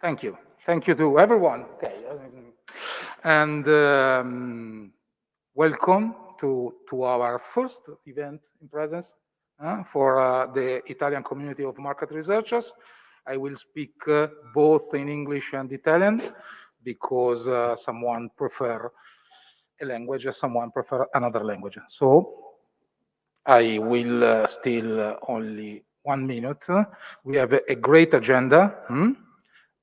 Thank you. Thank you to everyone. Okay. And welcome to our first event in presence for the Italian community of market researchers. I will speak both in English and Italian because someone prefer a language, someone prefer another language. So I will still only 1 minute. We have a great agenda.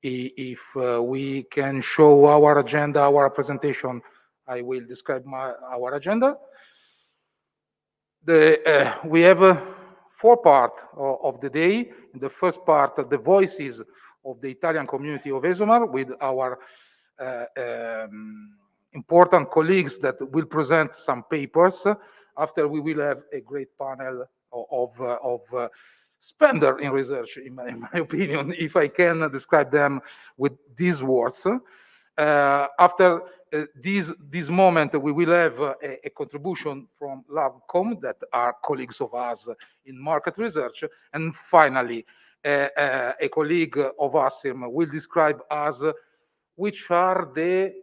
If we can show our agenda, our presentation, I will describe our agenda. We have 4 parts of the day. In the first part, the voices of the Italian community of Esomar with our important colleagues that will present some papers. After, we will have a great panel of spender in research, in my opinion, if I can describe them with these words. After this moment, we will have a contribution from LabCom, that are colleagues of us in market research. And finally, a colleague of ASIM will describe us which are the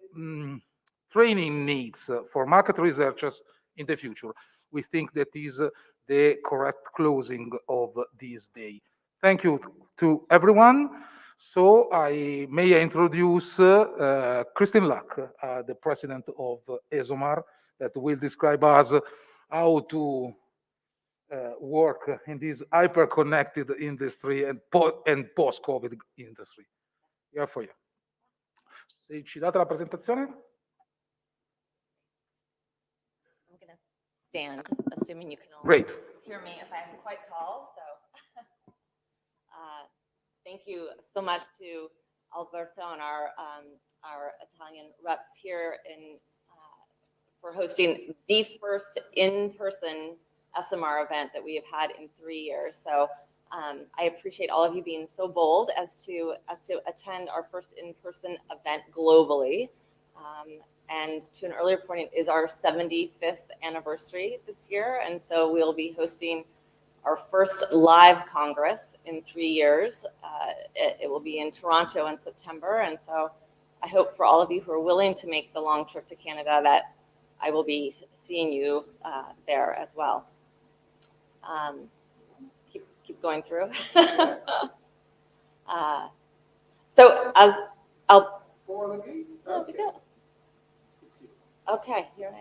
training needs for market researchers in the future. We think that is the correct closing of this day. Thank you to everyone. So may I introduce Christine Luck, the president of Esomar, that will describe us how to work in this hyper-connected industry and post-COVID industry. Here for you. Se ci date la presentazione. I'm going to stand, assuming you can all hear me if I'm quite tall. So thank you so much to Alberto and our Italian reps here for hosting the first in-person Esomar event that we have had in 3 years. So I appreciate all of you being so bold as to attend our first in-person event globally. And to an earlier point, it is our 75th anniversary this year, and so we'll be hosting our first live Congress in 3 years. It will be in Toronto in September, and so I hope for all of you who are willing to make the long trip to Canada that I will be seeing you there as well. Keep going through. So as I'll. Oh, we go. Okay, here I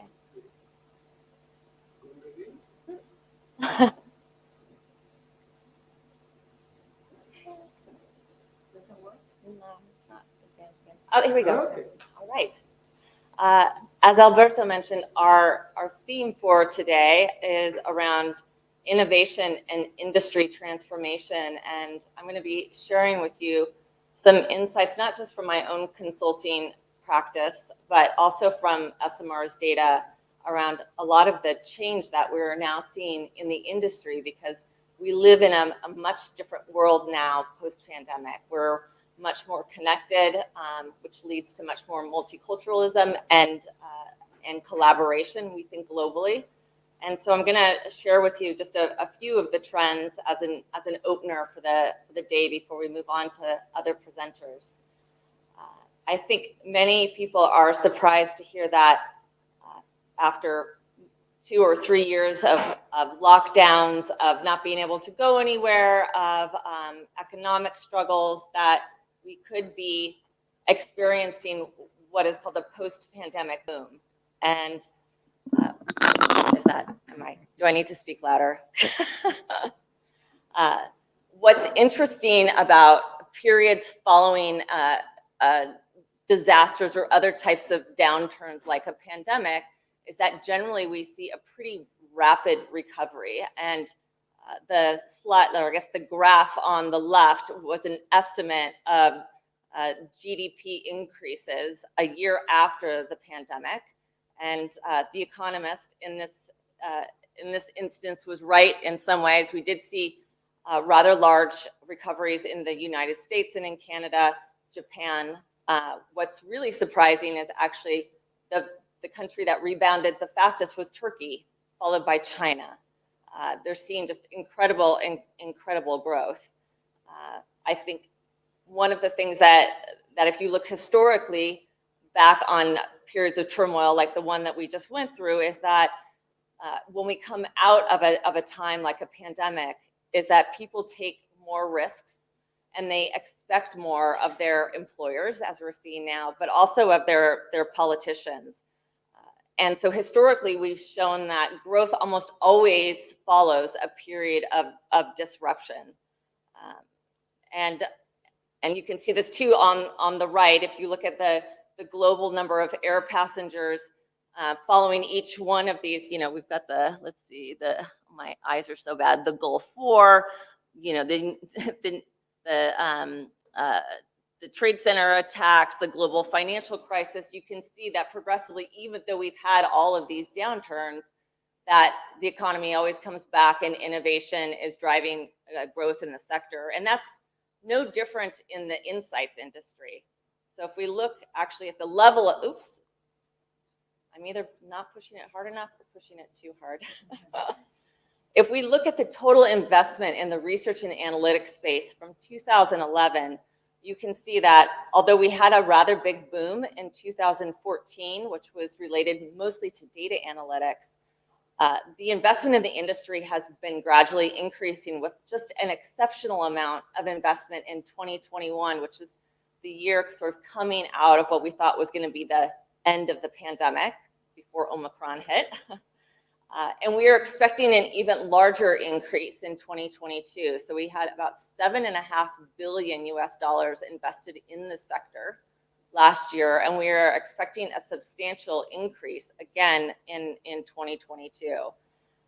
am. Oh, here we go. Okay. All right. As Alberto mentioned, our theme for today is around innovation and industry transformation. And I'm going to be sharing with you some insights, not just from my own consulting practice, but also from Esomar's data around a lot of the change that we're now seeing in the industry, because we live in a much different world now post-pandemic. We're much more connected, which leads to much more multiculturalism and collaboration, we think, globally. And so I'm going to share with you just a few of the trends as an opener for the day before we move on to other presenters. I think many people are surprised to hear that after 2 or 3 years of lockdowns, of not being able to go anywhere, of economic struggles, that we could be experiencing what is called a post-pandemic boom. And do I need to speak louder? What's interesting about periods following disasters or other types of downturns like a pandemic is that generally we see a pretty rapid recovery. And the slide, or I guess the graph on the left, was an estimate of GDP increases a year after the pandemic. And The Economist in this instance was right in some ways. We did see rather large recoveries in the United States and in Canada, Japan. What's really surprising is actually the country that rebounded the fastest was Turkey, followed by China. They're seeing just incredible growth. I think one of the things that if you look historically back on periods of turmoil like the one that we just went through, is that when we come out of a time like a pandemic, is that people take more risks and they expect more of their employers, as we're seeing now, but also of their politicians. And so historically, we've shown that growth almost always follows a period of disruption. And you can see this too on the right. If you look at the global number of air passengers following each one of these, we've got let's see, my eyes are so bad, the Gulf War, the Trade Center attacks, the global financial crisis. You can see that progressively, even though we've had all of these downturns, that the economy always comes back and innovation is driving growth in the sector. And that's no different in the insights industry. So if we look actually at the level of, oops, I'm either not pushing it hard enough or pushing it too hard. If we look at the total investment in the research and analytics space from 2011, you can see that although we had a rather big boom in 2014, which was related mostly to data analytics, the investment in the industry has been gradually increasing, with just an exceptional amount of investment in 2021, which is the year sort of coming out of what we thought was going to be the end of the pandemic before Omicron hit. And we are expecting an even larger increase in 2022. So we had about $7.5 billion invested in the sector last year, and we are expecting a substantial increase again in 2022.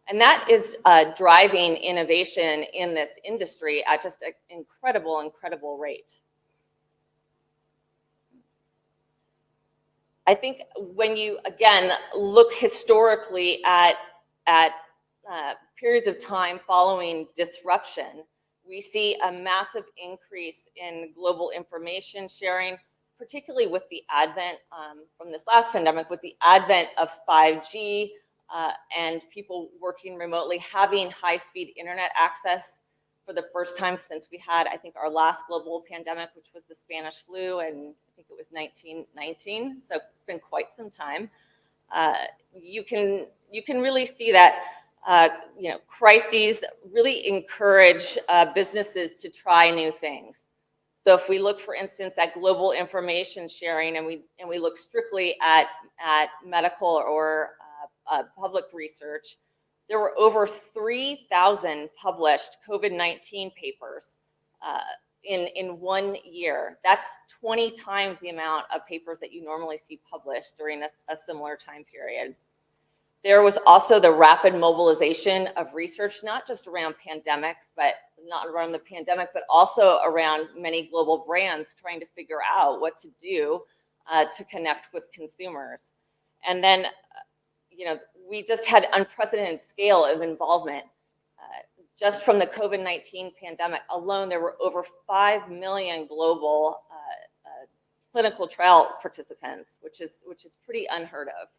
And that is driving innovation in this industry at just an incredible rate. I think when you, again, look historically at periods of time following disruption, we see a massive increase in global information sharing, particularly with the advent, from this last pandemic, with the advent of 5G and people working remotely, having high-speed internet access for the first time since we had, I think, our last global pandemic, which was the Spanish flu, and I think it was 1919. So it's been quite some time. You can really see that crises really encourage businesses to try new things. So if we look, for instance, at global information sharing, and we look strictly at medical or public research, there were over 3,000 published COVID-19 papers in 1 year. That's 20 times the amount of papers that you normally see published during a similar time period. There was also the rapid mobilization of research, not just around pandemics, but not around the pandemic, but also around many global brands trying to figure out what to do to connect with consumers. And then, we just had unprecedented scale of involvement. Just from the COVID-19 pandemic alone, there were over 5 million global clinical trial participants, which is pretty unheard of.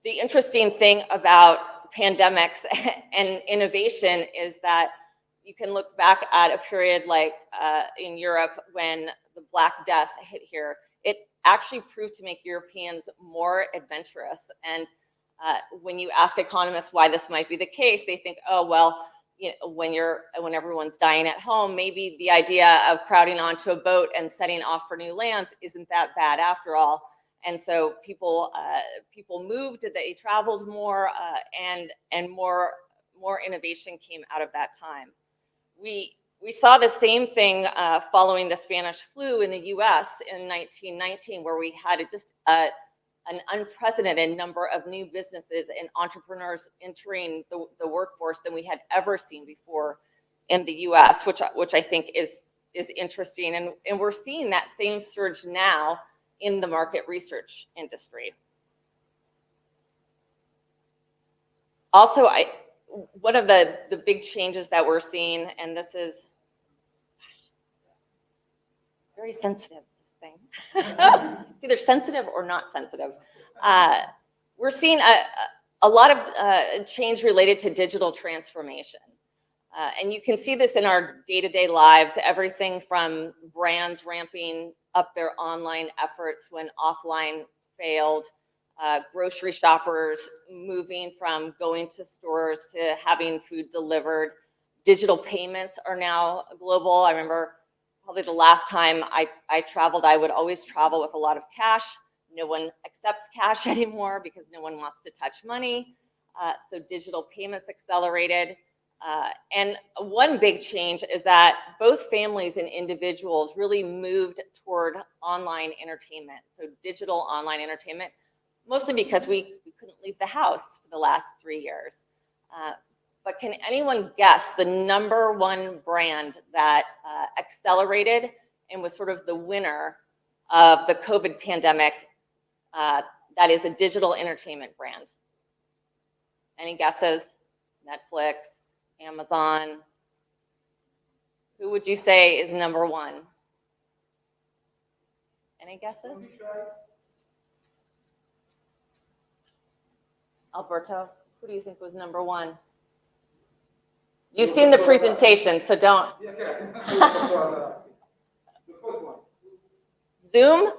The interesting thing about pandemics and innovation is that you can look back at a period like in Europe when the Black Death hit here. It actually proved to make Europeans more adventurous. And when you ask economists why this might be the case, they think, oh, well, when everyone's dying at home, maybe the idea of crowding onto a boat and setting off for new lands isn't that bad after all. And so people moved, they traveled more, and more innovation came out of that time. We saw the same thing following the Spanish flu in the U.S. in 1919, where we had just an unprecedented number of new businesses and entrepreneurs entering the workforce than we had ever seen before in the U.S., which I think is interesting. And we're seeing that same surge now in the market research industry. Also, one of the big changes that we're seeing, and this is very sensitive, this thing. It's either sensitive or not sensitive. We're seeing a lot of change related to digital transformation. And you can see this in our day-to-day lives, everything from brands ramping up their online efforts when offline failed, grocery shoppers moving from going to stores to having food delivered. Digital payments are now global. I remember probably the last time I traveled, I would always travel with a lot of cash. No one accepts cash anymore because no one wants to touch money. So digital payments accelerated. And one big change is that both families and individuals really moved toward online entertainment. So digital online entertainment, mostly because we couldn't leave the house for the last 3 years. But can anyone guess the #1 brand that accelerated and was sort of the winner of the COVID pandemic that is a digital entertainment brand? Any guesses? Netflix, Amazon. Who would you say is #1? Any guesses? Alberto, who do you think was #1? You've seen the presentation, so don't. Zoom?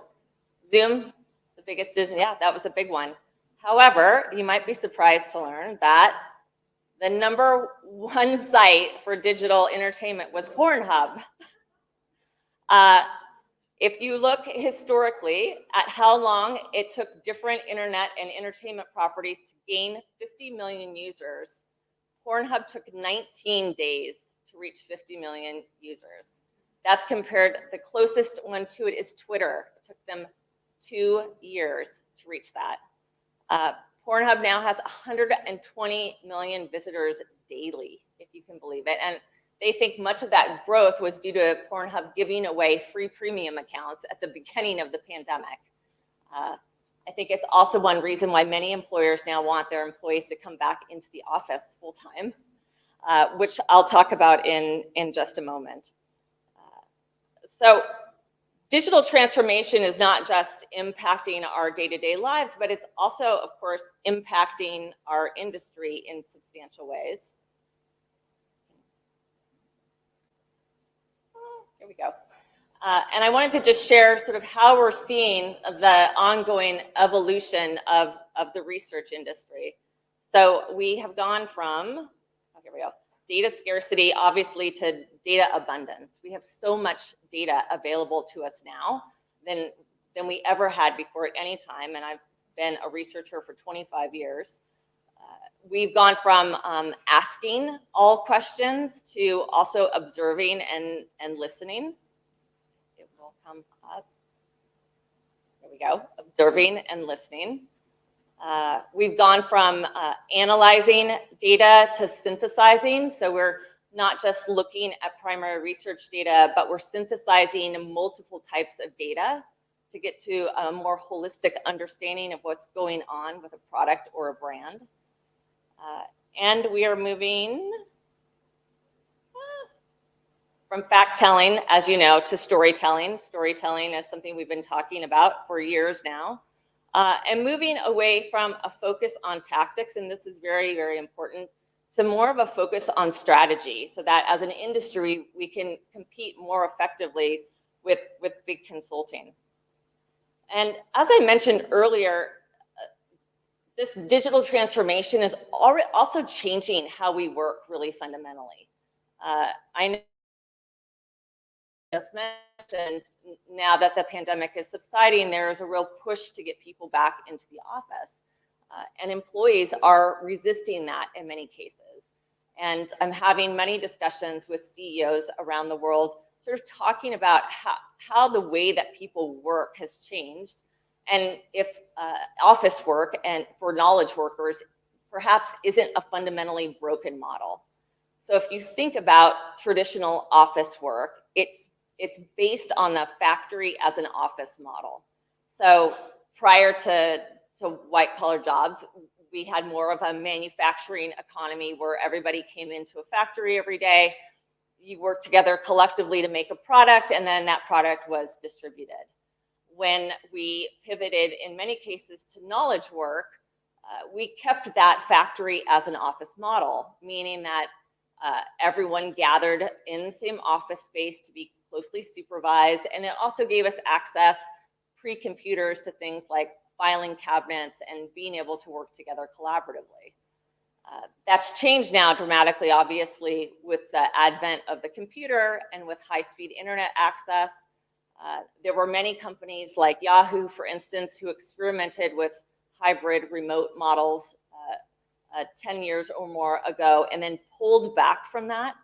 Zoom, the biggest, yeah, that was a big one. However, you might be surprised to learn that the #1 site for digital entertainment was Pornhub. If you look historically at how long it took different internet and entertainment properties to gain 50 million users, Pornhub took 19 days to reach 50 million users. That's compared, the closest one to it is Twitter. It took them 2 years to reach that. Pornhub now has 120 million visitors daily, if you can believe it. And they think much of that growth was due to Pornhub giving away free premium accounts at the beginning of the pandemic. I think it's also one reason why many employers now want their employees to come back into the office full time, which I'll talk about in just a moment. So digital transformation is not just impacting our day-to-day lives, but it's also, of course, impacting our industry in substantial ways. Here we go. And I wanted to just share sort of how we're seeing the ongoing evolution of the research industry. So we have gone from, here we go, data scarcity, obviously, to data abundance. We have so much data available to us now than we ever had before at any time, and I've been a researcher for 25 years. We've gone from asking all questions to also observing and listening. It will come up. There we go, observing and listening. We've gone from analyzing data to synthesizing. So we're not just looking at primary research data, but we're synthesizing multiple types of data to get to a more holistic understanding of what's going on with a product or a brand. And we are moving from fact-telling, as you know, to storytelling. Storytelling is something we've been talking about for years now. And moving away from a focus on tactics, and this is very, very important, to more of a focus on strategy, so that as an industry, we can compete more effectively with big consulting. And as I mentioned earlier, this digital transformation is also changing how we work really fundamentally. I know just mentioned, now that the pandemic is subsiding, there is a real push to get people back into the office. And employees are resisting that in many cases. And I'm having many discussions with CEOs around the world, sort of talking about how the way that people work has changed, and if office work and for knowledge workers perhaps isn't a fundamentally broken model. So if you think about traditional office work, it's based on the factory as an office model. So prior to white collar jobs, we had more of a manufacturing economy where everybody came into a factory every day. You worked together collectively to make a product, and then that product was distributed. When we pivoted in many cases to knowledge work, we kept that factory as an office model, meaning that Everyone gathered in the same office space to be closely supervised, and it also gave us access pre-computers to things like filing cabinets and being able to work together collaboratively. That's changed now dramatically, obviously, with the advent of the computer and with high-speed internet access. There were many companies like Yahoo, for instance, who experimented with hybrid remote models 10 years or more ago, and then pulled back from that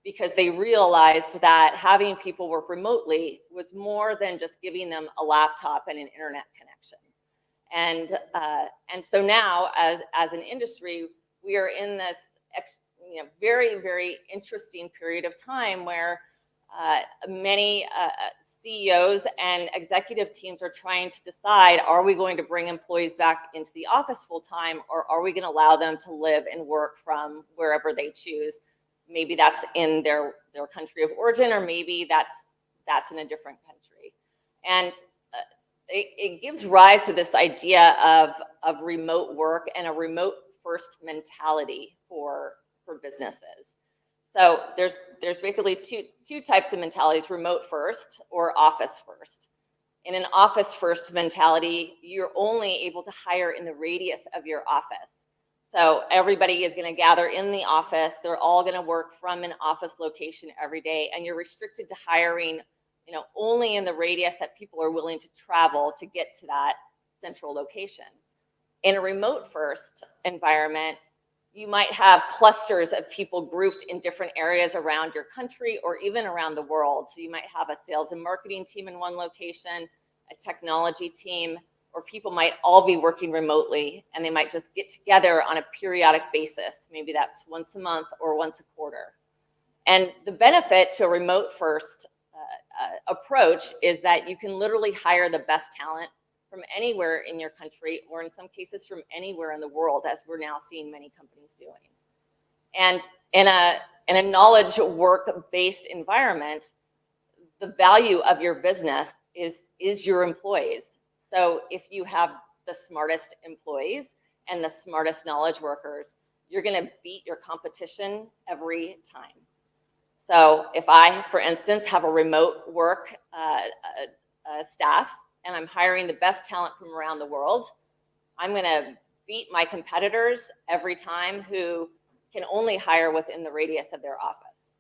because they realized that having people work remotely was more than just giving them a laptop and an internet connection. And so now, as an industry, we are in this very, very interesting period of time where many CEOs and executive teams are trying to decide, are we going to bring employees back into the office full time, or are we going to allow them to live and work from wherever they choose? Maybe that's in their country of origin, or maybe that's in a different country. And it gives rise to this idea of remote work and a remote first mentality for businesses. So there's basically two types of mentalities: remote first or office first. In an office first mentality, you're only able to hire in the radius of your office. So everybody is going to gather in the office. They're all going to work from an office location every day, and you're restricted to hiring, only in the radius that people are willing to travel to get to that central location. In a remote first environment, you might have clusters of people grouped in different areas around your country or even around the world. So you might have a sales and marketing team in one location, a technology team, or people might all be working remotely, and they might just get together on a periodic basis. Maybe that's once a month or once a quarter. And the benefit to a remote first approach is that you can literally hire the best talent from anywhere in your country, or in some cases from anywhere in the world, as we're now seeing many companies doing. And in a knowledge work-based environment, the value of your business is your employees. So if you have the smartest employees and the smartest knowledge workers, you're going to beat your competition every time. So if I, for instance, have a remote work staff, and I'm hiring the best talent from around the world, I'm going to beat my competitors every time who can only hire within the radius of their office.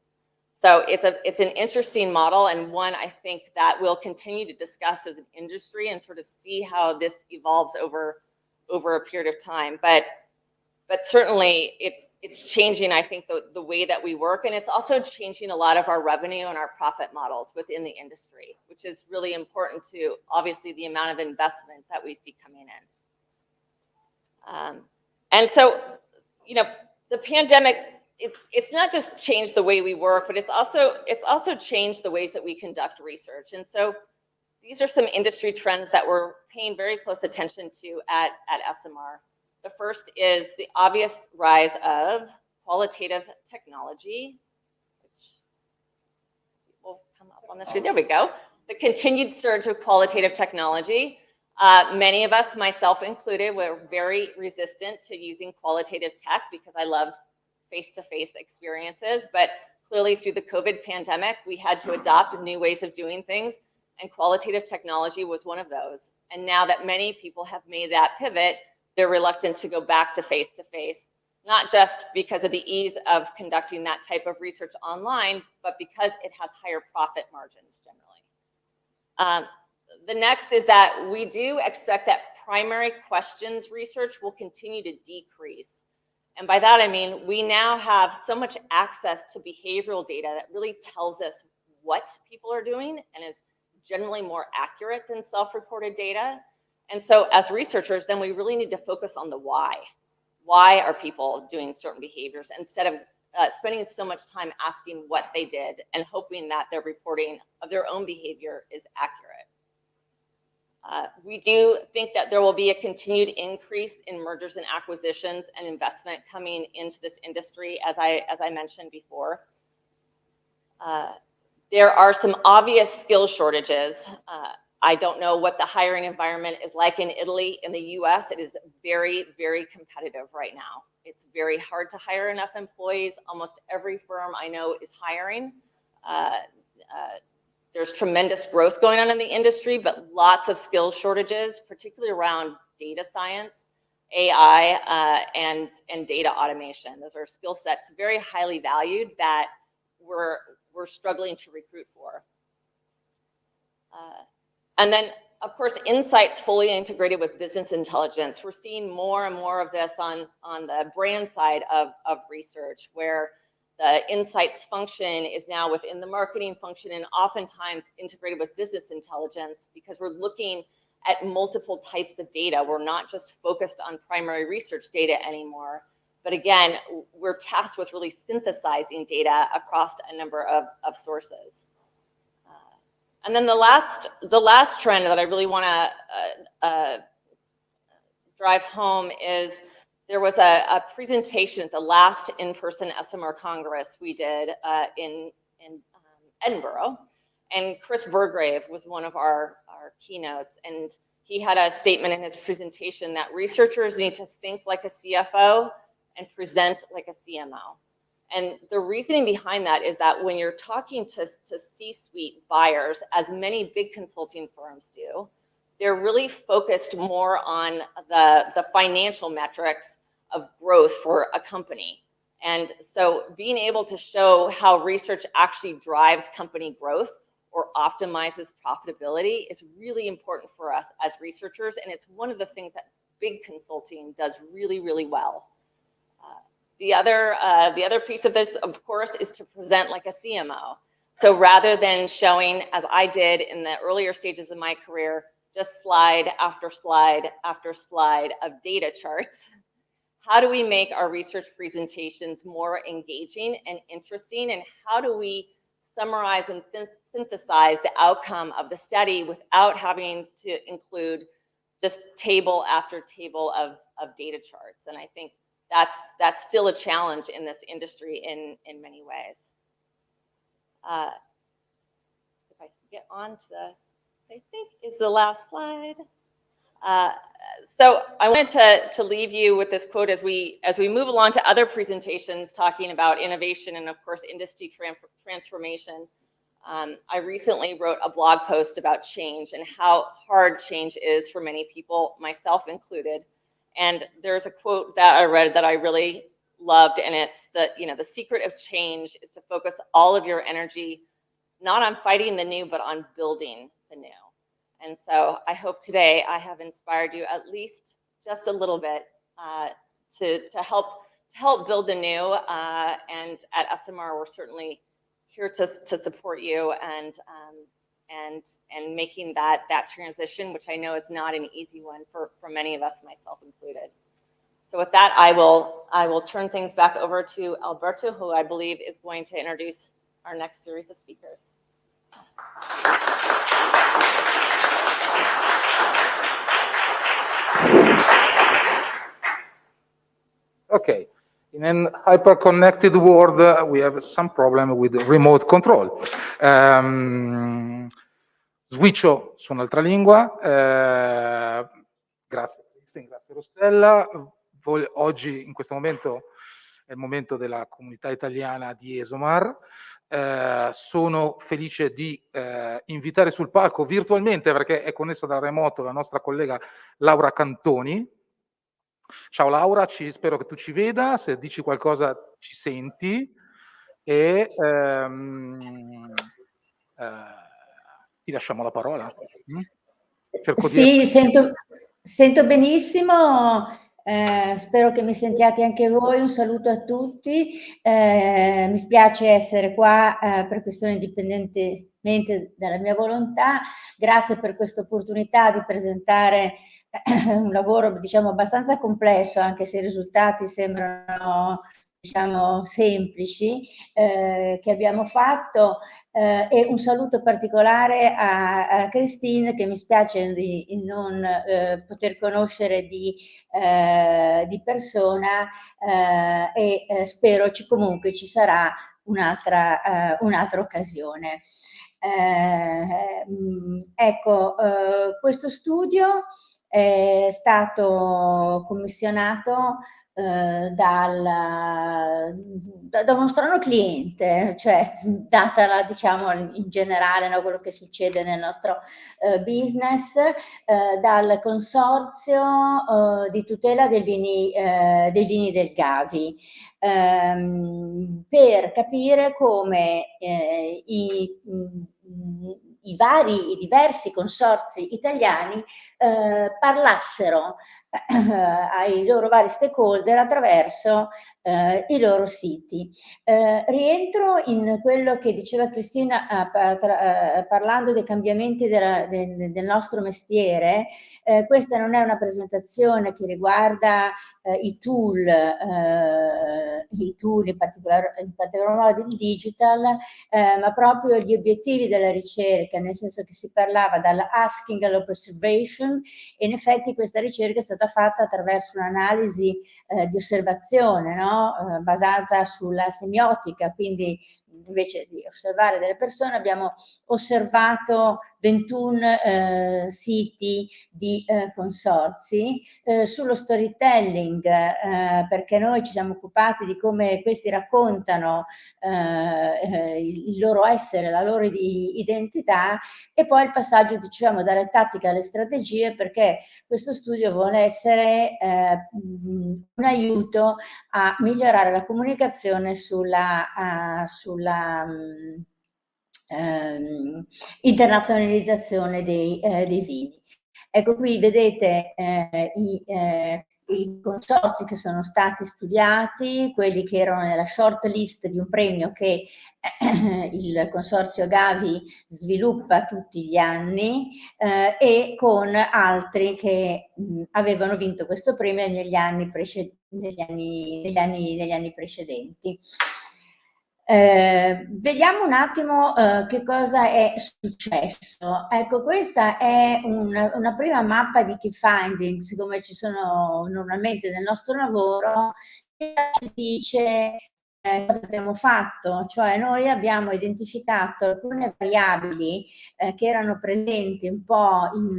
So it's an interesting model, and one I think that we'll continue to discuss as an industry and sort of see how this evolves over a period of time. But certainly it's changing, I think, the way that we work, and it's also changing a lot of our revenue and our profit models within the industry, which is really important to, obviously, the amount of investment that we see coming in. And so, the pandemic, it's not just changed the way we work, but it's also changed the ways that we conduct research. And so these are some industry trends that we're paying very close attention to at Esomar. The first is the obvious rise of qualitative technology, which will come up on the screen. There we go. The continued surge of qualitative technology. Many of us, myself included, were very resistant to using qualitative tech because I love face-to-face experiences. But clearly through the COVID pandemic, we had to adopt new ways of doing things, and qualitative technology was one of those. And now that many people have made that pivot, they're reluctant to go back to face-to-face, not just because of the ease of conducting that type of research online, but because it has higher profit margins generally. The next is that we do expect that primary questions research will continue to decrease. And by that, I mean, we now have so much access to behavioral data that really tells us what people are doing and is generally more accurate than self-reported data. And so as researchers, then we really need to focus on the why. Why are people doing certain behaviors, instead of spending so much time asking what they did and hoping that their reporting of their own behavior is accurate. We do think that there will be a continued increase in mergers and acquisitions and investment coming into this industry, as I mentioned before. There are some obvious skill shortages. I don't know what the hiring environment is like in Italy. In the US, it is very, very competitive right now. it's very hard to hire enough employees. Almost every firm I know is hiring. There's tremendous growth going on in the industry, but lots of skills shortages, particularly around data science, AI, and data automation. Those are skill sets very highly valued that we're struggling to recruit for. And then, of course, insights fully integrated with business intelligence. We're seeing more and more of this on the brand side of research, where the insights function is now within the marketing function and oftentimes integrated with business intelligence, because we're looking at multiple types of data. We're not just focused on primary research data anymore, but again, we're tasked with really synthesizing data across a number of sources. And then the last trend that I really want to drive home is there was a presentation at the last in-person Esomar Congress we did in Edinburgh, and Chris Burgrave was one of our keynotes, and he had a statement in his presentation that researchers need to think like a CFO and present like a CMO. And the reasoning behind that is that when you're talking to C-suite buyers, as many big consulting firms do, they're really focused more on the financial metrics of growth for a company. And so being able to show how research actually drives company growth or optimizes profitability is really important for us as researchers. And it's one of the things that big consulting does really, really well. The other piece of this, of course, is to present like a CMO. So rather than showing, as I did in the earlier stages of my career, just slide after slide after slide of data charts, how do we make our research presentations more engaging and interesting? And how do we summarize and synthesize the outcome of the study without having to include just table after table of data charts? And I think that's still a challenge in this industry in many ways. If I can get on to I think is the last slide. So I wanted to leave you with this quote as we move along to other presentations talking about innovation and, of course, industry transformation. I recently wrote a blog post about change and how hard change is for many people, myself included. And there's a quote that I read that I really loved, and it's that, the secret of change is to focus all of your energy not on fighting the new, but on building the new. And so I hope today I have inspired you at least just a little bit to help build the new. And at Esomar, we're certainly here to support you and making that transition, which I know is not an easy one for many of us, myself included. So with that, I will turn things back over to Alberto, who I believe is going to introduce our next series of speakers. Okay, in an hyper-connected world, we have some problem with remote control. Switcho su un'altra lingua. Grazie Kristen, grazie Rossella. Oggi, in questo momento, è il momento della comunità italiana di Esomar. Sono felice di invitare sul palco virtualmente, perché è connessa da remoto, la nostra collega Laura Cantoni. Ciao Laura, spero che tu ci veda, se dici qualcosa ci senti e ti lasciamo la parola. Sì, sento benissimo, spero che mi sentiate anche voi, un saluto a tutti, mi spiace essere qua per questione indipendentemente dalla mia volontà, grazie per questa opportunità di presentare un lavoro diciamo abbastanza complesso, anche se i risultati sembrano diciamo semplici, che abbiamo fatto, e un saluto particolare a Christine, che mi spiace di non poter conoscere di persona, e spero comunque ci sarà un'altra occasione. Ecco, questo studio è stato commissionato da uno strano cliente, cioè data diciamo in generale, no, quello che succede nel nostro business, dal consorzio di tutela dei vini del Gavi, per capire come i diversi consorzi italiani parlassero ai loro vari stakeholder attraverso i loro siti. Rientro in quello che diceva Cristina parlando dei cambiamenti del nostro mestiere. Questa non è una presentazione che riguarda i tool in particolar modo il digital, ma proprio gli obiettivi della ricerca, nel senso che si parlava dall'asking all'observation, e in effetti questa ricerca è stata fatta attraverso un'analisi di osservazione, no? Basata sulla semiotica, quindi invece di osservare delle persone abbiamo osservato 21 siti di consorzi sullo storytelling, perché noi ci siamo occupati di come questi raccontano il loro essere, la loro identità, e poi il passaggio, diciamo, dalle tattiche alle strategie, perché questo studio vuole essere un aiuto a migliorare la comunicazione sulla internazionalizzazione dei vini. Ecco, qui vedete i consorzi che sono stati studiati, quelli che erano nella short list di un premio che il consorzio Gavi sviluppa tutti gli anni, e con altri che avevano vinto questo premio negli anni precedenti. Vediamo un attimo che cosa è successo. Ecco, questa è una prima mappa di key findings, come ci sono normalmente nel nostro lavoro, che ci dice cosa abbiamo fatto. Cioè noi abbiamo identificato alcune variabili che erano presenti un po' in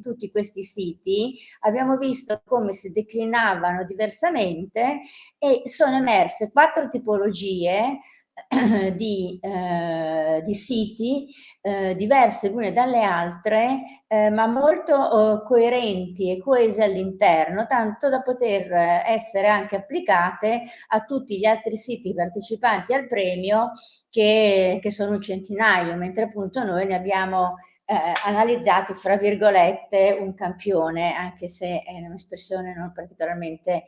tutti questi siti, abbiamo visto come si declinavano diversamente e sono emerse 4 tipologie di siti diverse l'une dalle altre, ma molto coerenti e coese all'interno, tanto da poter essere anche applicate a tutti gli altri siti partecipanti al premio, che sono un centinaio, mentre appunto noi ne abbiamo analizzato, fra virgolette, un campione, anche se è un'espressione non particolarmente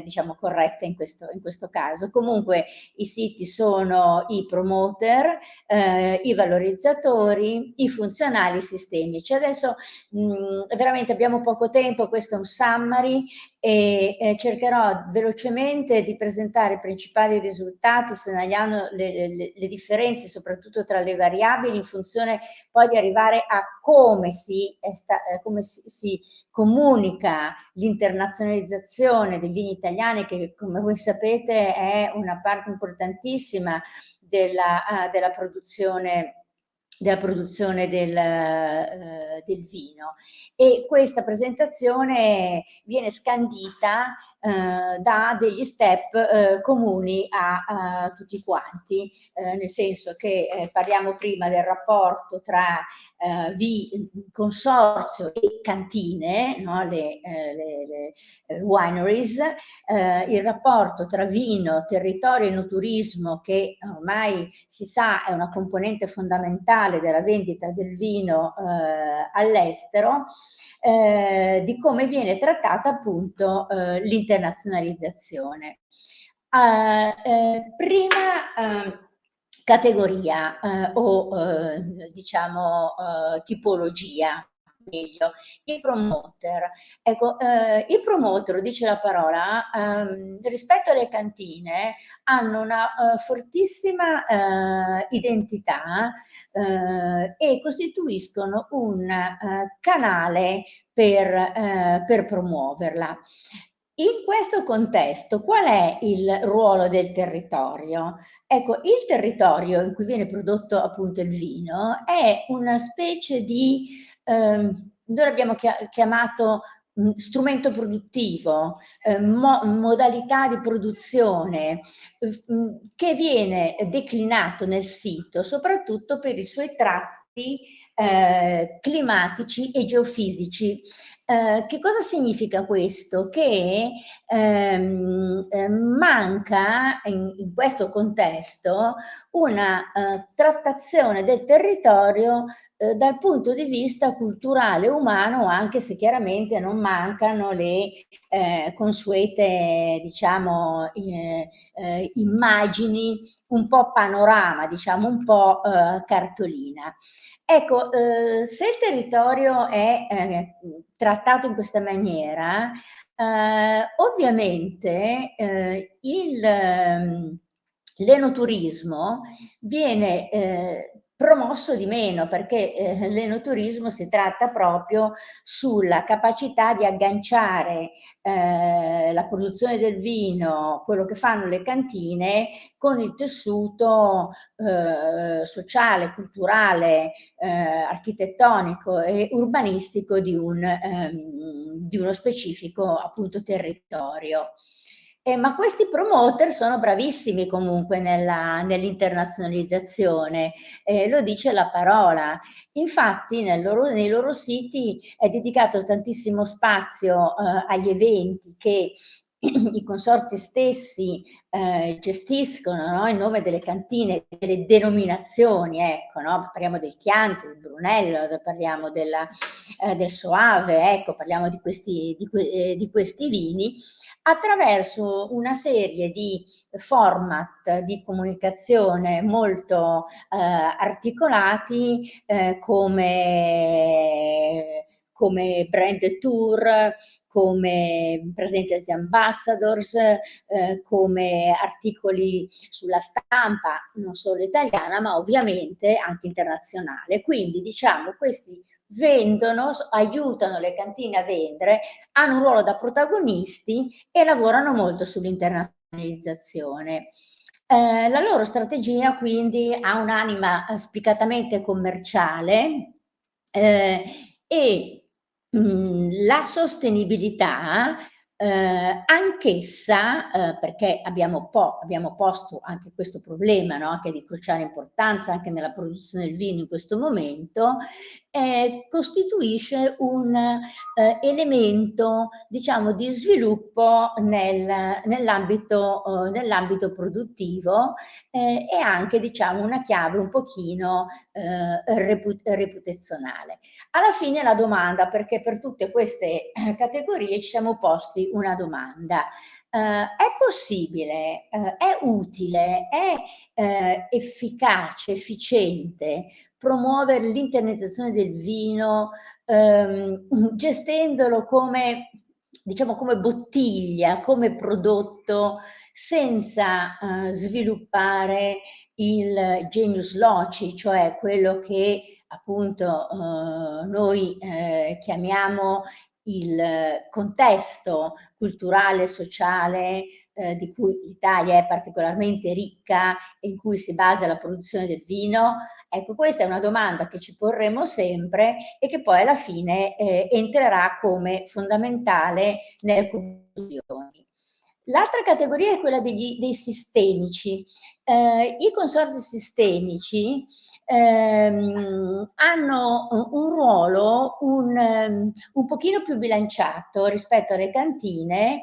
diciamo corretta in questo caso. Comunque i siti sono i promoter, i valorizzatori, i funzionali sistemici. Adesso veramente abbiamo poco tempo, questo è un summary e cercherò velocemente di presentare i principali risultati, segnalando le differenze soprattutto tra le variabili, in funzione poi di arrivare a come si comunica l'internazionalizzazione dei vini italiani, che come voi sapete è una parte importantissima della produzione del vino. E questa presentazione viene scandita da degli step comuni a tutti quanti, nel senso che parliamo prima del rapporto tra consorzio e cantine, no? le wineries, il rapporto tra vino, territorio e enoturismo, che ormai si sa è una componente fondamentale della vendita del vino all'estero, di come viene trattata appunto l'internazionalizzazione. Prima categoria diciamo tipologia, meglio, i promoter. Ecco, i promoter, dice la parola, rispetto alle cantine hanno una fortissima identità e costituiscono un canale per promuoverla. In questo contesto, qual è il ruolo del territorio? Ecco, il territorio in cui viene prodotto appunto il vino è una specie di noi l'abbiamo chiamato strumento produttivo, modalità di produzione, che viene declinato nel sito soprattutto per i suoi tratti climatici e geofisici. Che cosa significa questo? Che manca in questo contesto una trattazione del territorio dal punto di vista culturale umano, anche se chiaramente non mancano le consuete, diciamo, immagini un po' panorama, diciamo un po' cartolina. Ecco, se il territorio è trattato in questa maniera, ovviamente l'enoturismo viene promosso di meno, perché l'enoturismo si tratta proprio sulla capacità di agganciare la produzione del vino, quello che fanno le cantine, con il tessuto sociale, culturale, architettonico e urbanistico di uno specifico appunto territorio. Ma questi promoter sono bravissimi comunque nell'internazionalizzazione, lo dice la parola. Infatti nei loro siti è dedicato tantissimo spazio agli eventi che i consorzi stessi gestiscono, no? In nome delle cantine, delle denominazioni, ecco, no? Parliamo del Chianti, del Brunello, parliamo del Soave, ecco, parliamo di questi vini, attraverso una serie di format di comunicazione molto articolati come brand tour, come presence ambassadors, come articoli sulla stampa, non solo italiana, ma ovviamente anche internazionale. Quindi, diciamo, questi vendono, aiutano le cantine a vendere, hanno un ruolo da protagonisti e lavorano molto sull'internazionalizzazione. La loro strategia quindi ha un'anima spiccatamente commerciale e la sostenibilità anch'essa, perché abbiamo posto anche questo problema, no? Che è di cruciale importanza anche nella produzione del vino in questo momento, costituisce un elemento, diciamo, di sviluppo nell'ambito produttivo e anche, diciamo, una chiave un pochino reputazionale. Alla fine la domanda, perché per tutte queste categorie ci siamo posti una domanda. È possibile, è utile, è efficace, efficiente promuovere l'internalizzazione del vino gestendolo come, diciamo, come bottiglia, come prodotto, senza sviluppare il genius loci, cioè quello che appunto noi chiamiamo il contesto culturale e sociale di cui l'Italia è particolarmente ricca e in cui si basa la produzione del vino? Ecco, questa è una domanda che ci porremo sempre e che poi alla fine entrerà come fondamentale nelle conclusioni. L'altra categoria è quella dei sistemici. I consorzi sistemici hanno un ruolo un pochino più bilanciato rispetto alle cantine,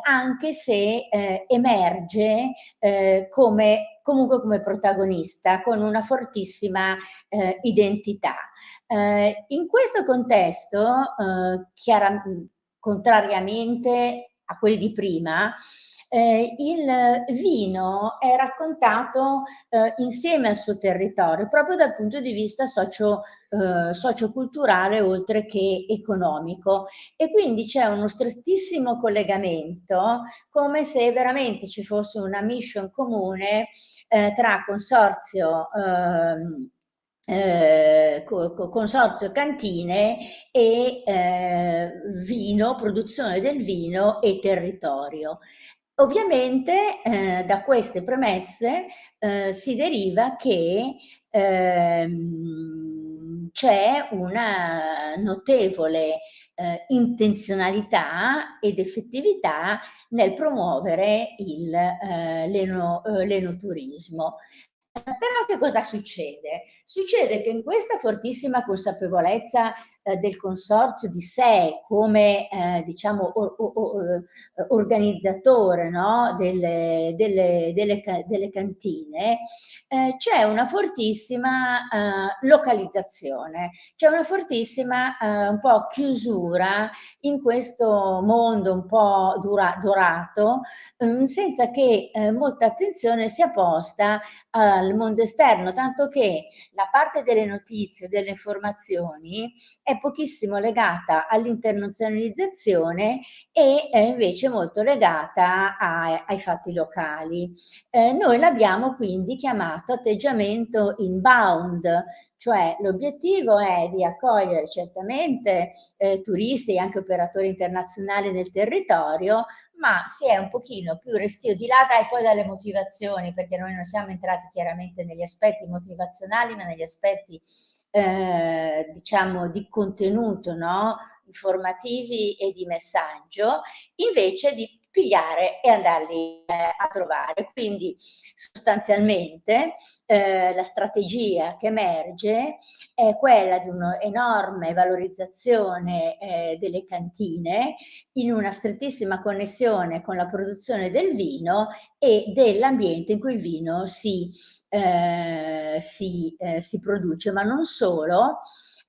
anche se emerge comunque come protagonista, con una fortissima identità. In questo contesto, contrariamente a quelli di prima, il vino è raccontato insieme al suo territorio, proprio dal punto di vista socioculturale oltre che economico, e quindi c'è uno strettissimo collegamento, come se veramente ci fosse una mission comune tra consorzio cantine e vino, produzione del vino e territorio. Ovviamente da queste premesse si deriva che c'è una notevole intenzionalità ed effettività nel promuovere l'enoturismo. Però che cosa succede? Succede che in questa fortissima consapevolezza del consorzio di sé come diciamo organizzatore, no? delle cantine, c'è una fortissima localizzazione, c'è una fortissima un po' chiusura in questo mondo un po' dorato, senza che molta attenzione sia posta al mondo esterno, tanto che la parte delle notizie, delle informazioni è pochissimo legata all'internazionalizzazione e è invece molto legata ai fatti locali. Noi l'abbiamo quindi chiamato atteggiamento inbound, cioè l'obiettivo è di accogliere certamente turisti e anche operatori internazionali nel territorio, ma si è un pochino più restio di là e poi dalle motivazioni, perché noi non siamo entrati chiaramente negli aspetti motivazionali, ma negli aspetti diciamo di contenuto, no? Informativi e di messaggio, invece di pigliare e andarli a trovare. Quindi sostanzialmente la strategia che emerge è quella di un'enorme valorizzazione delle cantine in una strettissima connessione con la produzione del vino e dell'ambiente in cui il vino si produce, ma non solo.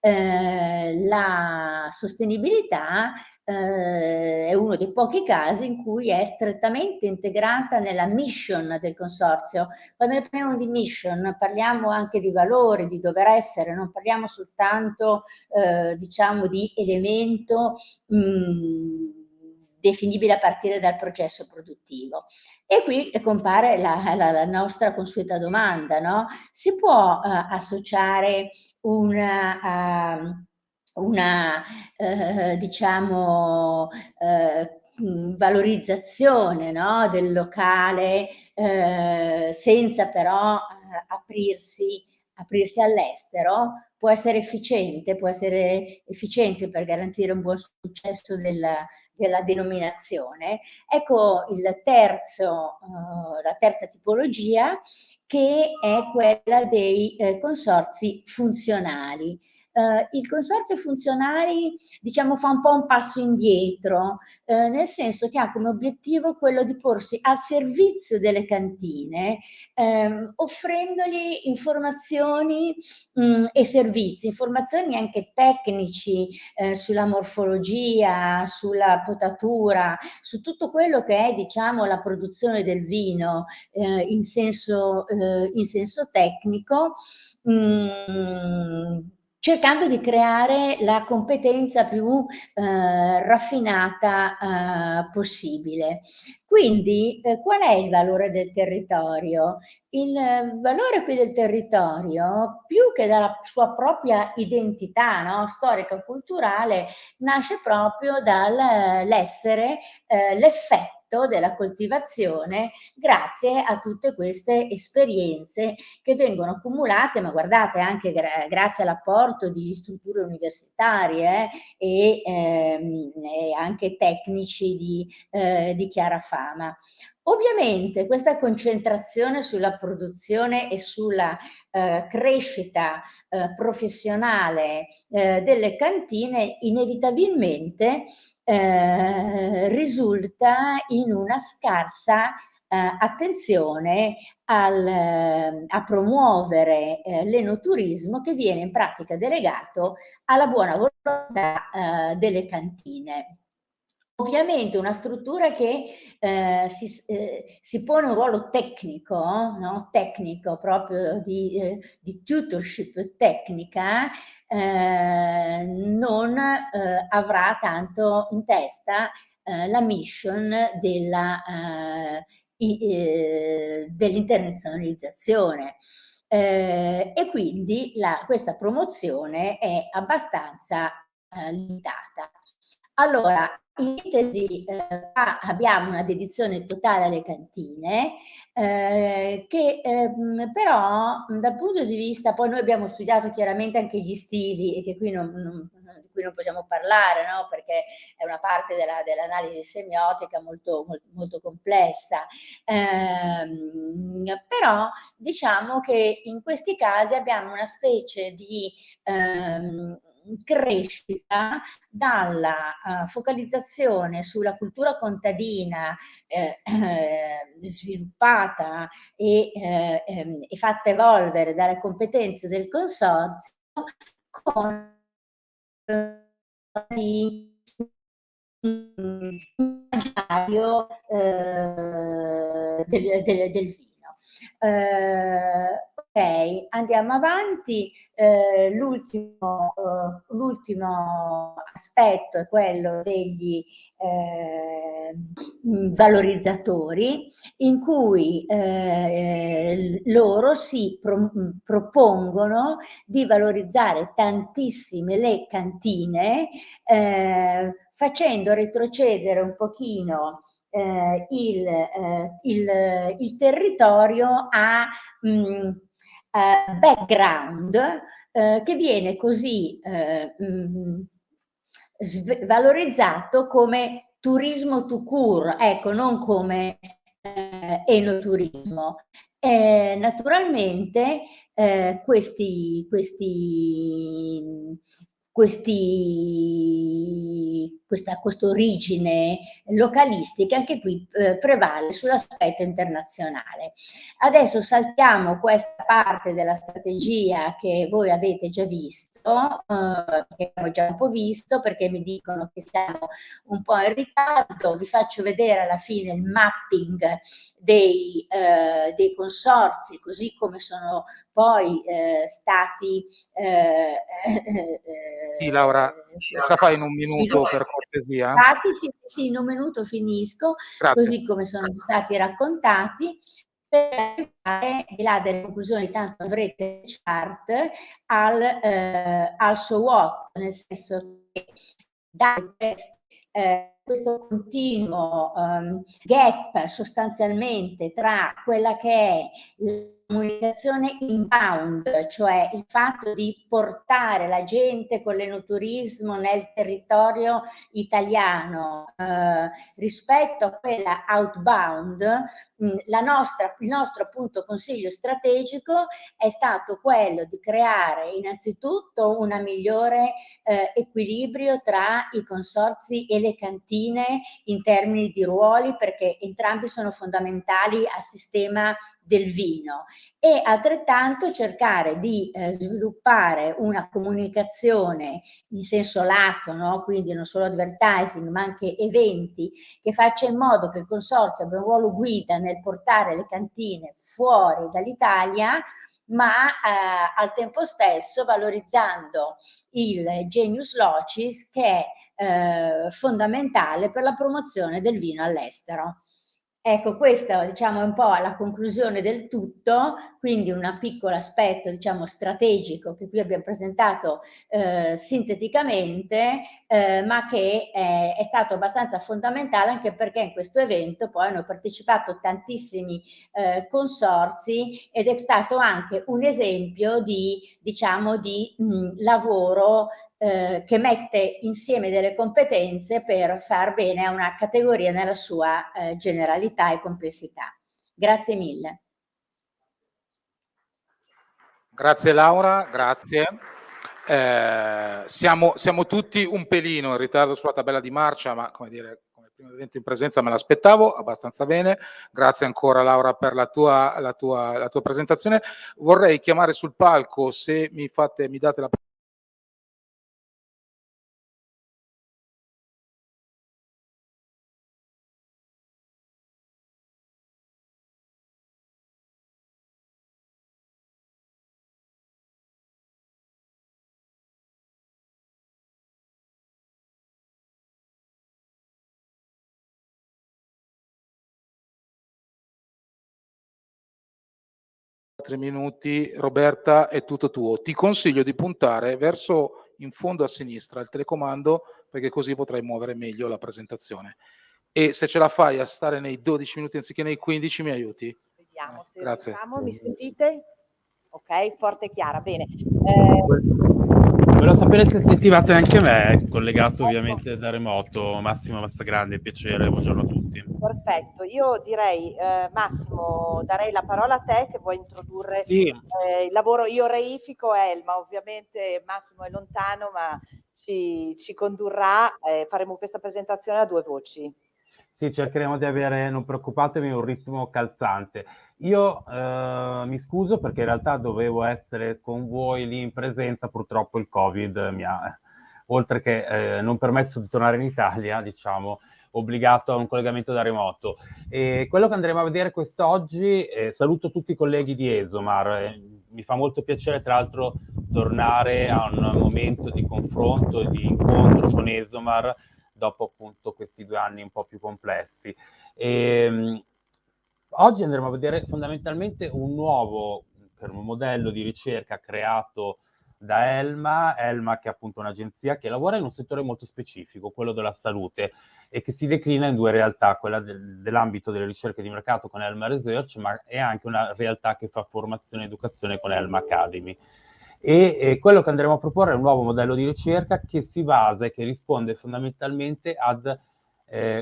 La sostenibilità è uno dei pochi casi in cui è strettamente integrata nella mission del consorzio. Quando ne parliamo di mission parliamo anche di valori, di dover essere, non parliamo soltanto diciamo di elemento definibile a partire dal processo produttivo. E qui compare la nostra consueta domanda, no? Si può associare una diciamo valorizzazione, no? Del locale senza però aprirsi all'estero? Può essere efficiente per garantire un buon successo della denominazione. Ecco la terza tipologia, che è quella dei consorzi funzionali. Il consorzio funzionali, diciamo, fa un po' un passo indietro, nel senso che ha come obiettivo quello di porsi al servizio delle cantine, offrendogli informazioni e servizi, informazioni anche tecnici sulla morfologia, sulla potatura, su tutto quello che è, diciamo, la produzione del vino in senso tecnico, cercando di creare la competenza più raffinata possibile. Quindi qual è il valore del territorio? Il valore qui del territorio, più che dalla sua propria identità, no? Storico-culturale, nasce proprio dall'essere l'effetto della coltivazione grazie a tutte queste esperienze che vengono accumulate, ma guardate anche grazie all'apporto di strutture universitarie e anche tecnici di chiara fama. Ovviamente questa concentrazione sulla produzione e sulla crescita professionale delle cantine inevitabilmente risulta in una scarsa attenzione a promuovere l'enoturismo, che viene in pratica delegato alla buona volontà delle cantine. Ovviamente una struttura che si pone un ruolo tecnico, no? Tecnico proprio di tutorship tecnica, non avrà tanto in testa la mission dell'internazionalizzazione. E quindi questa promozione è abbastanza limitata. Allora, in sintesi, qua abbiamo una dedizione totale alle cantine, che però dal punto di vista, poi noi abbiamo studiato chiaramente anche gli stili, e che qui di cui non possiamo parlare, no? Perché è una parte dell'analisi semiotica molto complessa, però diciamo che in questi casi abbiamo una specie di crescita dalla focalizzazione sulla cultura contadina sviluppata e fatta evolvere dalle competenze del consorzio con immaginario del vino. Ok, andiamo avanti. L'ultimo aspetto è quello degli valorizzatori, in cui loro si propongono di valorizzare tantissime le cantine, facendo retrocedere un pochino il territorio a background che viene così valorizzato come turismo to cure, ecco, non come enoturismo. Naturalmente questa origine localistica anche qui prevale sull'aspetto internazionale. Adesso saltiamo questa parte della strategia che voi avete già visto, che abbiamo già un po' visto, perché mi dicono che siamo un po' in ritardo. Vi faccio vedere alla fine il mapping dei consorzi, così come sono poi stati sì, Laura, cosa fai in un minuto per cortesia? Sì, in un minuto finisco. Grazie. Così come sono stati raccontati, per arrivare, di là delle conclusioni, tanto avrete il chart, al so what, nel senso che da questo continuo gap sostanzialmente tra quella che è la comunicazione inbound, cioè il fatto di portare la gente con l'enoturismo nel territorio italiano rispetto a quella outbound, il nostro appunto consiglio strategico è stato quello di creare innanzitutto un migliore equilibrio tra i consorzi e le cantine in termini di ruoli, perché entrambi sono fondamentali al sistema del vino, e altrettanto cercare di sviluppare una comunicazione in senso lato, no? Quindi non solo advertising ma anche eventi, che faccia in modo che il consorzio abbia un ruolo guida nel portare le cantine fuori dall'Italia, ma al tempo stesso valorizzando il genius locis, che è fondamentale per la promozione del vino all'estero. Ecco, questo diciamo è un po' la conclusione del tutto, quindi un piccolo aspetto diciamo strategico che qui abbiamo presentato sinteticamente, ma che è stato abbastanza fondamentale, anche perché in questo evento poi hanno partecipato tantissimi consorzi, ed è stato anche un esempio di diciamo di lavoro che mette insieme delle competenze per far bene a una categoria nella sua generalità e complessità. Grazie mille. Grazie Laura, grazie. Siamo tutti un pelino in ritardo sulla tabella di marcia, ma come dire, come primo evento in presenza me l'aspettavo abbastanza bene. Grazie ancora Laura per la tua presentazione. Vorrei chiamare sul palco, se mi date la minuti, Roberta, è tutto tuo. Ti consiglio di puntare verso in fondo a sinistra il telecomando perché così potrai muovere meglio la presentazione. E se ce la fai a stare nei 12 minuti anziché nei 15, mi aiuti? Vediamo se Grazie. riusciamo. Mi sentite? Ok, forte e chiara, bene. Volevo sapere se sentivate anche me, collegato ovviamente da remoto. Massimo Massagrande, piacere, buongiorno a tutti. Perfetto, io direi, Massimo, darei la parola a te che vuoi introdurre Sì, il lavoro. Io reifico Elma, ovviamente Massimo è lontano, ma ci condurrà, faremo questa presentazione a due voci. sì, cercheremo di avere, non preoccupatevi, un ritmo calzante. Io mi scuso perché in realtà dovevo essere con voi lì in presenza, purtroppo il Covid mi ha, oltre che non permesso di tornare in Italia, diciamo, obbligato a un collegamento da remoto. E quello che andremo a vedere quest'oggi, saluto tutti i colleghi di Esomar, mi fa molto piacere tra l'altro tornare a un momento di confronto e di incontro con Esomar dopo appunto questi 2 anni un po' più complessi. Oggi andremo a vedere fondamentalmente un nuovo modello di ricerca creato da Elma che è appunto un'agenzia che lavora in un settore molto specifico, quello della salute, e che si declina in 2 realtà, quella dell'ambito delle ricerche di mercato con Elma Research, ma è anche una realtà che fa formazione e educazione con Elma Academy. E quello che andremo a proporre è un nuovo modello di ricerca che si basa e che risponde fondamentalmente ad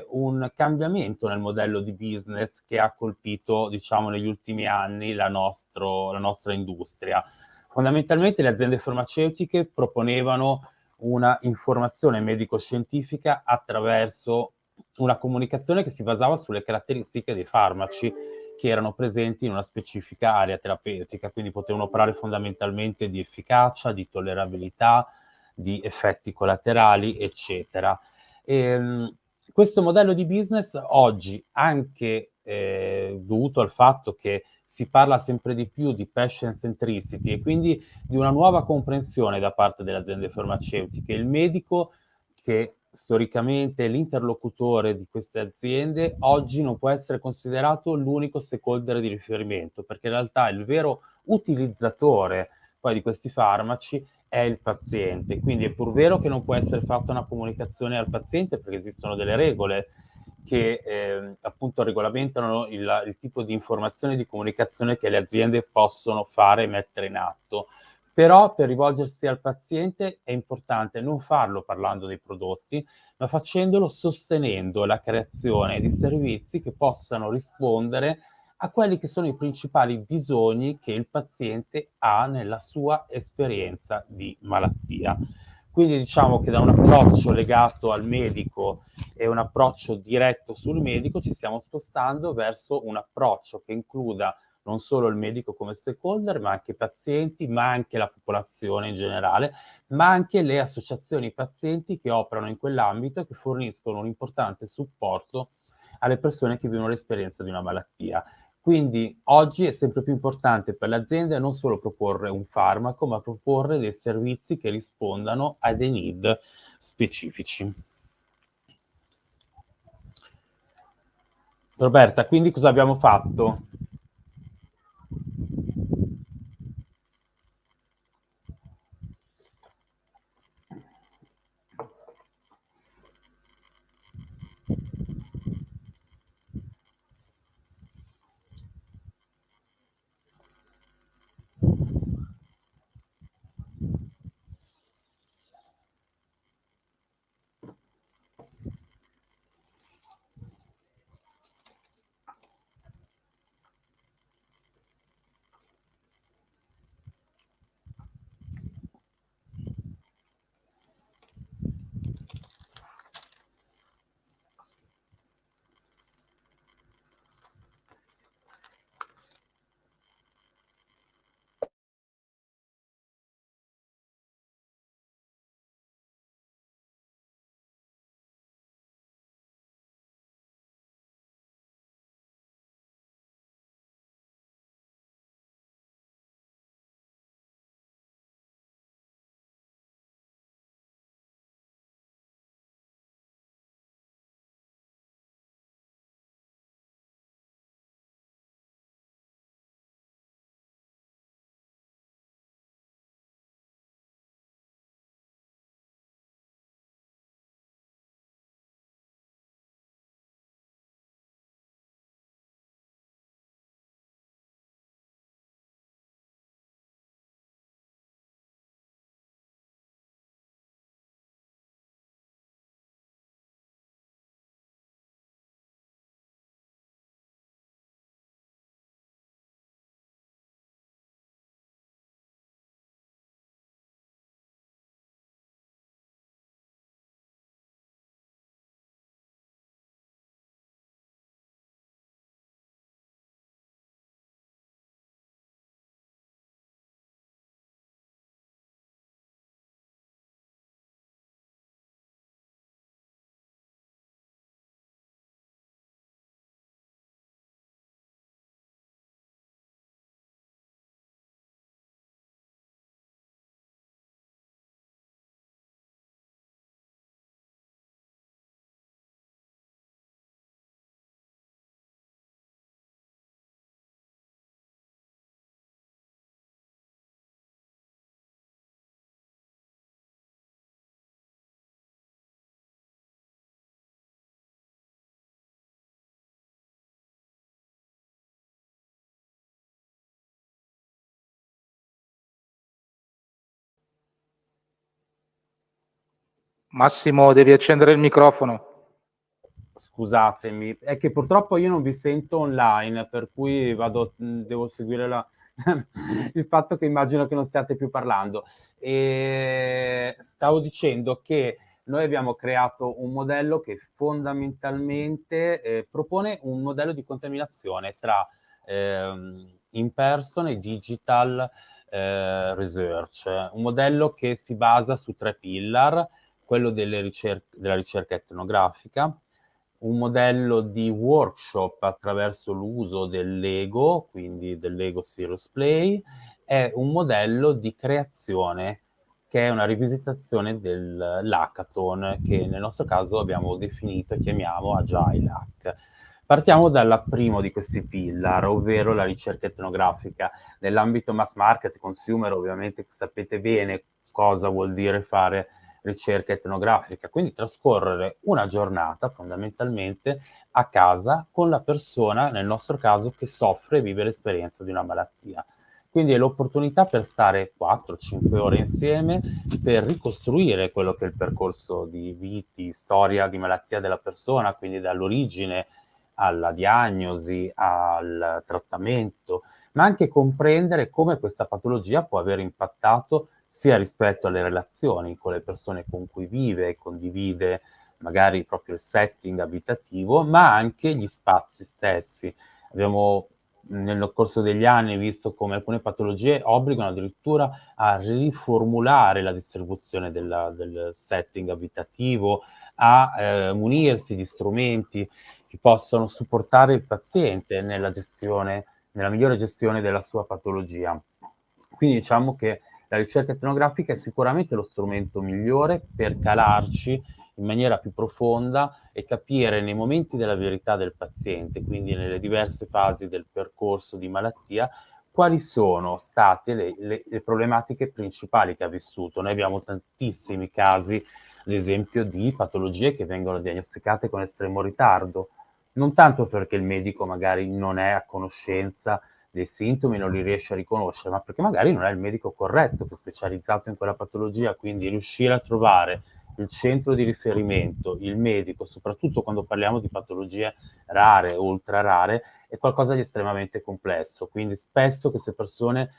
un cambiamento nel modello di business che ha colpito, diciamo, negli ultimi anni la nostra industria. Fondamentalmente le aziende farmaceutiche proponevano una informazione medico-scientifica attraverso una comunicazione che si basava sulle caratteristiche dei farmaci che erano presenti in una specifica area terapeutica, quindi potevano parlare fondamentalmente di efficacia, di tollerabilità, di effetti collaterali, eccetera. Questo modello di business oggi, anche dovuto al fatto che si parla sempre di più di patient centricity e quindi di una nuova comprensione da parte delle aziende farmaceutiche, il medico che storicamente è l'interlocutore di queste aziende, oggi non può essere considerato l'unico stakeholder di riferimento, perché in realtà il vero utilizzatore poi di questi farmaci è il paziente. Quindi è pur vero che non può essere fatta una comunicazione al paziente perché esistono delle regole che appunto regolamentano il tipo di informazione e di comunicazione che le aziende possono fare e mettere in atto. Però per rivolgersi al paziente è importante non farlo parlando dei prodotti, ma facendolo sostenendo la creazione di servizi che possano rispondere a quelli che sono i principali bisogni che il paziente ha nella sua esperienza di malattia. Quindi diciamo che da un approccio legato al medico e un approccio diretto sul medico ci stiamo spostando verso un approccio che includa non solo il medico come stakeholder, ma anche i pazienti, ma anche la popolazione in generale, ma anche le associazioni pazienti che operano in quell'ambito e che forniscono un importante supporto alle persone che vivono l'esperienza di una malattia. Quindi oggi è sempre più importante per le aziende non solo proporre un farmaco, ma proporre dei servizi che rispondano a dei need specifici. Roberta, quindi cosa abbiamo fatto? Massimo, devi accendere il microfono. Scusatemi, è che purtroppo io non vi sento online, per cui devo seguire il fatto che immagino che non stiate più parlando. E stavo dicendo che noi abbiamo creato un modello che fondamentalmente propone un modello di contaminazione tra in-person e digital research, un modello che si basa su 3 pillar, quello della ricerca etnografica, un modello di workshop attraverso l'uso del Lego, quindi del Lego Serious Play, è un modello di creazione che è una rivisitazione dell'hackathon, che nel nostro caso abbiamo definito e chiamiamo Agile Hack. Partiamo dal primo di questi pillar, ovvero la ricerca etnografica. Nell'ambito mass market, consumer, ovviamente sapete bene cosa vuol dire fare ricerca etnografica, quindi trascorrere una giornata fondamentalmente a casa con la persona, nel nostro caso, che soffre e vive l'esperienza di una malattia. Quindi è l'opportunità per stare 4-5 ore insieme per ricostruire quello che è il percorso di vita, storia di malattia della persona, quindi dall'origine alla diagnosi, al trattamento, ma anche comprendere come questa patologia può aver impattato sia rispetto alle relazioni con le persone con cui vive e condivide magari proprio il setting abitativo, ma anche gli spazi stessi. Abbiamo nel corso degli anni visto come alcune patologie obbligano addirittura a riformulare la distribuzione del setting abitativo, a munirsi di strumenti che possono supportare il paziente nella migliore gestione della sua patologia. Quindi diciamo che la ricerca etnografica è sicuramente lo strumento migliore per calarci in maniera più profonda e capire nei momenti della verità del paziente, quindi nelle diverse fasi del percorso di malattia, quali sono state le problematiche principali che ha vissuto. Noi abbiamo tantissimi casi, ad esempio, di patologie che vengono diagnosticate con estremo ritardo, non tanto perché il medico magari non è a conoscenza dei sintomi, non li riesce a riconoscere, ma perché magari non è il medico corretto che è specializzato in quella patologia, quindi riuscire a trovare il centro di riferimento, il medico, soprattutto quando parliamo di patologie rare o ultra rare, è qualcosa di estremamente complesso. Quindi spesso queste persone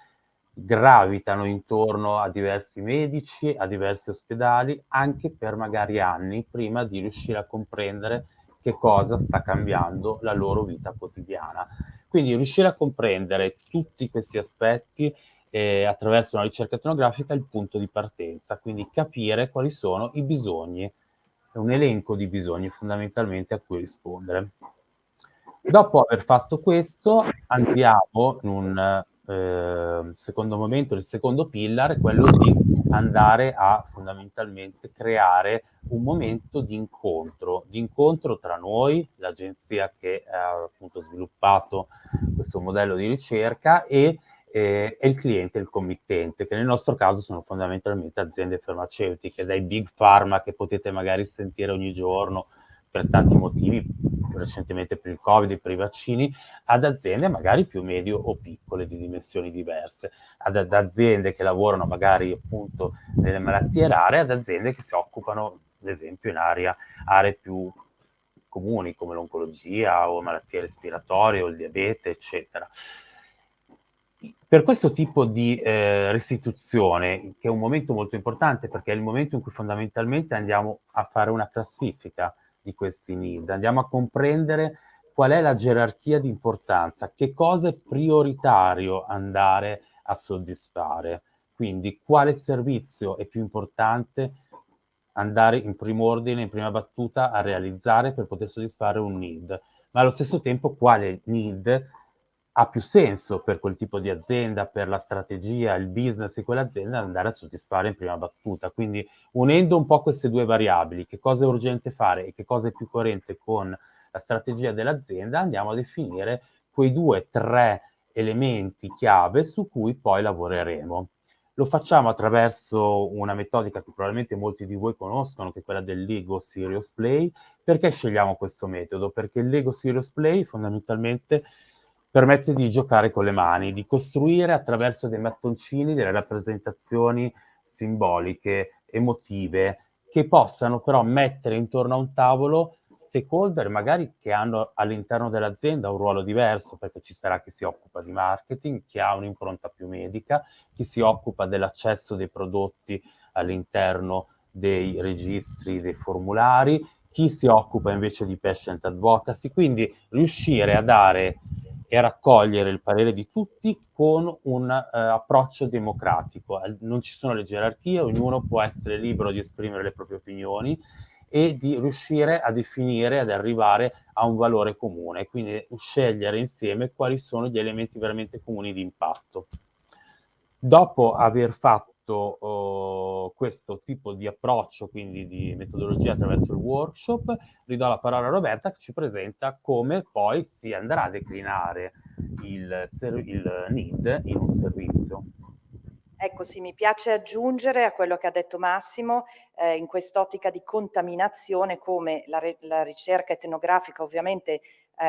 gravitano intorno a diversi medici, a diversi ospedali, anche per magari anni, prima di riuscire a comprendere che cosa sta cambiando la loro vita quotidiana. Quindi riuscire a comprendere tutti questi aspetti attraverso una ricerca etnografica è il punto di partenza, quindi capire quali sono i bisogni, è un elenco di bisogni fondamentalmente a cui rispondere. Dopo aver fatto questo andiamo in un secondo momento, il secondo pillar è quello di andare a fondamentalmente creare un momento di incontro tra noi, l'agenzia che ha appunto sviluppato questo modello di ricerca e il cliente, il committente, che nel nostro caso sono fondamentalmente aziende farmaceutiche, dai big pharma che potete magari sentire ogni giorno per tanti motivi, recentemente per il Covid, per i vaccini, ad aziende magari più medio o piccole di dimensioni diverse, ad aziende che lavorano magari appunto nelle malattie rare, ad aziende che si occupano ad esempio in aree più comuni come l'oncologia o malattie respiratorie o il diabete, eccetera. Per questo tipo di restituzione, che è un momento molto importante perché è il momento in cui fondamentalmente andiamo a fare una classifica di questi need, andiamo a comprendere qual è la gerarchia di importanza, che cosa è prioritario andare a soddisfare, quindi quale servizio è più importante andare in primo ordine, in prima battuta a realizzare per poter soddisfare un need, ma allo stesso tempo quale need ha più senso per quel tipo di azienda, per la strategia, il business di quell'azienda andare a soddisfare in prima battuta. Quindi unendo un po' queste due variabili, che cosa è urgente fare e che cosa è più coerente con la strategia dell'azienda, andiamo a definire quei 2-3 elementi chiave su cui poi lavoreremo. Lo facciamo attraverso una metodica che probabilmente molti di voi conoscono, che è quella del Lego Serious Play. Perché scegliamo questo metodo? Perché il Lego Serious Play fondamentalmente permette di giocare con le mani, di costruire attraverso dei mattoncini delle rappresentazioni simboliche, emotive, che possano però mettere intorno a un tavolo stakeholder magari che hanno all'interno dell'azienda un ruolo diverso, perché ci sarà chi si occupa di marketing, chi ha un'impronta più medica, chi si occupa dell'accesso dei prodotti all'interno dei registri, dei formulari, chi si occupa invece di patient advocacy, quindi riuscire a dare e a raccogliere il parere di tutti con un approccio democratico. Non ci sono le gerarchie, ognuno può essere libero di esprimere le proprie opinioni e di riuscire a definire, ad arrivare a un valore comune, quindi scegliere insieme quali sono gli elementi veramente comuni di impatto. Dopo aver fatto questo tipo di approccio, quindi di metodologia attraverso il workshop, ridò la parola a Roberta che ci presenta come poi si andrà a declinare il need in un servizio. Ecco, sì, mi piace aggiungere a quello che ha detto Massimo, in quest'ottica di contaminazione, come la ricerca etnografica ovviamente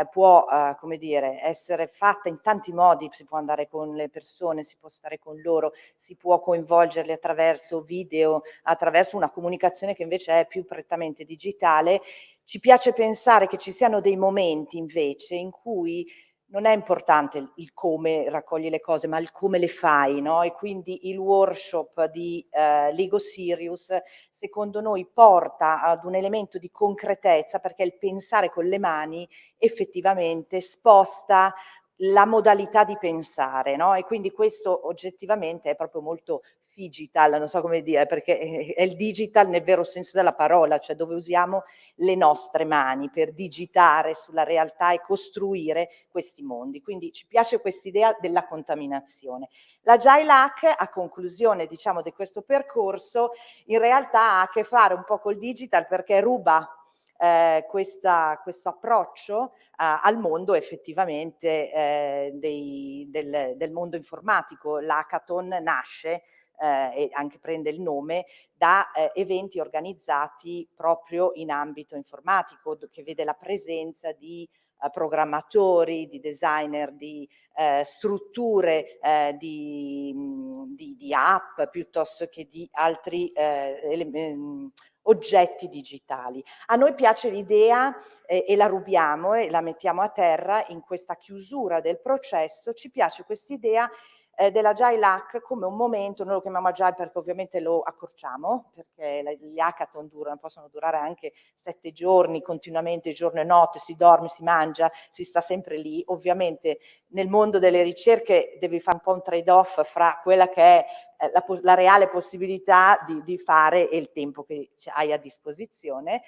può, come dire, essere fatta in tanti modi, si può andare con le persone, si può stare con loro, si può coinvolgerli attraverso video, attraverso una comunicazione che invece è più prettamente digitale. Ci piace pensare che ci siano dei momenti invece in cui non è importante il come raccogli le cose, ma il come le fai, no? E quindi il workshop di Lego Sirius, secondo noi, porta ad un elemento di concretezza, perché il pensare con le mani effettivamente sposta la modalità di pensare, no? E quindi questo oggettivamente è proprio molto Phigital, non so come dire, perché è il digital nel vero senso della parola, cioè dove usiamo le nostre mani per digitare sulla realtà e costruire questi mondi. Quindi ci piace quest'idea della contaminazione. L'Agile Hack, a conclusione, diciamo, di questo percorso, in realtà ha a che fare un po' col digital, perché ruba questo approccio al mondo effettivamente del mondo informatico. L'hackathon nasce e anche prende il nome da eventi organizzati proprio in ambito informatico, che vede la presenza di programmatori, di designer, di strutture di app piuttosto che di altri oggetti digitali. A noi piace l'idea e la rubiamo e la mettiamo a terra in questa chiusura del processo. Ci piace quest'idea dell'Agile Hack come un momento, noi lo chiamiamo Agile perché ovviamente lo accorciamo, perché gli hackathon possono durare anche 7 giorni continuamente, giorno e notte, si dorme, si mangia, si sta sempre lì. Ovviamente nel mondo delle ricerche devi fare un po' un trade-off fra quella che è la reale possibilità di fare e il tempo che hai a disposizione.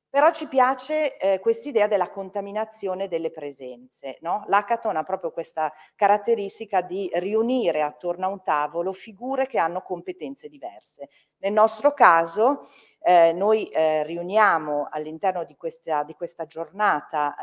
Però ci piace quest'idea della contaminazione delle presenze, no? L'hackathon ha proprio questa caratteristica di riunire attorno a un tavolo figure che hanno competenze diverse. Nel nostro caso noi riuniamo all'interno di questa giornata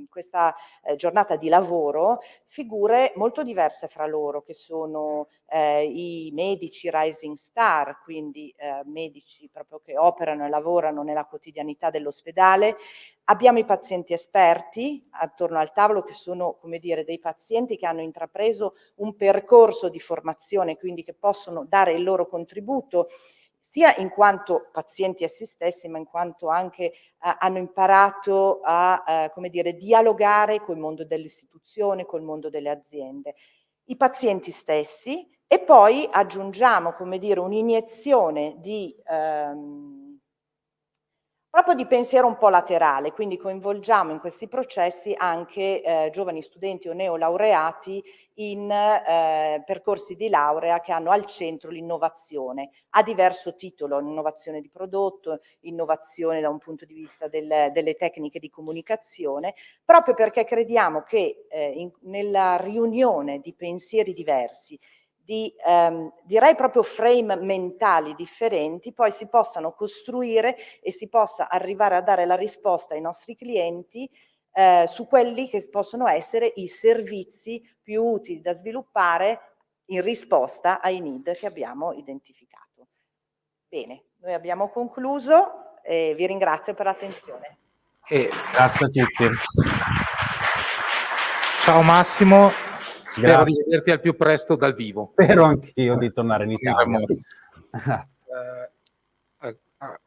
questa giornata di lavoro figure molto diverse fra loro, che sono i medici rising star, quindi medici proprio che operano e lavorano nella quotidianità dell'ospedale. Abbiamo i pazienti esperti attorno al tavolo, che sono, come dire, dei pazienti che hanno intrapreso un percorso di formazione, quindi che possono dare il loro contributo sia in quanto pazienti essi stessi, ma in quanto anche hanno imparato a come dire, dialogare col mondo dell'istituzione, col mondo delle aziende. I pazienti stessi, e poi aggiungiamo, come dire, un'iniezione di proprio di pensiero un po' laterale, quindi coinvolgiamo in questi processi anche giovani studenti o neolaureati in percorsi di laurea che hanno al centro l'innovazione a diverso titolo: innovazione di prodotto, innovazione da un punto di vista delle tecniche di comunicazione, proprio perché crediamo che nella riunione di pensieri diversi, direi proprio frame mentali differenti, poi si possano costruire e si possa arrivare a dare la risposta ai nostri clienti su quelli che possono essere i servizi più utili da sviluppare in risposta ai need che abbiamo identificato. Bene, noi abbiamo concluso e vi ringrazio per l'attenzione. Grazie a tutti. Ciao Massimo, spero Grazie. di vederti al più presto dal vivo. Spero anch'io di tornare in Italia. Grazie.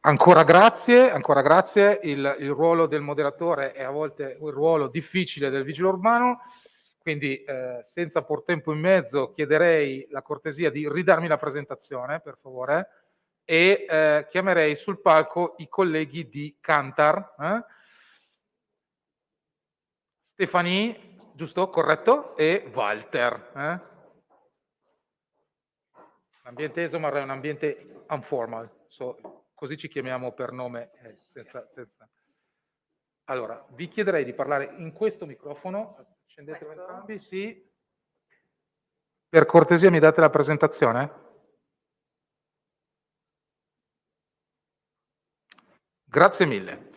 Ancora grazie, ancora grazie. Il ruolo del moderatore è a volte un ruolo difficile del vigile urbano, quindi senza por tempo in mezzo chiederei la cortesia di ridarmi la presentazione, per favore, e chiamerei sul palco i colleghi di Kantar. Stefanie, giusto? Corretto? E Walter. L'ambiente Esomar è un ambiente informal, così ci chiamiamo per nome, senza. Allora, vi chiederei di parlare in questo microfono. Accendetelo entrambi, sì. Per cortesia mi date la presentazione? Grazie mille.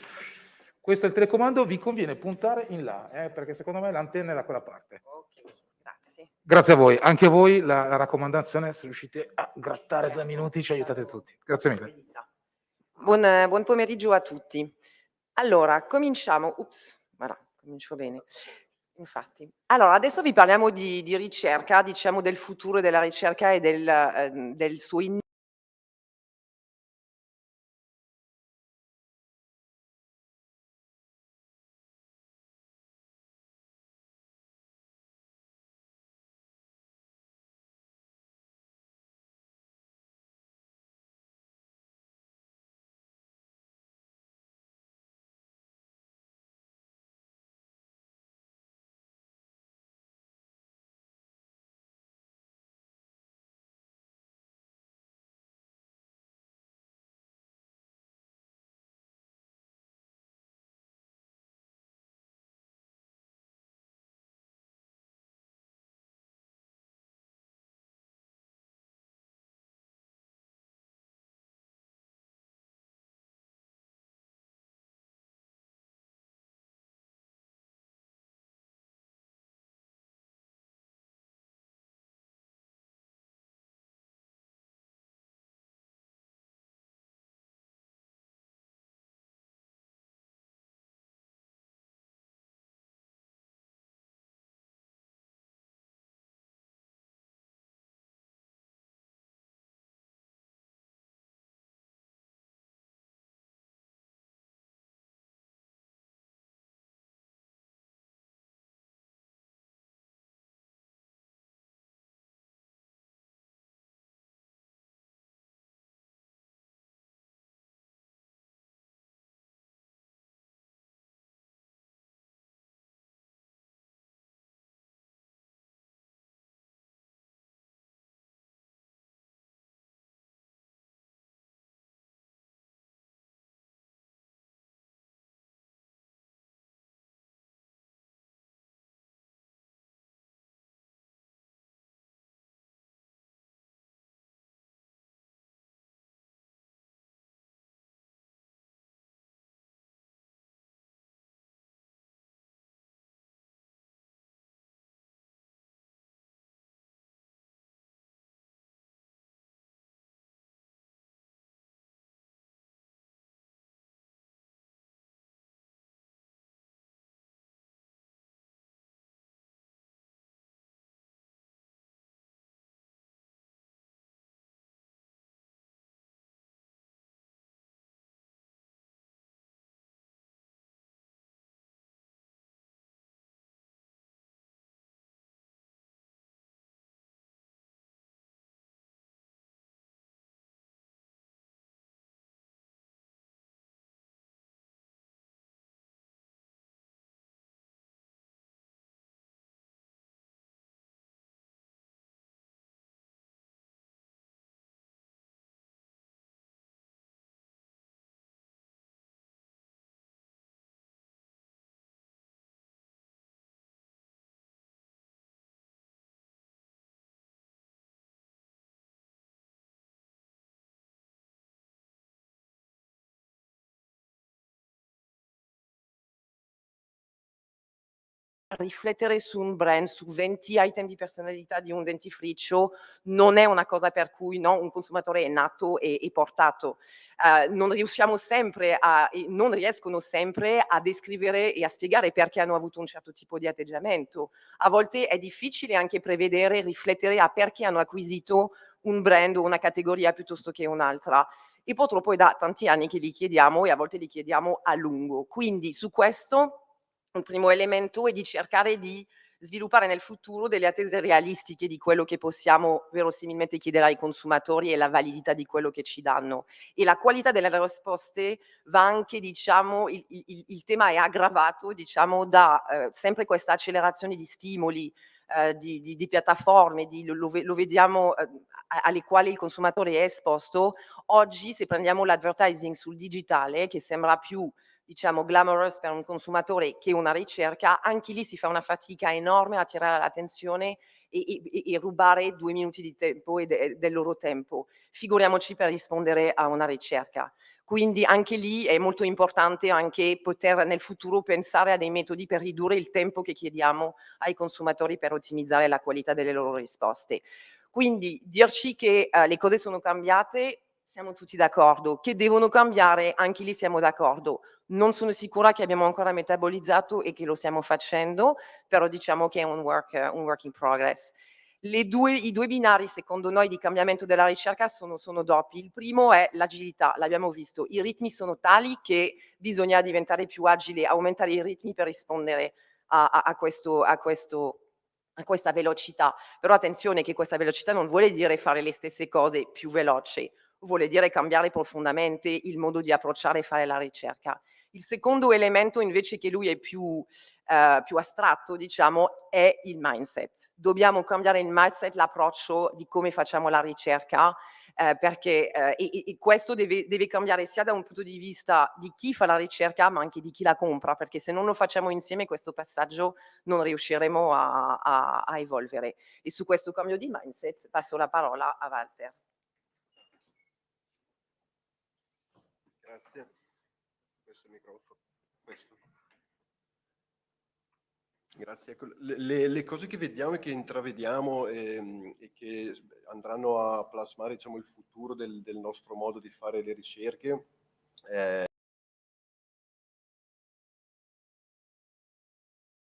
Questo è il telecomando, vi conviene puntare in là, perché secondo me l'antenna è da quella parte. Ok, grazie. Grazie a voi, anche a voi la raccomandazione, se riuscite a grattare 2 minuti ci aiutate tutti. Grazie mille. Buon pomeriggio a tutti. Allora, cominciamo. Comincio bene. Infatti. Allora, adesso vi parliamo di ricerca, diciamo del futuro della ricerca e del suo riflettere su un brand, su 20 item di personalità di un dentifricio non è una cosa per cui un consumatore è nato e portato. Non riescono sempre a descrivere e a spiegare perché hanno avuto un certo tipo di atteggiamento. A volte è difficile anche prevedere, riflettere a perché hanno acquisito un brand o una categoria piuttosto che un'altra. e purtroppo è da tanti anni che li chiediamo e a volte li chiediamo a lungo. Quindi su questo un primo elemento è di cercare di sviluppare nel futuro delle attese realistiche di quello che possiamo verosimilmente chiedere ai consumatori e la validità di quello che ci danno. E la qualità delle risposte va anche, diciamo, il tema è aggravato, diciamo, da sempre questa accelerazione di stimoli, di piattaforme, lo vediamo alle quali il consumatore è esposto. Oggi, se prendiamo l'advertising sul digitale, che sembra più, diciamo, glamorous per un consumatore che una ricerca, anche lì si fa una fatica enorme a attirare l'attenzione e rubare 2 minuti di tempo e del loro tempo. Figuriamoci per rispondere a una ricerca. Quindi anche lì è molto importante anche poter nel futuro pensare a dei metodi per ridurre il tempo che chiediamo ai consumatori per ottimizzare la qualità delle loro risposte. Quindi dirci che le cose sono cambiate, siamo tutti d'accordo. Che devono cambiare, anche lì siamo d'accordo. Non sono sicura che abbiamo ancora metabolizzato e che lo stiamo facendo, però diciamo che è un work in progress. I due binari, secondo noi, di cambiamento della ricerca sono doppi. Il primo è l'agilità, l'abbiamo visto. I ritmi sono tali che bisogna diventare più agili, aumentare i ritmi per rispondere a questa velocità. Però attenzione che questa velocità non vuole dire fare le stesse cose più veloci, vuole dire cambiare profondamente il modo di approcciare e fare la ricerca. Il secondo elemento invece, che lui è più astratto, diciamo, è il mindset. Dobbiamo cambiare il mindset, l'approccio di come facciamo la ricerca, perché questo deve cambiare sia da un punto di vista di chi fa la ricerca, ma anche di chi la compra, perché se non lo facciamo insieme questo passaggio non riusciremo a evolvere. E su questo cambio di mindset passo la parola a Walter. Grazie. Questo è il microfono. Questo. Grazie. Ecco, le cose che vediamo e che intravediamo e che andranno a plasmare, diciamo, il futuro del nostro modo di fare le ricerche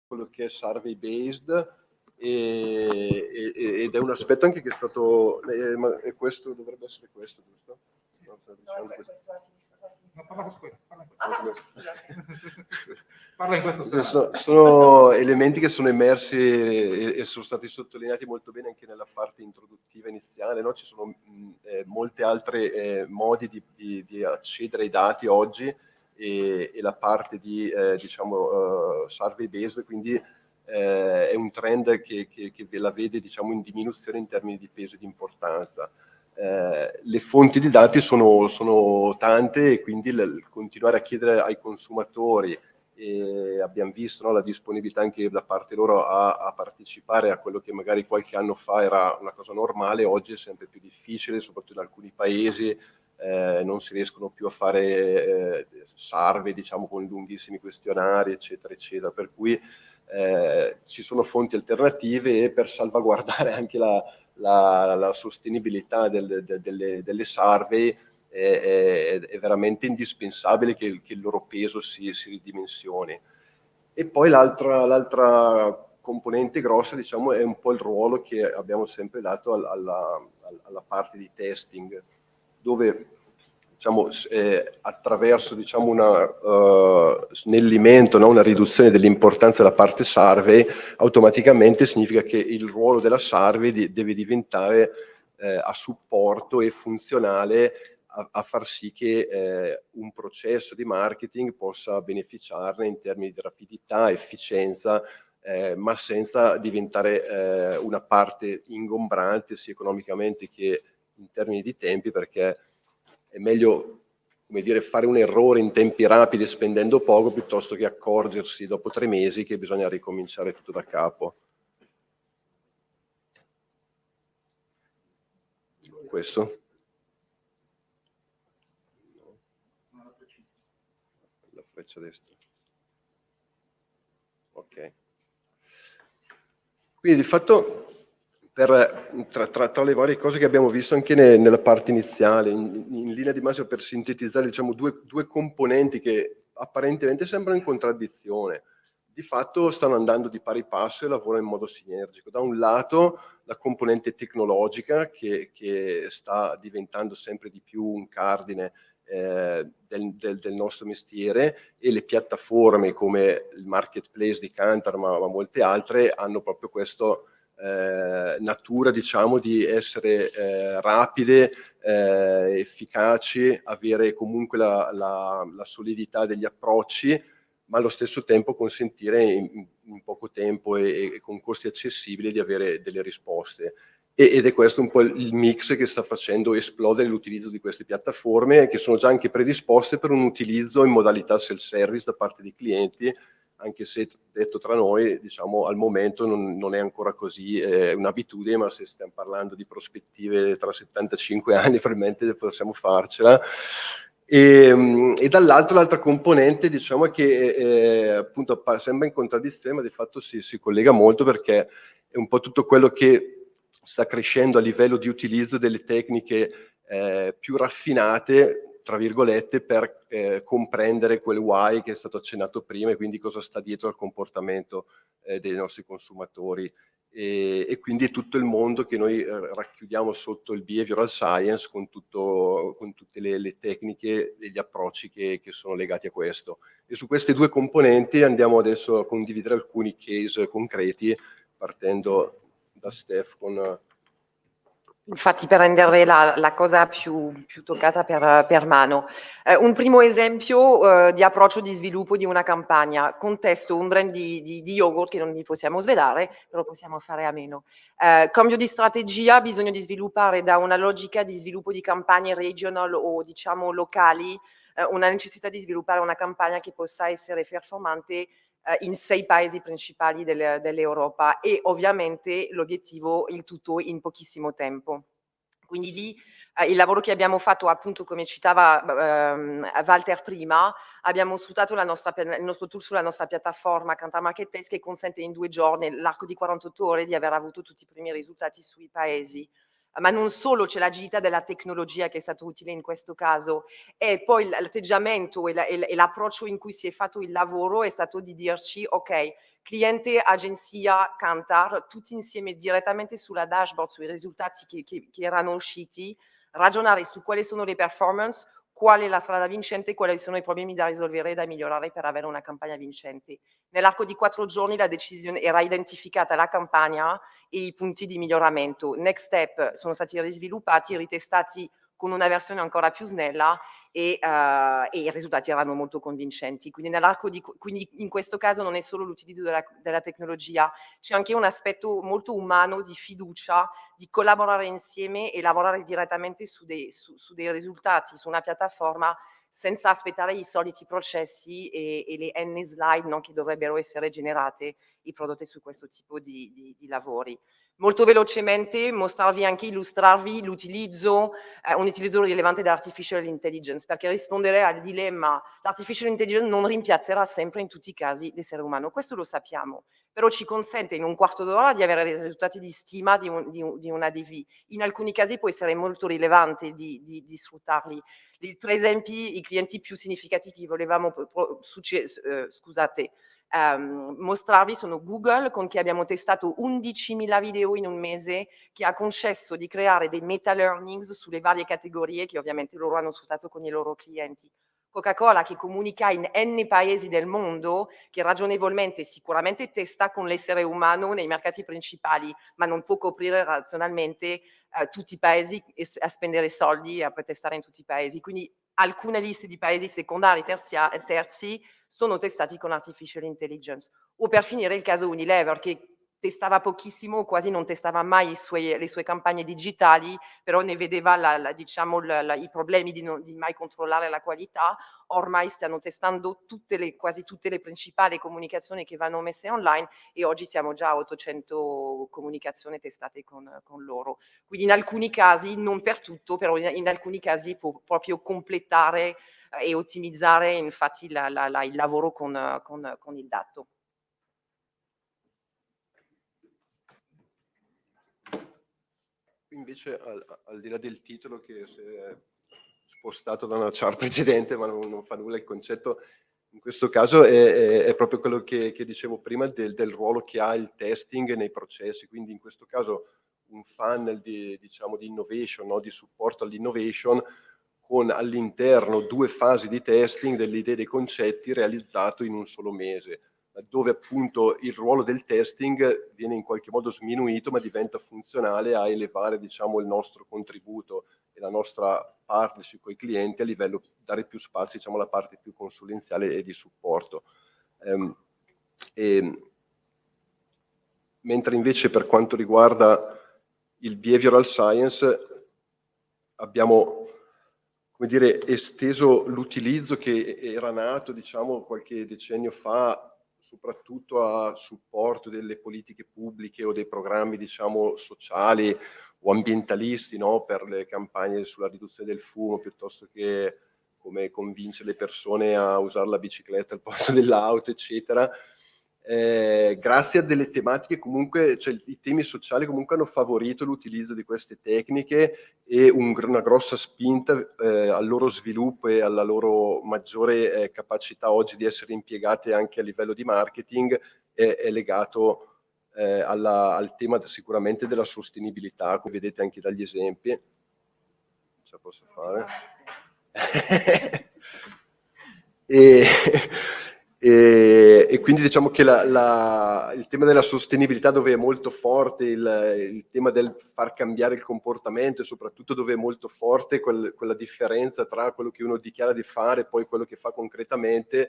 quello che è survey based ed è un aspetto anche che è stato ma questo dovrebbe essere questo, giusto? No, Questo a sinistra. No, parla questo. Parla in questo senso. Sono elementi che sono emersi e sono stati sottolineati molto bene anche nella parte introduttiva iniziale, no? Ci sono molte altre modi di accedere ai dati oggi e la parte di diciamo survey based quindi è un trend che la vede, diciamo, in diminuzione in termini di peso e di importanza. Le fonti di dati sono tante e quindi continuare a chiedere ai consumatori, e abbiamo visto, no, la disponibilità anche da parte loro a partecipare a quello che magari qualche anno fa era una cosa normale, oggi è sempre più difficile, soprattutto in alcuni paesi non si riescono più a fare survey, diciamo, con lunghissimi questionari, eccetera, eccetera, per cui ci sono fonti alternative e per salvaguardare anche la sostenibilità delle survey è veramente indispensabile che il loro peso si ridimensioni. E poi l'altra componente grossa, diciamo, è un po' il ruolo che abbiamo sempre dato alla parte di testing, dove, diciamo, attraverso, diciamo, una snellimento, no? Una riduzione dell'importanza della parte survey, automaticamente significa che il ruolo della survey deve diventare a supporto e funzionale a far sì che un processo di marketing possa beneficiarne in termini di rapidità, efficienza, ma senza diventare una parte ingombrante sia economicamente che in termini di tempi, perché è meglio, come dire, fare un errore in tempi rapidi spendendo poco piuttosto che accorgersi dopo 3 mesi che bisogna ricominciare tutto da capo. Questo? La freccia destra. Ok. Quindi di fatto tra le varie cose che abbiamo visto anche nella parte iniziale, in linea di massima, per sintetizzare, diciamo, due componenti che apparentemente sembrano in contraddizione. di fatto stanno andando di pari passo e lavorano in modo sinergico. Da un lato la componente tecnologica che sta diventando sempre di più un cardine del nostro mestiere, e le piattaforme come il marketplace di Kantar, ma molte altre, hanno proprio questo natura, diciamo, di essere rapide, efficaci, avere comunque la solidità degli approcci, ma allo stesso tempo consentire in poco tempo e con costi accessibili di avere delle risposte. Ed è questo un po' il mix che sta facendo esplodere l'utilizzo di queste piattaforme, che sono già anche predisposte per un utilizzo in modalità self-service da parte dei clienti, anche se, detto tra noi, diciamo, al momento non è ancora così un'abitudine, ma se stiamo parlando di prospettive tra 75 anni probabilmente possiamo farcela. E dall'altro l'altra componente, diciamo, è che appunto sembra in contraddizione, ma di fatto si collega molto, perché è un po' tutto quello che sta crescendo a livello di utilizzo delle tecniche più raffinate, tra virgolette, per comprendere quel why che è stato accennato prima, e quindi cosa sta dietro al comportamento dei nostri consumatori. E quindi è tutto il mondo che noi racchiudiamo sotto il behavioral science, con tutte le tecniche e gli approcci che sono legati a questo. E su queste due componenti andiamo adesso a condividere alcuni case concreti, partendo da Steph con... Infatti, per rendere la cosa più toccata per mano. Un primo esempio di approccio di sviluppo di una campagna. Contesto un brand di yogurt che non vi possiamo svelare, però possiamo fare a meno. Cambio di strategia, bisogno di sviluppare da una logica di sviluppo di campagne regional o diciamo locali, una necessità di sviluppare una campagna che possa essere performante in 6 paesi principali dell'Europa, e ovviamente l'obiettivo, il tutto in pochissimo tempo. Quindi lì il lavoro che abbiamo fatto, appunto, come citava Walter prima, abbiamo sfruttato il nostro tool sulla nostra piattaforma Kantar Marketplace, che consente in 2 giorni, nell'arco di 48 ore, di aver avuto tutti i primi risultati sui paesi. Ma non solo, c'è l'agilità della tecnologia che è stato utile in questo caso, e poi l'atteggiamento e l'approccio in cui si è fatto il lavoro è stato di dirci: ok, cliente, agenzia, Kantar, tutti insieme direttamente sulla dashboard, sui risultati che erano usciti, ragionare su quali sono le performance, qual è la strada vincente, quali sono i problemi da risolvere e da migliorare per avere una campagna vincente. Nell'arco di 4 giorni la decisione era identificata, la campagna e i punti di miglioramento. Next step sono stati risviluppati, ritestati con una versione ancora più snella, e i risultati erano molto convincenti. Quindi in questo caso non è solo l'utilizzo della tecnologia, c'è anche un aspetto molto umano di fiducia, di collaborare insieme e lavorare direttamente su dei risultati, su una piattaforma, senza aspettare i soliti processi e le n slide, no, che dovrebbero essere generate e prodotte su questo tipo di lavori. Molto velocemente mostrarvi, anche illustrarvi l'utilizzo, un utilizzo rilevante dell'artificial intelligence, perché rispondere al dilemma: l'artificial intelligence non rimpiazzerà sempre in tutti i casi l'essere umano, questo lo sappiamo, però ci consente in un quarto d'ora di avere dei risultati di stima di un ADV. In alcuni casi può essere molto rilevante di sfruttarli. I 3 esempi, i clienti più significativi che volevamo mostrarvi sono Google, con cui abbiamo testato 11.000 video in un mese, che ha concesso di creare dei meta learnings sulle varie categorie che ovviamente loro hanno sfruttato con i loro clienti. Coca-Cola, che comunica in n paesi del mondo, che ragionevolmente sicuramente testa con l'essere umano nei mercati principali, ma non può coprire razionalmente tutti i paesi a spendere soldi e a pretestare in tutti i paesi. Quindi alcune liste di paesi secondari, terzi, sono testati con artificial intelligence. O per finire il caso Unilever, che testava pochissimo, quasi non testava mai le sue campagne digitali, però ne vedeva i problemi di mai controllare la qualità. Ormai stanno testando quasi tutte le principali comunicazioni che vanno messe online, e oggi siamo già a 800 comunicazioni testate con loro. Quindi in alcuni casi, non per tutto, però in alcuni casi può proprio completare e ottimizzare infatti il lavoro con il dato. Invece, al di là del titolo, che si è spostato da una chart precedente, ma non fa nulla, il concetto In questo caso è proprio quello che dicevo prima del ruolo che ha il testing nei processi, quindi in questo caso un funnel diciamo, di innovation, no? Di supporto all'innovation, con all'interno 2 fasi di testing delle idee e dei concetti realizzato in un solo mese, dove appunto il ruolo del testing viene in qualche modo sminuito, ma diventa funzionale a elevare, diciamo, il nostro contributo e la nostra partnership con i clienti a livello, dare più spazio, diciamo, alla parte più consulenziale e di supporto. Mentre invece per quanto riguarda il behavioral science abbiamo, come dire, esteso l'utilizzo che era nato, diciamo, qualche decennio fa, soprattutto a supporto delle politiche pubbliche o dei programmi, diciamo, sociali o ambientalisti, no? Per le campagne sulla riduzione del fumo, piuttosto che come convincere le persone a usare la bicicletta al posto dell'auto, eccetera. Grazie a delle tematiche comunque, cioè i temi sociali comunque hanno favorito l'utilizzo di queste tecniche e una grossa spinta al loro sviluppo e alla loro maggiore capacità oggi di essere impiegate anche a livello di marketing è legato al tema sicuramente della sostenibilità, come vedete anche dagli esempi. Ce la posso fare? E quindi diciamo che il tema della sostenibilità, dove è molto forte il tema del far cambiare il comportamento, e soprattutto dove è molto forte quella differenza tra quello che uno dichiara di fare e poi quello che fa concretamente,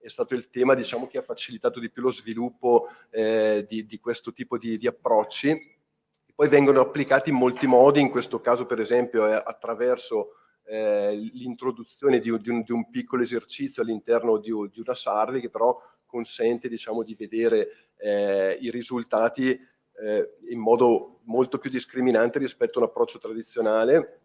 è stato il tema, diciamo, che ha facilitato di più lo sviluppo di questo tipo di approcci. E poi vengono applicati in molti modi, in questo caso per esempio attraverso l'introduzione di un piccolo esercizio all'interno di una SARL, che però consente, diciamo, di vedere i risultati in modo molto più discriminante rispetto a un approccio tradizionale.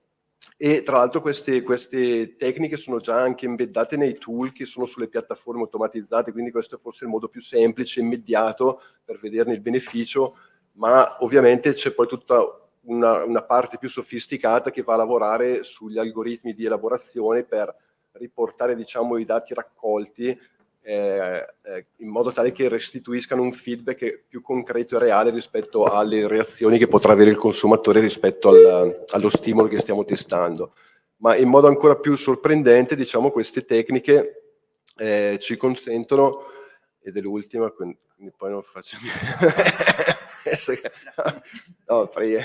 E tra l'altro queste tecniche sono già anche embeddate nei tool che sono sulle piattaforme automatizzate, quindi questo è forse il modo più semplice e immediato per vederne il beneficio, ma ovviamente c'è poi tutta una parte più sofisticata che va a lavorare sugli algoritmi di elaborazione per riportare, diciamo, i dati raccolti in modo tale che restituiscano un feedback più concreto e reale rispetto alle reazioni che potrà avere il consumatore rispetto allo stimolo che stiamo testando. Ma in modo ancora più sorprendente, diciamo, queste tecniche ci consentono, ed è l'ultima, quindi poi non faccio no, okay.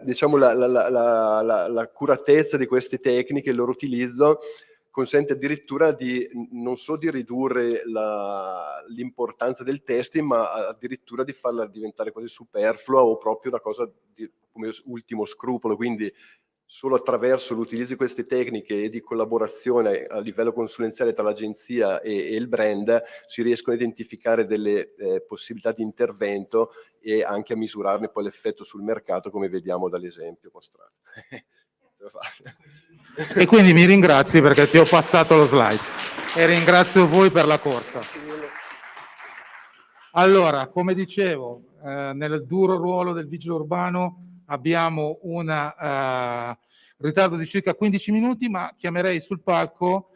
Diciamo l'accuratezza di queste tecniche, il loro utilizzo consente addirittura non solo di ridurre l'importanza del testing, ma addirittura di farla diventare quasi superflua o proprio una cosa come ultimo scrupolo. Quindi solo attraverso l'utilizzo di queste tecniche e di collaborazione a livello consulenziale tra l'agenzia e il brand si riescono a identificare delle possibilità di intervento e anche a misurarne poi l'effetto sul mercato, come vediamo dall'esempio mostrato. E quindi mi ringrazi perché ti ho passato lo slide e ringrazio voi per la corsa. Allora, come dicevo, nel duro ruolo del vigile urbano abbiamo un ritardo di circa 15 minuti, ma chiamerei sul palco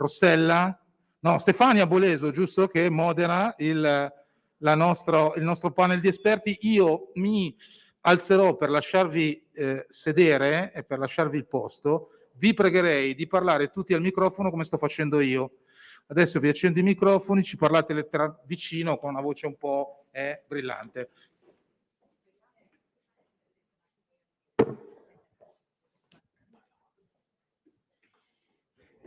Stefania Boleso, giusto, che modera il nostro panel di esperti. Io mi alzerò per lasciarvi sedere e per lasciarvi il posto. Vi pregherei di parlare tutti al microfono come sto facendo io. Adesso vi accendo i microfoni, ci parlate vicino con una voce un po' brillante.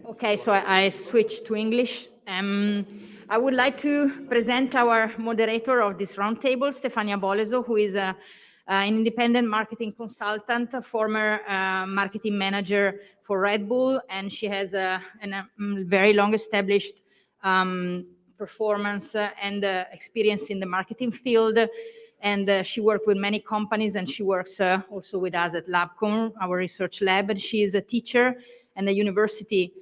Okay, so I switched to English. I would like to present our moderator of this roundtable, Stefania Boleso, who is an independent marketing consultant, a former marketing manager for Red Bull, and she has a very long established performance and experience in the marketing field. And she worked with many companies, and she works also with us at LabCom, our research lab. And she is a teacher and a university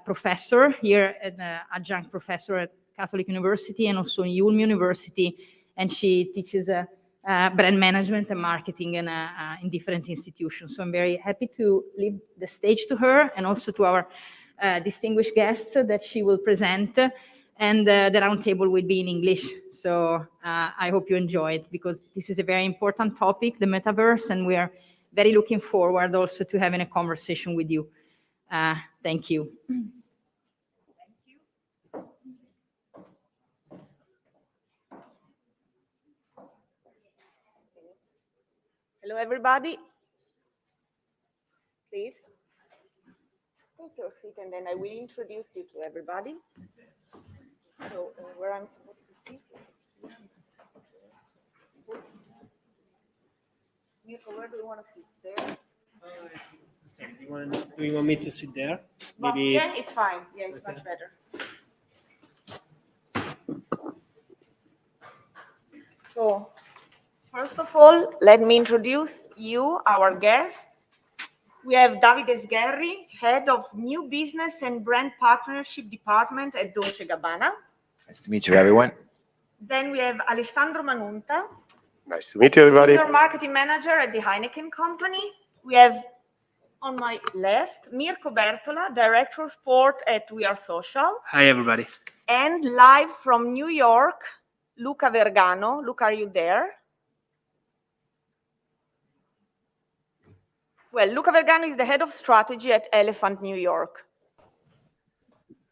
professor here, an adjunct professor at Catholic University and also in Ulm University. And she teaches brand management and marketing in different institutions. So I'm very happy to leave the stage to her and also to our distinguished guests that she will present, and the roundtable will be in English. So I hope you enjoy it, because this is a very important topic, the metaverse, and we are very looking forward also to having a conversation with you. Thank you. Hello, everybody. Please take your seat, and then I will introduce you to everybody. So, where I'm supposed to sit? Mirko, where do you want to sit? There? It's the same. Do you want me to sit there? But, Maybe yeah, it's fine. Yeah, it's much better. So, first of all, let me introduce you, our guests. We have Davide Sgherri, Head of New Business and Brand Partnership Department at Dolce & Gabbana. Nice to meet you, everyone. Then we have Alessandro Manunta. Nice to meet you, everybody. Senior Marketing Manager at the Heineken Company. We have, on my left, Mirko Bertola, Director of Sport at We Are Social. Hi, everybody. And live from New York, Luca Vergano. Luca, are you there? Well, Luca Vergano is the Head of Strategy at Elephant New York.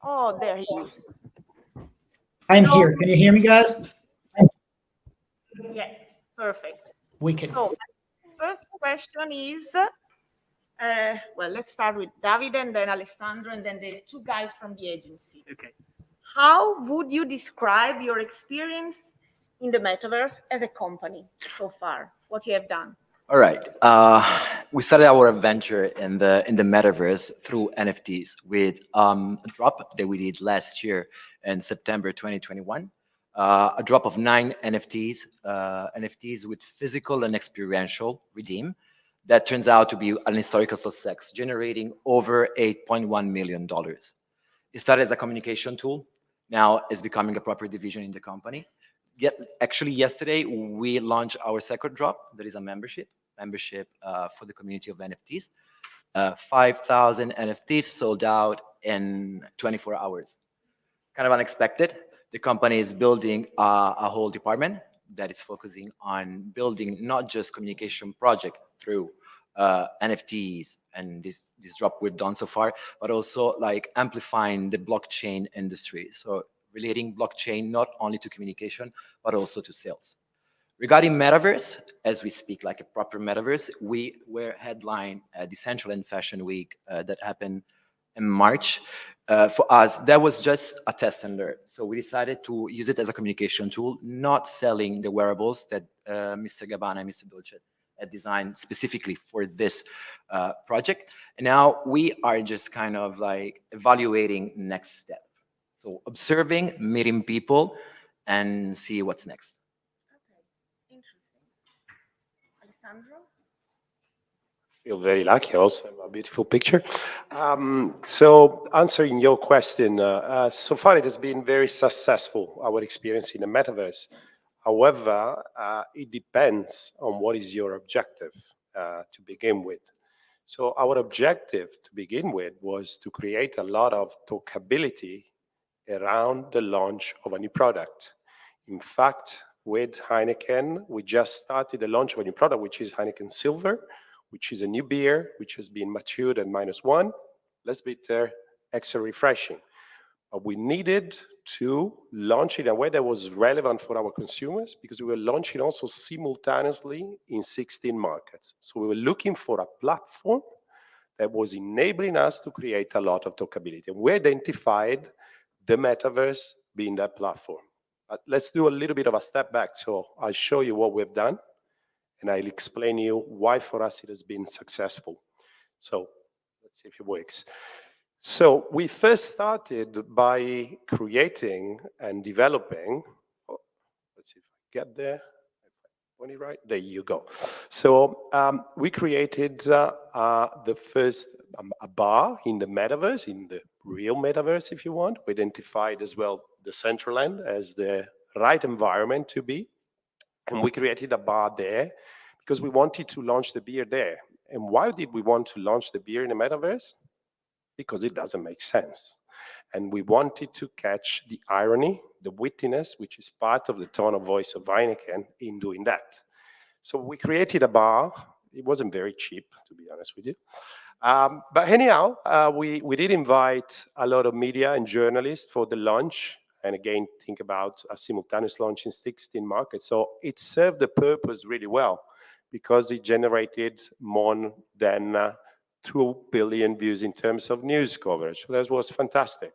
Oh, there he is. I'm here. Can you hear me, guys? Yeah, perfect. We can. So, first question is, well, let's start with Davide and then Alessandro and then the two guys from the agency. Okay. How would you describe your experience in the metaverse as a company so far? What you have done? All right. We started our adventure in the metaverse through NFTs with a drop that we did last year in September 2021. A drop of 9 NFTs with physical and experiential redeem. That turns out to be an historical success, generating over $8.1 million. It started as a communication tool. Now it's becoming a proper division in the company. Actually, yesterday, we launched our second drop. That is a membership for the community of NFTs. 5,000 NFTs sold out in 24 hours. Kind of unexpected. The company is building a whole department that is focusing on building not just communication project through NFTs and this drop we've done so far, but also like amplifying the blockchain industry. So relating blockchain not only to communication, but also to sales. Regarding metaverse, as we speak like a proper metaverse, we were headline at Decentraland Fashion Week that happened in March. For us, that was just a test and learn. So we decided to use it as a communication tool, not selling the wearables that Mr. Gabbana and Mr. Dolce had designed specifically for this project. And now we are just kind of like evaluating next step. So observing, meeting people, and see what's next. Alessandro? Feel very lucky. Also have a beautiful picture. So answering your question, so far it has been very successful, our experience in the metaverse. However, it depends on what is your objective to begin with. So our objective to begin with was to create a lot of talkability around the launch of a new product. In fact, with Heineken, we just started the launch of a new product, which is Heineken Silver, which is a new beer, which has been matured at -1, less bitter, extra refreshing. But we needed to launch it in a way that was relevant for our consumers because we were launching also simultaneously in 16 markets. So we were looking for a platform that was enabling us to create a lot of talkability. And we identified the metaverse being that platform. But let's do a little bit of a step back. So I'll show you what we've done, and I'll explain you why for us it has been successful. So let's see if it works. So we first started by creating and developing, let's see if I get there. Right, there you go. So we created the first a bar in the metaverse, in the real metaverse, if you want. We identified as well the Decentraland as the right environment to be. And we created a bar there because we wanted to launch the beer there. And why did we want to launch the beer in the metaverse? because it doesn't make sense. And we wanted to catch the irony, the wittiness, which is part of the tone of voice of Heineken in doing that. So we created a bar. It wasn't very cheap, to be honest with you. But anyhow, we did invite a lot of media and journalists for the launch. And again, think about a simultaneous launch in 16 markets. So it served the purpose really well because it generated more than 2 billion views in terms of news coverage. So that was fantastic.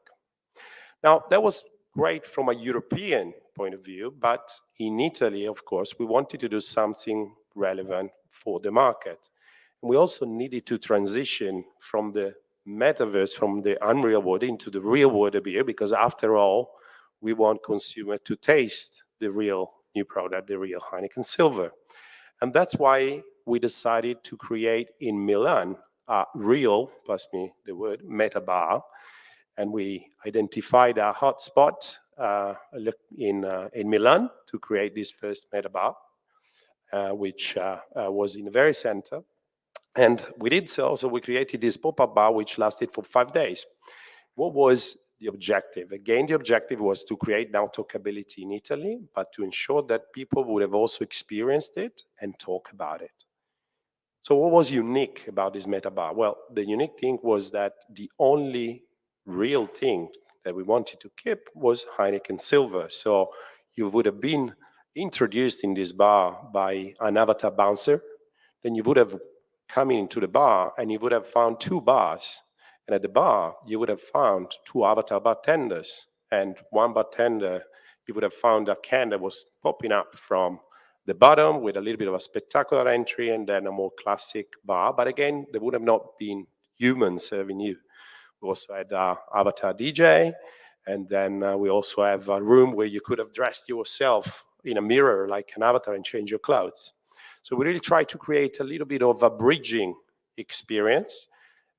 Now, that was great from a European point of view, but in Italy, of course, we wanted to do something relevant for the market. And we also needed to transition from the metaverse, from the unreal world into the real world of beer, because after all, we want consumer to taste the real new product, the real Heineken Silver. And that's why we decided to create in Milan a real, pass me the word, meta bar. And we identified a hotspot in Milan to create this first meta bar, which was in the very center. And we did so we created this pop-up bar, which lasted for 5 days. What was the objective? Again, the objective was to create now talkability in Italy, but to ensure that people would have also experienced it and talk about it. So what was unique about this meta bar? Well, the unique thing was that the only real thing that we wanted to keep was Heineken Silver. So you would have been introduced in this bar by an avatar bouncer, then you would have come into the bar and you would have found 2 bars. And at the bar, you would have found 2 avatar bartenders. And one bartender, you would have found a can that was popping up from the bottom with a little bit of a spectacular entry and then a more classic bar. But again, there would have not been humans serving you. We also had an avatar DJ. And then we also have a room where you could have dressed yourself in a mirror like an avatar and change your clothes. So we really try to create a little bit of a bridging experience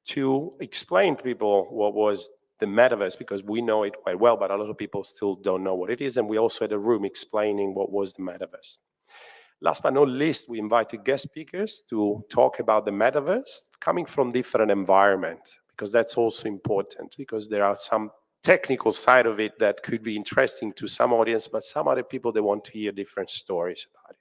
to explain to people what was the metaverse, because we know it quite well, but a lot of people still don't know what it is. And we also had a room explaining what was the metaverse. Last but not least, we invited guest speakers to talk about the metaverse coming from different environments, because that's also important, because there are some technical side of it that could be interesting to some audience, but some other people, they want to hear different stories about it.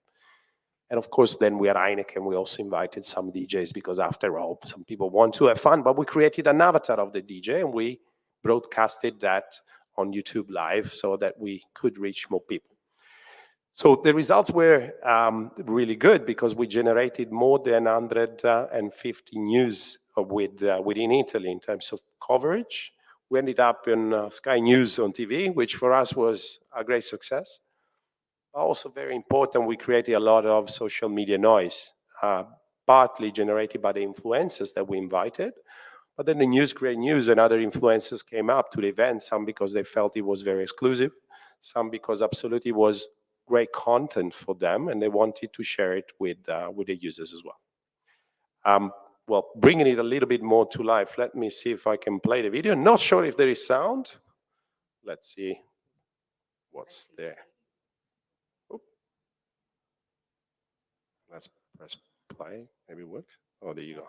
And of course, then we at Heineken, we also invited some DJs because after all, some people want to have fun, but we created an avatar of the DJ and we broadcasted that on YouTube Live so that we could reach more people. So the results were really good because we generated more than 150 news within Italy in terms of coverage. We ended up in Sky News on TV, which for us was a great success. Also very important, we created a lot of social media noise, partly generated by the influencers that we invited. But then the news created news and other influencers came up to the event, some because they felt it was very exclusive, some because absolutely was great content for them and they wanted to share it with the users as well. Well, bringing it a little bit more to life, let me see if I can play the video. Not sure if there is sound. Let's see what's there. Let's press play, maybe it works. Oh, there you go.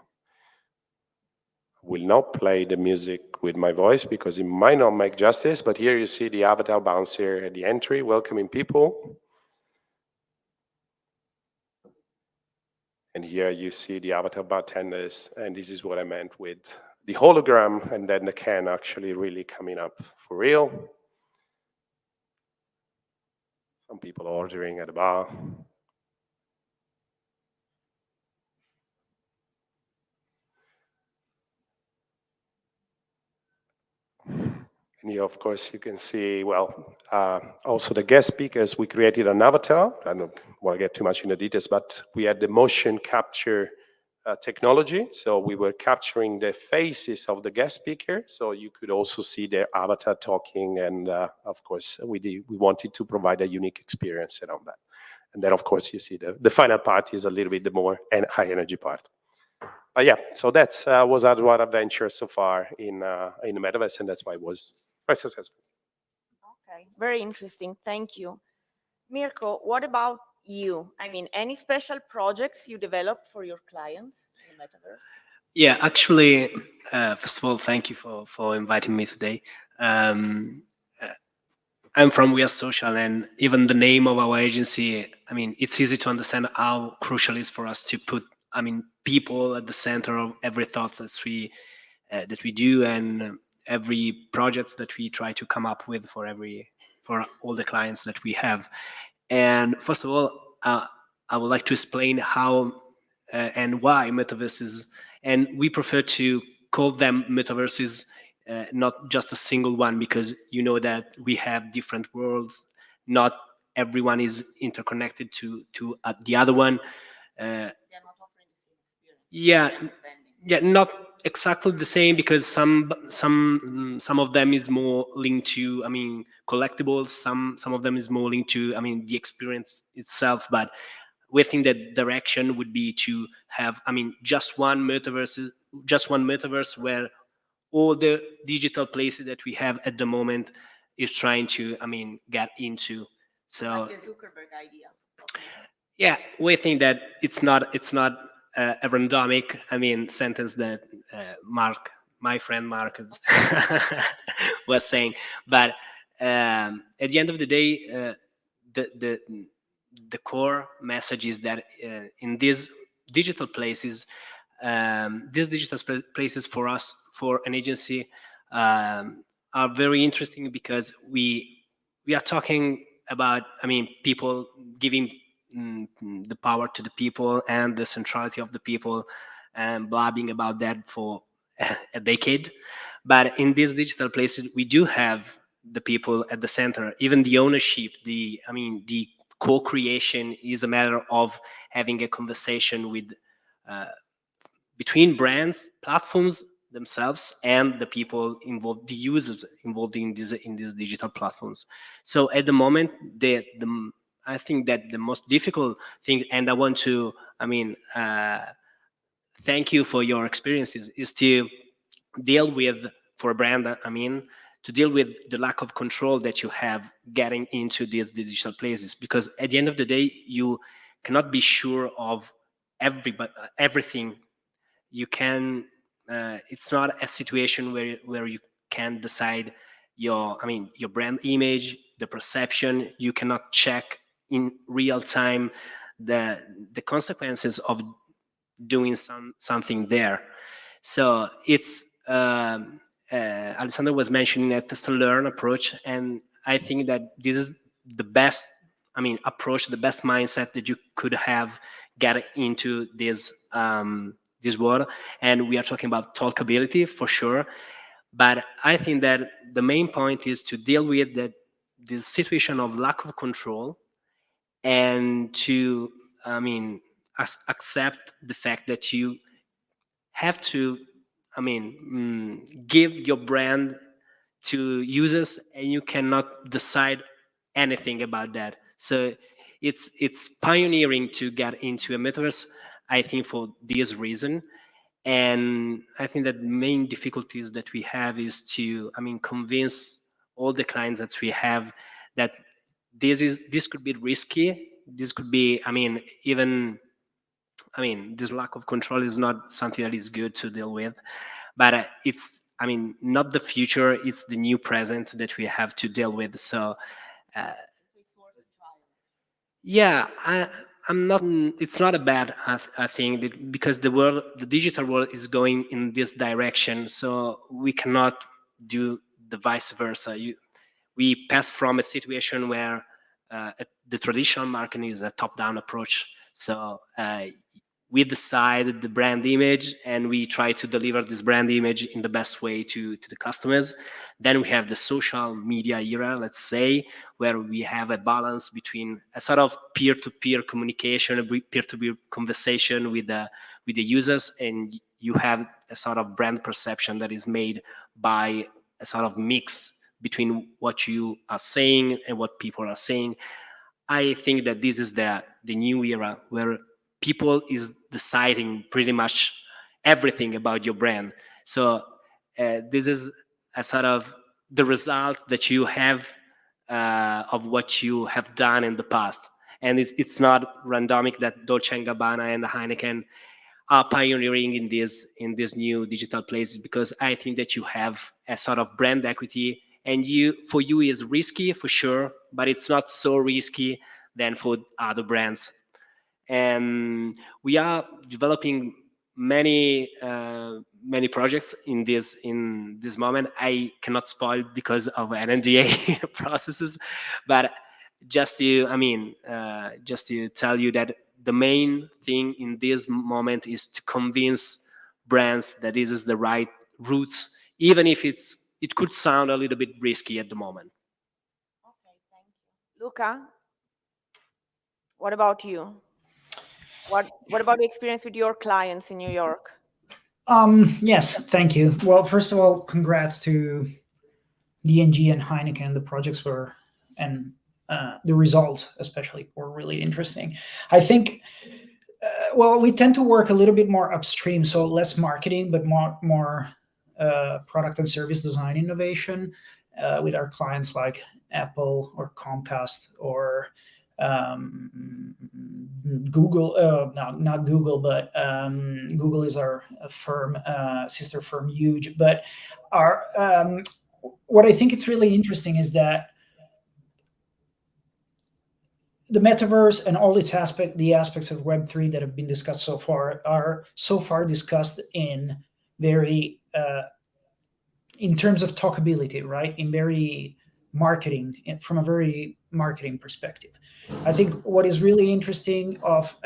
I will not play the music with my voice because it might not make justice, but here you see the avatar bouncer at the entry, welcoming people. And here you see the avatar bartenders, and this is what I meant with the hologram, and then the can actually really coming up for real. Some people ordering at the bar. And here, of course, you can see, well, also the guest speakers, we created an avatar. I don't want to get too much into details, but we had the motion capture technology. So we were capturing the faces of the guest speaker. So you could also see their avatar talking. And of course, we wanted to provide a unique experience around that. And then, of course, you see the final part is a little bit the more high energy part. But yeah, so that was our adventure so far in the metaverse, and that's why it was quite successful. Okay, very interesting. Thank you. Mirko, what about you? I mean, any special projects you developed for your clients in the metaverse? Yeah, actually, first of all, thank you for inviting me today. Uh, I'm from We Are Social, and even the name of our agency, I mean, it's easy to understand how crucial it is for us to put, I mean, people at the center of every thought that we do, and every project that we try to come up with for all the clients that we have. And first of all, I would like to explain how and why metaverses, and we prefer to call them metaverses, not just a single one, because you know that we have different worlds. Not everyone is interconnected to the other one. Yeah, yeah, not exactly the same, because some of them is more linked to, I mean, collectibles. Some of them is more linked to, I mean, the experience itself. But we think that direction would be to have, I mean, just one metaverse where all the digital places that we have at the moment is trying to, I mean, get into. So Like the Zuckerberg idea. yeah, we think that it's not a randomic, I mean, sentence that my friend Mark was saying. But at the end of the day, the core message is that in these digital places, places for us, for an agency, are very interesting, because we are talking about, I mean, people giving the power to the people and the centrality of the people, and blabbing about that for a decade. But in these digital places, we do have the people at the center. Even the ownership, I mean, the co-creation is a matter of having a conversation with uh, between brands, platforms themselves, and the people involved, the users involved in these digital platforms. So at the moment, I think that the most difficult thing, and I want to, I mean, thank you for your experiences, is to deal with, for a brand, I mean, to deal with the lack of control that you have getting into these digital places. Because at the end of the day, you cannot be sure of everything. You can, it's not a situation where you can decide your, I mean, your brand image, the perception. You cannot check in real time the consequences of doing something there. So it's Alessandro was mentioning a test and learn approach, and I think that this is the best, I mean, approach, the best mindset that you could have get into this world. And we are talking about talkability for sure, but I think that the main point is to deal with this situation of lack of control, and to, I mean, accept the fact that you have to, I mean, give your brand to users, and you cannot decide anything about that. So it's pioneering to get into a metaverse, I think, for this reason. And I think that the main difficulties that we have is to, I mean, convince all the clients that we have that this could be risky. This could be, I mean, even, I mean, this lack of control is not something that is good to deal with. But it's, I mean, not the future, it's the new present that we have to deal with. So yeah, I'm not, it's not a bad, I think, because the digital world is going in this direction. So we cannot do the vice versa. We pass from a situation where the traditional marketing is a top-down approach. So we decide the brand image, and we try to deliver this brand image in the best way to the customers. Then we have the social media era, let's say, where we have a balance between a sort of peer-to-peer communication, a peer-to-peer conversation with the users, and you have a sort of brand perception that is made by a sort of mix between what you are saying and what people are saying. I think that this is the new era where people is deciding pretty much everything about your brand. So this is a sort of the result that you have of what you have done in the past. And it's not randomic that Dolce & Gabbana and Heineken are pioneering in this new digital place, because I think that you have a sort of brand equity, and for you is risky for sure, but it's not so risky than for other brands. And we are developing many projects in this moment. I cannot spoil because of an NDA processes, but just to tell you that the main thing in this moment is to convince brands that this is the right route, even if it could sound a little bit risky at the moment. Okay, thank you. Luca, what about you? What about the experience with your clients in New York? Yes, thank you. Well, first of all, congrats to D&G and Heineken. The projects were, and the results especially, were really interesting. I think, well, we tend to work a little bit more upstream, so less marketing, but more product and service design innovation with our clients like Apple or Comcast or Google. Not Google, but Google is our firm, sister firm, Huge. But our what I think it's really interesting is that the metaverse and all its the aspects of Web3 that have been discussed so far are so far discussed in very in terms of talkability, right? In very marketing, from a very marketing perspective. I think what is really interesting of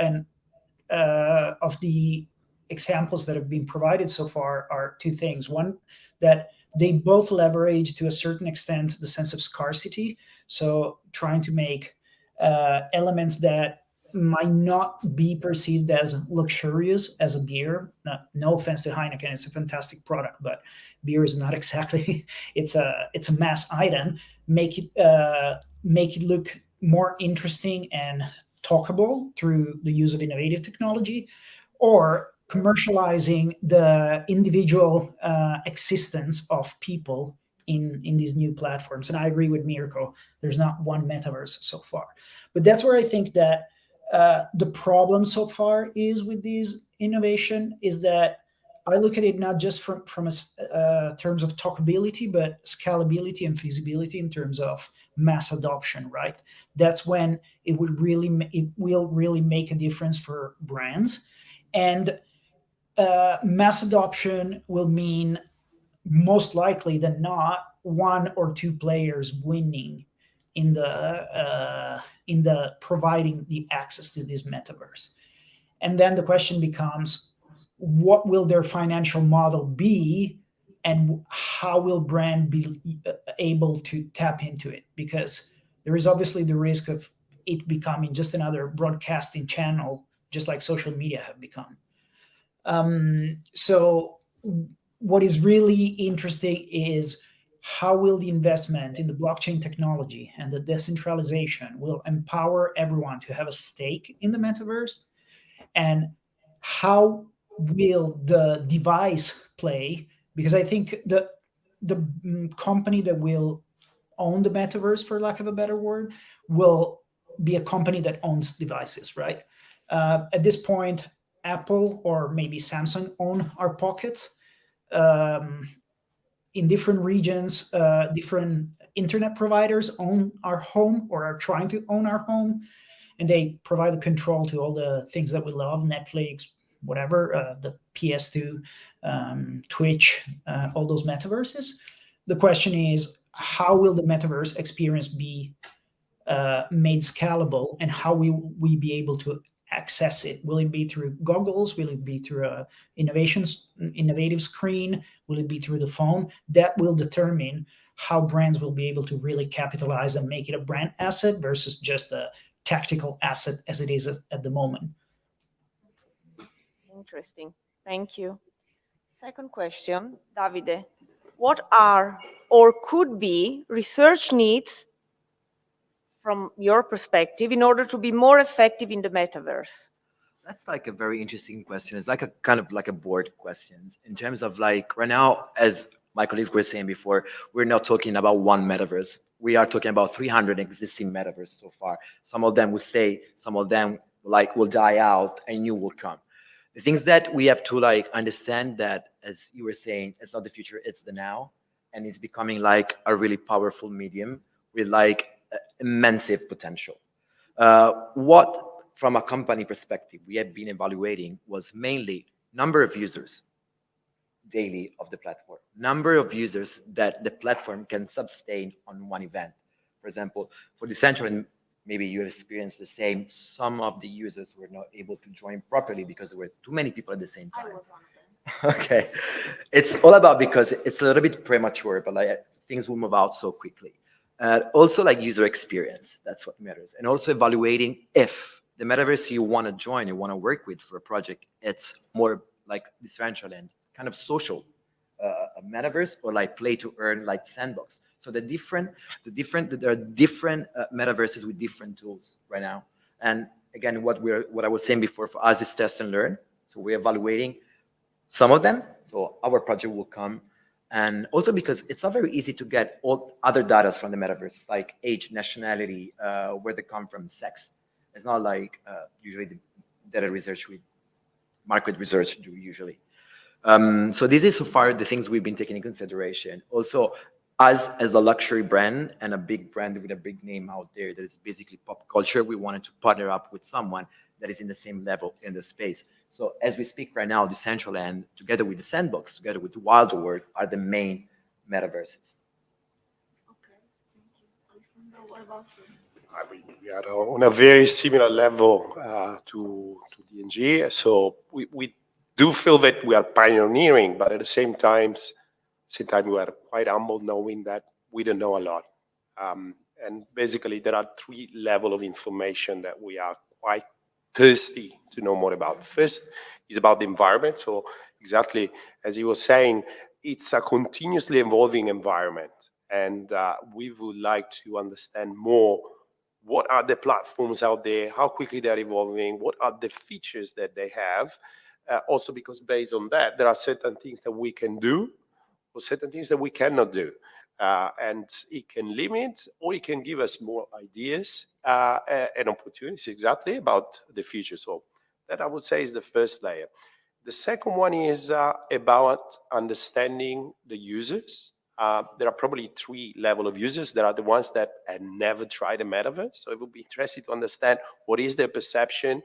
the examples that have been provided so far are two things. One, that they both leverage to a certain extent the sense of scarcity. So trying to make elements that might not be perceived as luxurious as a beer. No offense to Heineken, it's a fantastic product, but beer is not exactly. It's a mass item. Make it look more interesting and talkable through the use of innovative technology, or commercializing the individual existence of people in these new platforms. And I agree with Mirko, there's not one metaverse so far. But that's where I think that the problem so far is with these innovation is that I look at it not just from terms of talkability, but scalability and feasibility in terms of mass adoption, right? That's when it will really make a difference for brands. And mass adoption will mean, most likely than not, one or two players winning in the providing the access to this metaverse. And then the question becomes, what will their financial model be, and how will brand be able to tap into it? Because there is obviously the risk of it becoming just another broadcasting channel, just like social media have become. So what is really interesting is how will the investment in the blockchain technology and the decentralization will empower everyone to have a stake in the metaverse, and how will the device play? Because I think the company that will own the metaverse, for lack of a better word, will be a company that owns devices, right? At this point, Apple or maybe Samsung own our pockets. In different regions, different internet providers own our home or are trying to own our home, and they provide the control to all the things that we love, Netflix, whatever, the PS2, Twitch, all those metaverses. The question is, how will the metaverse experience be made scalable, and how will we be able to access it? Will it be through goggles? Will it be through a innovative screen? Will it be through the phone? That will determine how brands will be able to really capitalize and make it a brand asset versus just a tactical asset as it is at the moment. Interesting. Thank you. Second question, Davide. What are or could be research needs from your perspective in order to be more effective in the metaverse? That's like a very interesting question. It's like a kind of like a board question in terms of like right now, as my colleagues were saying before, we're not talking about one metaverse. We are talking about 300 existing metaverses so far. Some of them will stay, some of them like will die out, and new will come. The things that we have to like understand that, as you were saying, it's not the future, it's the now. And it's becoming like a really powerful medium with like immense potential. What, from a company perspective, we have been evaluating was mainly number of users daily of the platform, number of users that the platform can sustain on one event. For example, for Decentraland, maybe you have experienced the same. Some of the users were not able to join properly because there were too many people at the same time. I was one of them. Okay. It's all about, because it's a little bit premature, but like things will move out so quickly. Also like user experience, that's what matters. And also evaluating if the metaverse you want to join, you want to work with for a project, it's more like Decentraland, kind of social metaverse, or like play to earn like sandbox. So there are different metaverses with different tools right now. And again, what I was saying before, for us is test and learn. So we're evaluating some of them. So our project will come. And also because it's not very easy to get all other data from the metaverse, like age, nationality, where they come from, sex. It's not like usually the data research with market research do usually. So this is so far the things we've been taking into consideration. Also, us as a luxury brand and a big brand with a big name out there that is basically pop culture, we wanted to partner up with someone that is in the same level in the space. So as we speak right now, Decentraland, together with the Sandbox, together with Wild World, are the main metaverses. Okay, thank you. Alessandro, what about you? I mean, we are on a very similar level to DNG. So we do feel that we are pioneering, but at the same time we are quite humble, knowing that we don't know a lot. And basically, there are 3 levels of information that we are quite thirsty to know more about. First is about the environment. So exactly as he was saying, it's a continuously evolving environment. And we would like to understand more what are the platforms out there, how quickly they're evolving, what are the features that they have. Also because based on that, there are certain things that we can do or certain things that we cannot do. And it can limit or it can give us more ideas and opportunities exactly about the future. So that I would say is the first layer. The second one is about understanding the users. There are probably 3 levels of users. There are the ones that have never tried a metaverse. So it would be interesting to understand what is their perception.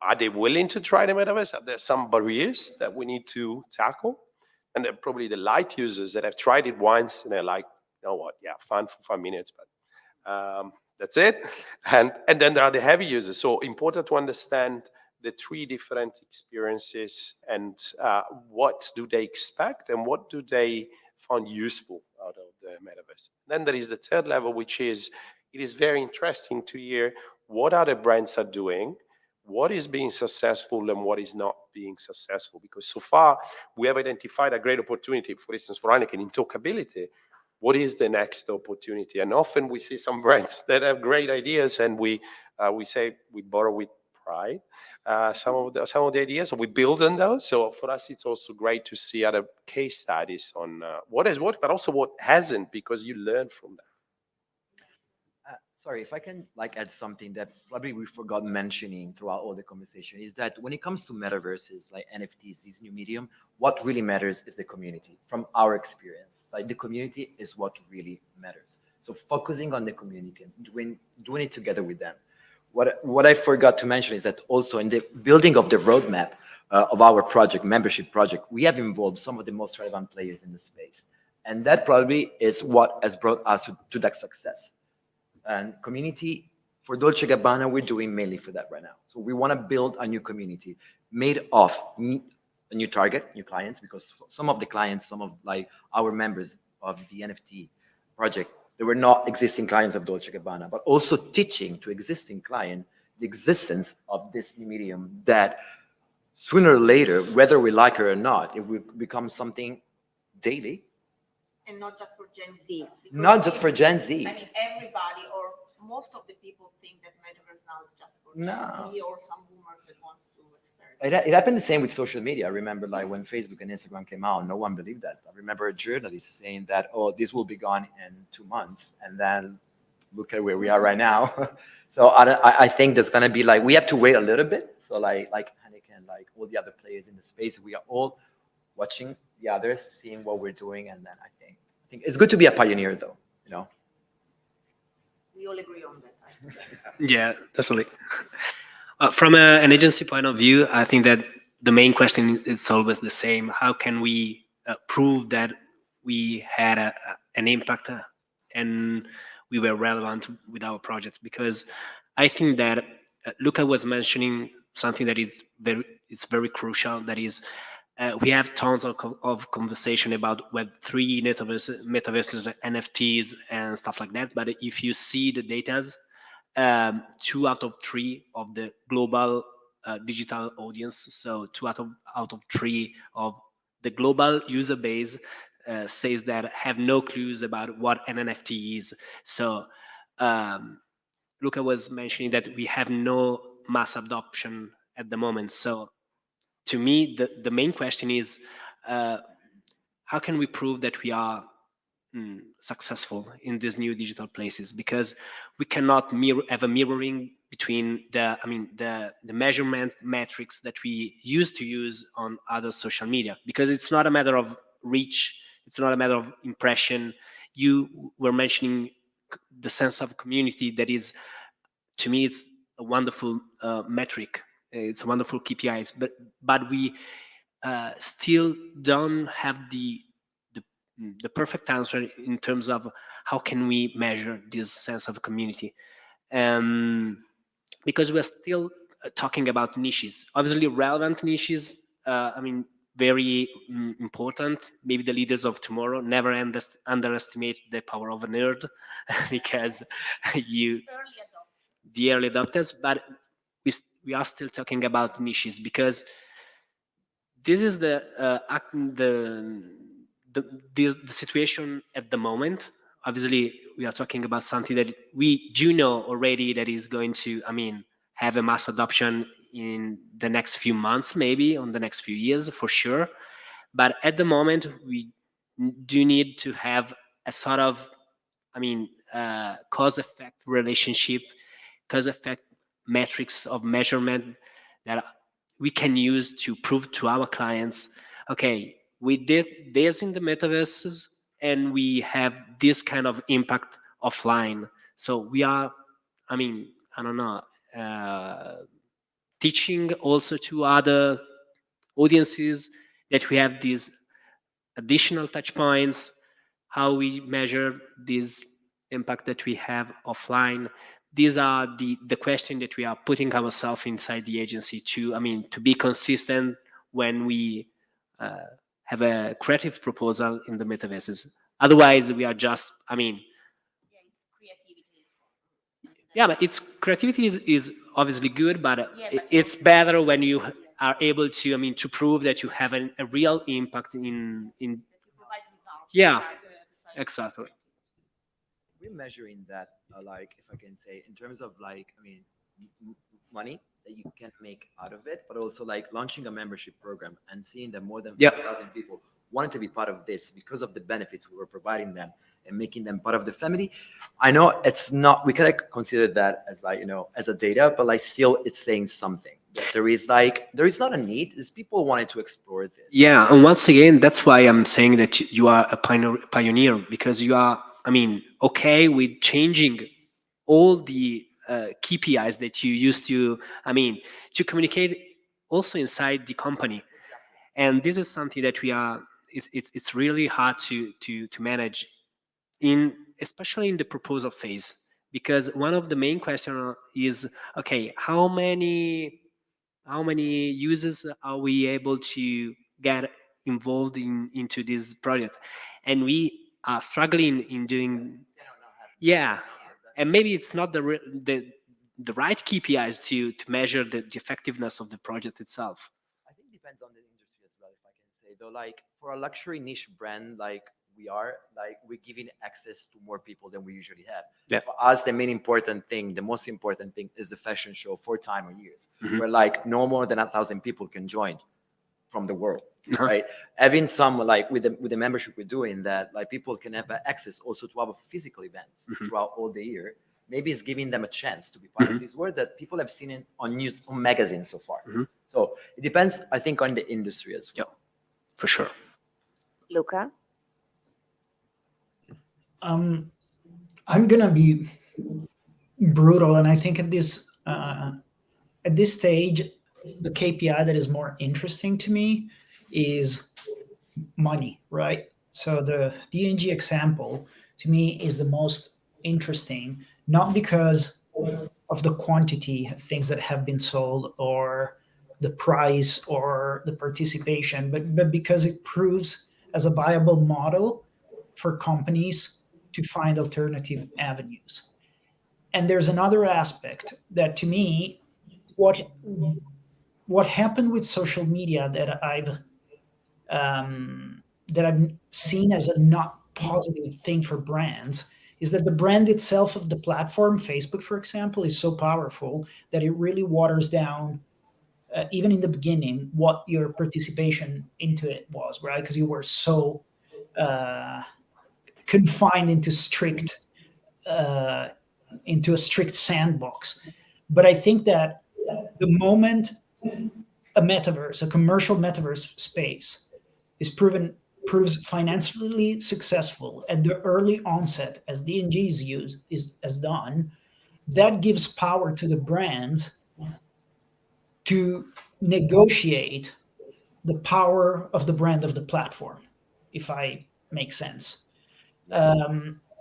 Are they willing to try the metaverse? Are there some barriers that we need to tackle? And then probably the light users that have tried it once and they're like, you know what, yeah, fun for 5 minutes, but that's it. And then there are the heavy users. So important to understand the 3 different experiences and what do they expect and what do they find useful out of the metaverse. Then there is the third level, which is, it is very interesting to hear what other brands are doing, what is being successful and what is not being successful. Because so far, we have identified a great opportunity, for instance, for Heineken in talkability. What is the next opportunity? And often we see some brands that have great ideas and we say we borrow with pride some of the ideas, so we build on those. So for us, it's also great to see other case studies on what has worked, but also what hasn't, because you learn from that. Sorry, if I can like add something that probably we forgot mentioning throughout all the conversation, is that when it comes to metaverses like NFTs, this new medium, what really matters is the community. From our experience, like the community is what really matters. So focusing on the community and doing it together with them. What I forgot to mention is that also in the building of the roadmap of our project, membership project, we have involved some of the most relevant players in the space. And that probably is what has brought us to that success. And community, for Dolce & Gabbana, we're doing mainly for that right now. So we want to build a new community made of a new target, new clients, because some of the clients, some of like our members of the NFT project, they were not existing clients of Dolce & Gabbana, but also teaching to existing client the existence of this new medium that sooner or later, whether we like it or not, it will become something daily. And not just for Gen Z. Not just for Gen Z. I mean, everybody or most of the people think that metaverse now is just for Gen Z or some boomers that wants to experiment. It happened the same with social media. I remember like when Facebook and Instagram came out, no one believed that. I remember a journalist saying that, oh, this will be gone in 2 months. And then look at where we are right now. So I think there's gonna be like, we have to wait a little bit. So like Hanneke and like all the other players in the space, we are all watching the others, seeing what we're doing, and then I think it's good to be a pioneer, though. You know. We all agree on that. Yeah, definitely. From an agency point of view, I think that the main question is always the same. How can we prove that we had an impact and we were relevant with our project? Because I think that Luca was mentioning something that is very crucial. That is, we have tons of conversation about Web3, metaverses, NFTs, and stuff like that. But if you see the datas, 2 out of 3 of the global digital audience, so 2 out of 3 of the global user base says that have no clues about what an NFT is. So Luca was mentioning that we have no mass adoption at the moment. So to me, the main question is, how can we prove that we are successful in these new digital places? Because we cannot have a mirroring between the measurement metrics that we used to use on other social media, because it's not a matter of reach, it's not a matter of impression. You were mentioning the sense of community. That is, to me, it's a wonderful metric. It's a wonderful KPIs, but we still don't have the perfect answer in terms of how can we measure this sense of community, because we're still talking about niches, obviously relevant niches. Very important. Maybe the leaders of tomorrow never underestimate the power of a nerd, because the early adopters, but we are still talking about niches, because this is the situation at the moment. Obviously, we are talking about something that we do know already that is going to, have a mass adoption in the next few months, maybe on the next few years, for sure. But at the moment, we do need to have a sort of, cause-effect relationship, cause-effect metrics of measurement that we can use to prove to our clients, okay, we did this in the metaverses and we have this kind of impact offline. So we are, teaching also to other audiences that we have these additional touch points, how we measure this impact that we have offline. These are the question that we are putting ourselves inside the agency to be consistent when we have a creative proposal in the metaverses. Otherwise, we are just, but it's creativity is obviously good, but it's better when you are able to prove that you have a real impact in. Yeah, exactly. We're measuring that, if I can say, in terms of money that you can make out of it, but also launching a membership program and seeing that more than 5,000 people wanted to be part of this because of the benefits we were providing them and making them part of the family. I know it's not, we can consider that as as a data, but still it's saying something. There is not a need, is people wanted to explore this. Yeah, and once again, that's why I'm saying that you are a pioneer, because you are, okay with changing all the KPIs that you used to, to communicate also inside the company. And this is something that we are, it's really hard to manage, especially in the proposal phase, because one of the main questions is, okay, how many users are we able to get involved into this project? And we are struggling in doing, and maybe it's not the right KPIs to measure the effectiveness of the project itself. I think it depends on the industry as well, if I can say, though, for a luxury niche brand we're giving access to more people than we usually have. Yeah. For us, the most important thing is the fashion show 4 times a year, where no more than 1,000 people can join from the world, right? Having some, like with the membership we're doing, that like people can have access also to our physical events throughout all the year. Maybe it's giving them a chance to be part of this world that people have seen it on news, on magazines so far. So it depends, I think, on the industry as well. Yeah, for sure. Luca? I'm gonna be brutal, and I think at this stage, the KPI that is more interesting to me is money, right? So the DNG example to me is the most interesting, not because of the quantity of things that have been sold or the price or the participation, but because it proves as a viable model for companies to find alternative avenues. And there's another aspect that, to me, what happened with social media that I've seen as a not positive thing for brands is that the brand itself of the platform, Facebook, for example, is so powerful that it really waters down, even in the beginning, what your participation into it was, right? Because you were so confined into a strict sandbox. But I think that the moment a metaverse, a commercial metaverse space, proves financially successful at the early onset, as DNG's has done, that gives power to the brands to negotiate the power of the brand of the platform, if I make sense.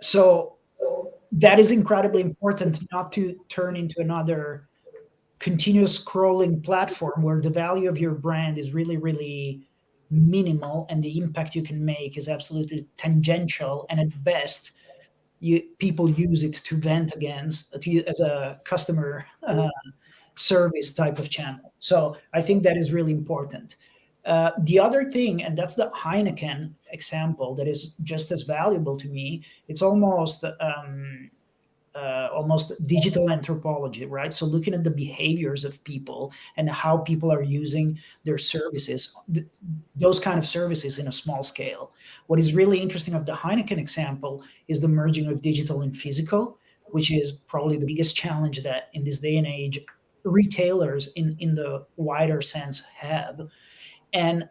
So that is incredibly important, not to turn into another continuous scrolling platform where the value of your brand is really, really minimal and the impact you can make is absolutely tangential, and at best people use it to vent as a customer service type of channel. So I think that is really important. The other thing, and that's the Heineken example that is just as valuable to me, it's almost digital anthropology, right? So looking at the behaviors of people and how people are using their services, those kind of services in a small scale. What is really interesting of the Heineken example is the merging of digital and physical, which is probably the biggest challenge that in this day and age retailers in the wider sense have. And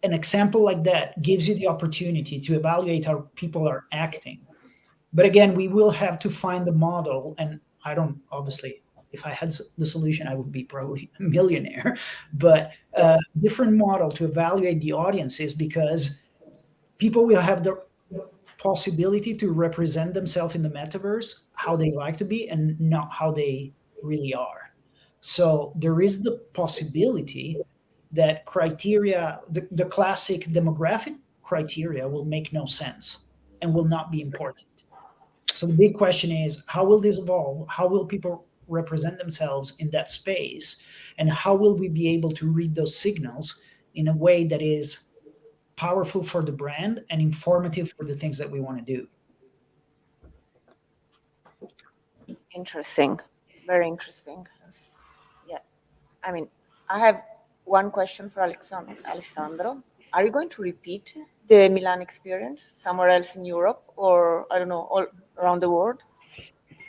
an example like that gives you the opportunity to evaluate how people are acting. But again, we will have to find the model, and I don't, obviously, if I had the solution, I would be probably a millionaire, but a different model to evaluate the audiences, because people will have the possibility to represent themselves in the metaverse how they like to be and not how they really are. So there is the possibility that criteria, the classic demographic criteria, will make no sense and will not be important. So the big question is, how will this evolve? How will people represent themselves in that space? And how will we be able to read those signals in a way that is powerful for the brand and informative for the things that we want to do? Interesting. Very interesting. Yeah. I mean, I have one question for Alessandro. Are you going to repeat the Milan experience somewhere else in Europe, or I don't know, all around the world?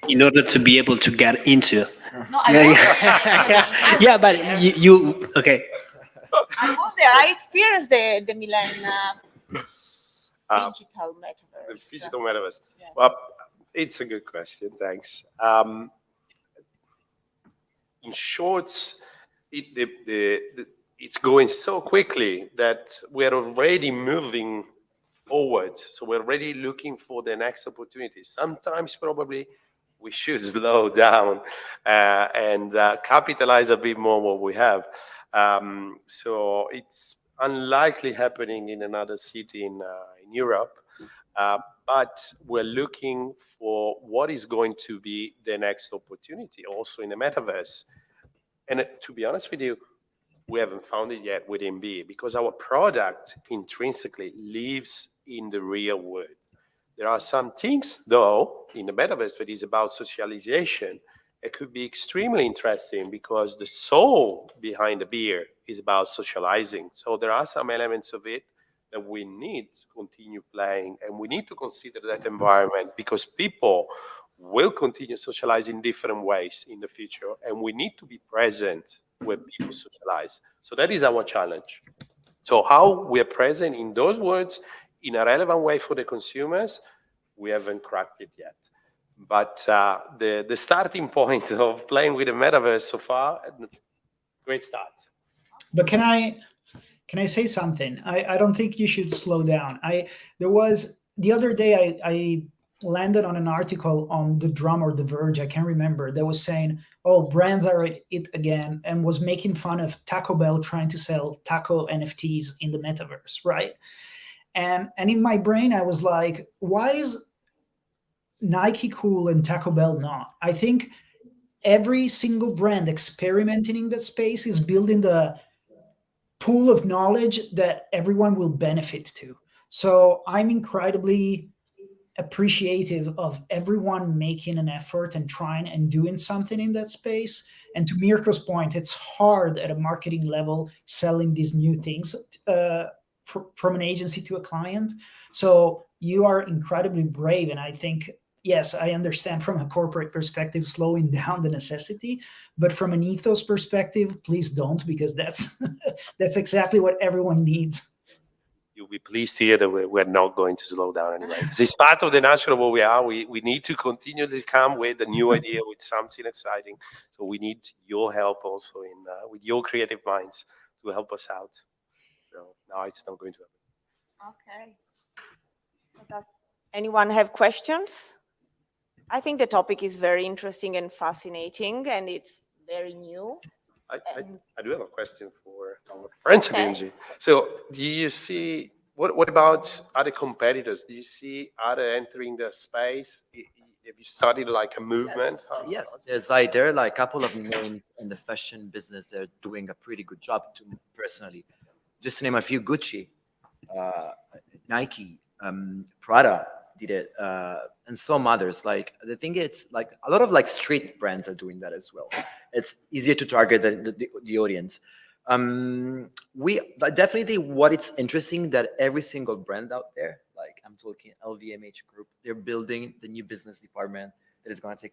In order to be able to get into. No, I But you okay. I was there. I experienced the Milan Phigital metaverse. The Phigital metaverse. Yeah. Well, it's a good question. Thanks. In short, it's going so quickly that we're already moving forward. So we're already looking for the next opportunity. Sometimes probably we should slow down and capitalize a bit more what we have. So it's unlikely happening in another city in Europe, but we're looking for what is going to be the next opportunity also in the metaverse. And to be honest with you, we haven't found it yet with MB, because our product intrinsically lives in the real world. There are some things, though, in the metaverse that is about socialization it could be extremely interesting because the soul behind the beer is about socializing. So there are some elements of it that we need to continue playing, and we need to consider that environment because people will continue socializing in different ways in the future, and we need to be present when people socialize. So that is our challenge. So how we are present in those words in a relevant way for the consumers, we haven't cracked it yet. But the starting point of playing with the metaverse so far, great start. But can I say something? I don't think you should slow down. There was the other day I landed on an article on The Drum or The Verge, I can't remember, that was saying, oh, brands are at it again, and was making fun of Taco Bell trying to sell taco NFTs in the metaverse, right? And in my brain, I was like, why is Nike cool and Taco Bell not? I think every single brand experimenting in that space is building the pool of knowledge that everyone will benefit to. So I'm incredibly appreciative of everyone making an effort and trying and doing something in that space. And to Mirko's point, it's hard at a marketing level selling these new things from an agency to a client. So you are incredibly brave. And I think, yes, I understand from a corporate perspective, slowing down the necessity, but from an ethos perspective, please don't, because that's exactly what everyone needs. You'll be pleased to hear that we're not going to slow down anyway. It's part of the nature of what we are. We need to continually come with a new idea, with something exciting. So we need your help also with your creative minds to help us out. So no, it's not going to happen. Okay. So does anyone have questions? I think the topic is very interesting and fascinating, and it's very new. I do have a question for our friends at DMG. So do you see, what about other competitors? Do you see other entering the space? Have you studied like a movement? Yes. There are like a couple of names in the fashion business that are doing a pretty good job to me personally. Just to name a few, Gucci, Nike, Prada did it, and some others. Like the thing is, like a lot of like street brands are doing that as well. It's easier to target the audience. But definitely what it's interesting that every single brand out there, like I'm talking LVMH Group, they're building the new business department that is going to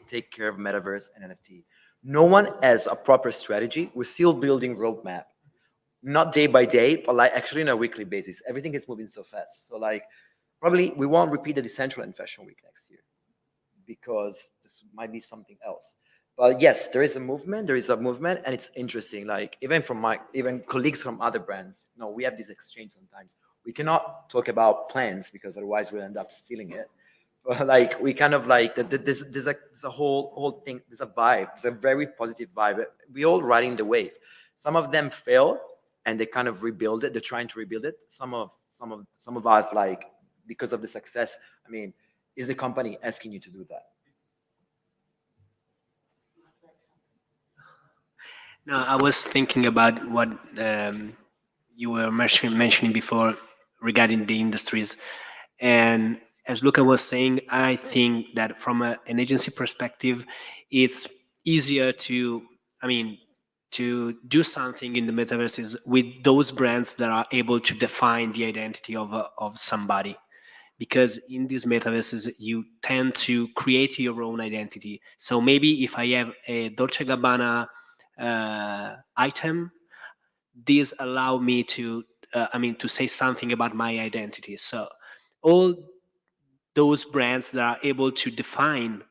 take care of metaverse and NFT. No one has a proper strategy. We're still building roadmap, not day by day, but like actually on a weekly basis. Everything is moving so fast. So like probably we won't repeat the Decentraland Fashion Week next year because this might be something else. But yes, there is a movement, and it's interesting. Like even from even colleagues from other brands, we have this exchange sometimes. We cannot talk about plans because otherwise we'll end up stealing it. But like we kind of like there's a whole thing, there's a vibe, it's a very positive vibe. We all riding the wave. Some of them fail and they kind of rebuild it. They're trying to rebuild it. Some of us, like because of the success, I mean, is the company asking you to do that? No, I was thinking about what you were mentioning before regarding the industries. And as Luca was saying, I think that from an agency perspective, it's easier to do something in the metaverses with those brands that are able to define the identity of somebody. Because in these metaverses, you tend to create your own identity. So maybe if I have a Dolce & Gabbana item, these allow me to to say something about my identity. So all those brands that are able to define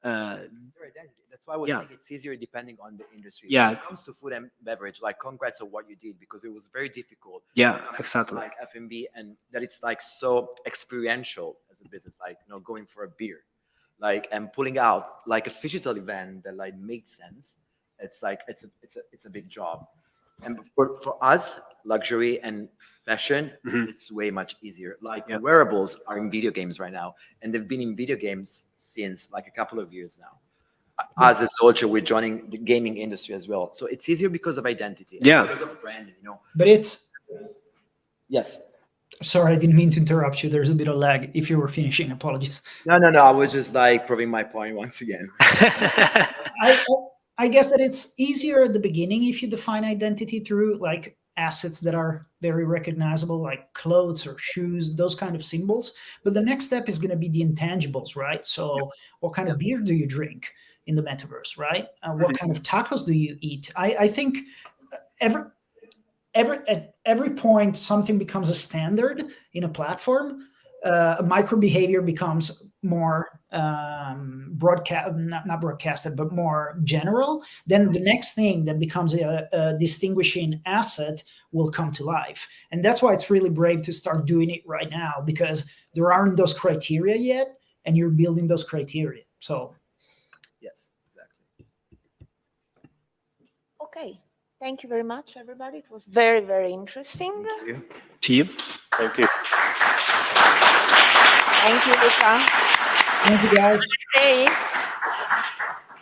their identity. That's why I was saying it's easier depending on the industry. Yeah. When it comes to food and beverage, like congrats on what you did because it was very difficult. Yeah, exactly. Like F&B, and that it's like so experiential as a business, like going for a beer, like and pulling out like a Phigital event that like made sense. It's like it's a big job. And for us, luxury and fashion, it's way much easier. Like wearables are in video games right now, and they've been in video games since like a couple of years now. Us as Dolce, we're joining the gaming industry as well. So it's easier because of identity, Yeah, because of branding, But it's yes. Sorry, I didn't mean to interrupt you. There's a bit of lag. If you were finishing, apologies. No. I was just like proving my point once again. I guess that it's easier at the beginning if you define identity through like assets that are very recognizable, like clothes or shoes, those kind of symbols. But the next step is going to be the intangibles, right? So what kind of beer do you drink in the metaverse, right? What kind of tacos do you eat? I think at every point something becomes a standard in a platform, a micro behavior becomes more not broadcasted, but more general. Then the next thing that becomes a distinguishing asset will come to life. And that's why it's really brave to start doing it right now, because there aren't those criteria yet, and you're building those criteria. So yes, exactly. Okay. Thank you very much, everybody. It was very, very interesting. Thank you. To you. Thank you. Thank you, Luca. thank you, guys. Hey.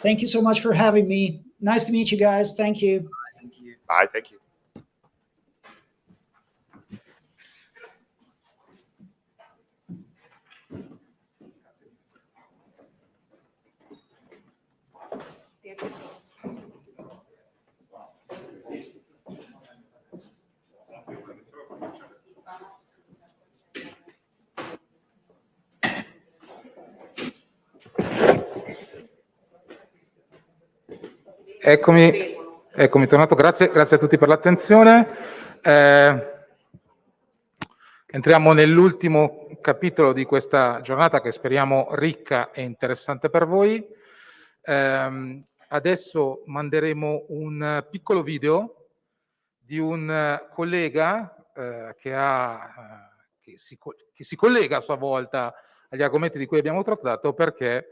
Thank you so much for having me. Nice to meet you guys. Thank you. Thank you. Bye. Thank you. Eccomi tornato, grazie a tutti per l'attenzione. Entriamo nell'ultimo capitolo di questa giornata che speriamo ricca e interessante per voi. Adesso manderemo un piccolo video di un collega che si collega a sua volta agli argomenti di cui abbiamo trattato, perché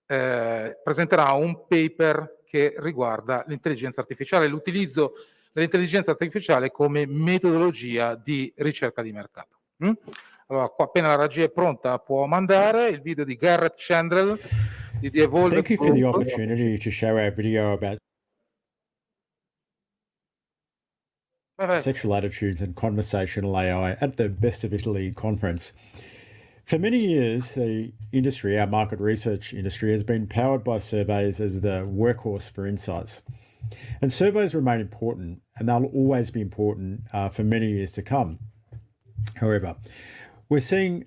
presenterà un paper che riguarda l'intelligenza artificiale, l'utilizzo dell'intelligenza artificiale come metodologia di ricerca di mercato. Allora, qua appena la regia è pronta può mandare il video di Garrett Chandler di The Evolved Thank you for the Group. opportunity to show our video about sexual attitudes and conversational AI at the Best of Italy conference. For many years, the industry, our market research industry, has been powered by surveys as the workhorse for insights. And surveys remain important, and they'll always be important for many years to come. However, we're seeing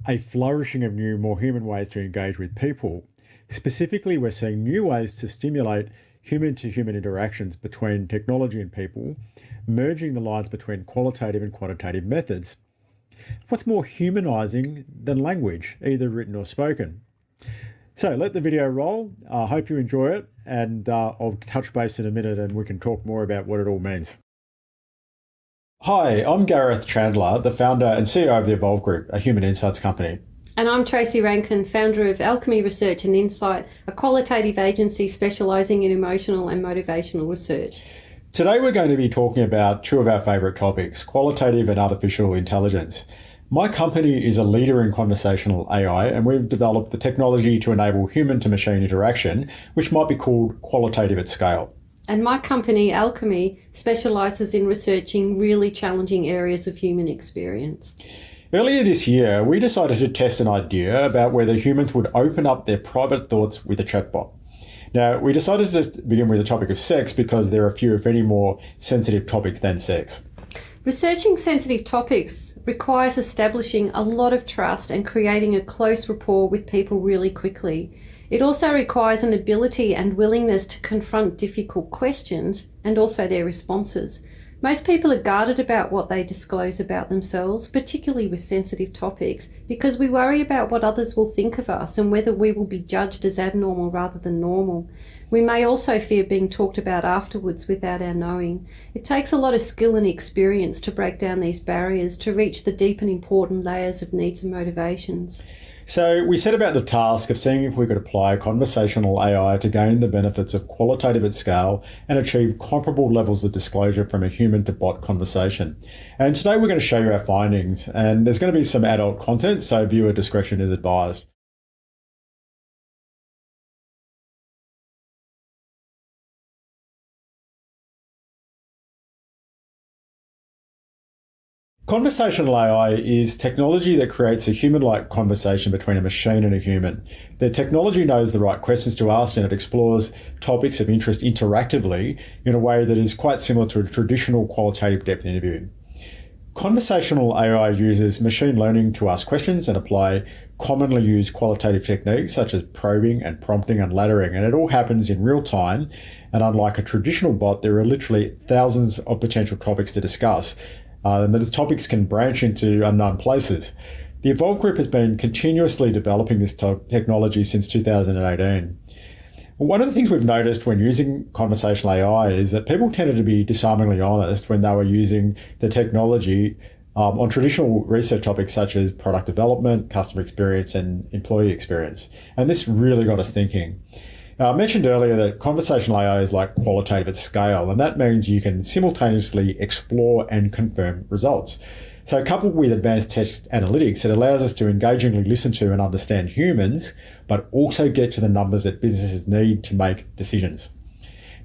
a flourishing of new, more human ways to engage with people. Specifically, we're seeing new ways to stimulate human-to-human interactions between technology and people, merging the lines between qualitative and quantitative methods. What's more humanizing than language, either written or spoken? So let the video roll. I hope you enjoy it, and I'll touch base in a minute and we can talk more about what it all means. Hi, I'm Gareth Chandler, the founder and CEO of the Evolve Group, a human insights company. And I'm Tracy Rankin, founder of Alchemy Research and Insight, a qualitative agency specialising in emotional and motivational research. Today we're going to be talking about two of our favourite topics, qualitative and artificial intelligence. My company is a leader in conversational AI, and we've developed the technology to enable human-to-machine interaction, which might be called qualitative at scale. And my company, Alchemy, specialises in researching really challenging areas of human experience. Earlier this year, we decided to test an idea about whether humans would open up their private thoughts with a chatbot. Now, we decided to begin with the topic of sex because there are few, if any, more sensitive topics than sex. Researching sensitive topics requires establishing a lot of trust and creating a close rapport with people really quickly. It also requires an ability and willingness to confront difficult questions and also their responses. Most people are guarded about what they disclose about themselves, particularly with sensitive topics, because we worry about what others will think of us and whether we will be judged as abnormal rather than normal. We may also fear being talked about afterwards without our knowing. It takes a lot of skill and experience to break down these barriers to reach the deep and important layers of needs and motivations. So we set about the task of seeing if we could apply conversational AI to gain the benefits of qualitative at scale and achieve comparable levels of disclosure from a human to bot conversation. And today we're going to show you our findings, and there's going to be some adult content, so viewer discretion is advised. Conversational AI is technology that creates a human-like conversation between a machine and a human. The technology knows the right questions to ask, and it explores topics of interest interactively in a way that is quite similar to a traditional qualitative depth interview. Conversational AI uses machine learning to ask questions and apply commonly used qualitative techniques such as probing and prompting and laddering, and it all happens in real time. And unlike a traditional bot, there are literally thousands of potential topics to discuss, and those topics can branch into unknown places. The Evolve Group has been continuously developing this technology since 2018. One of the things we've noticed when using conversational AI is that people tended to be disarmingly honest when they were using the technology on traditional research topics such as product development, customer experience, and employee experience. And this really got us thinking. I mentioned earlier that conversational AI is like qualitative at scale, and that means you can simultaneously explore and confirm results. So coupled with advanced text analytics, it allows us to engagingly listen to and understand humans, but also get to the numbers that businesses need to make decisions.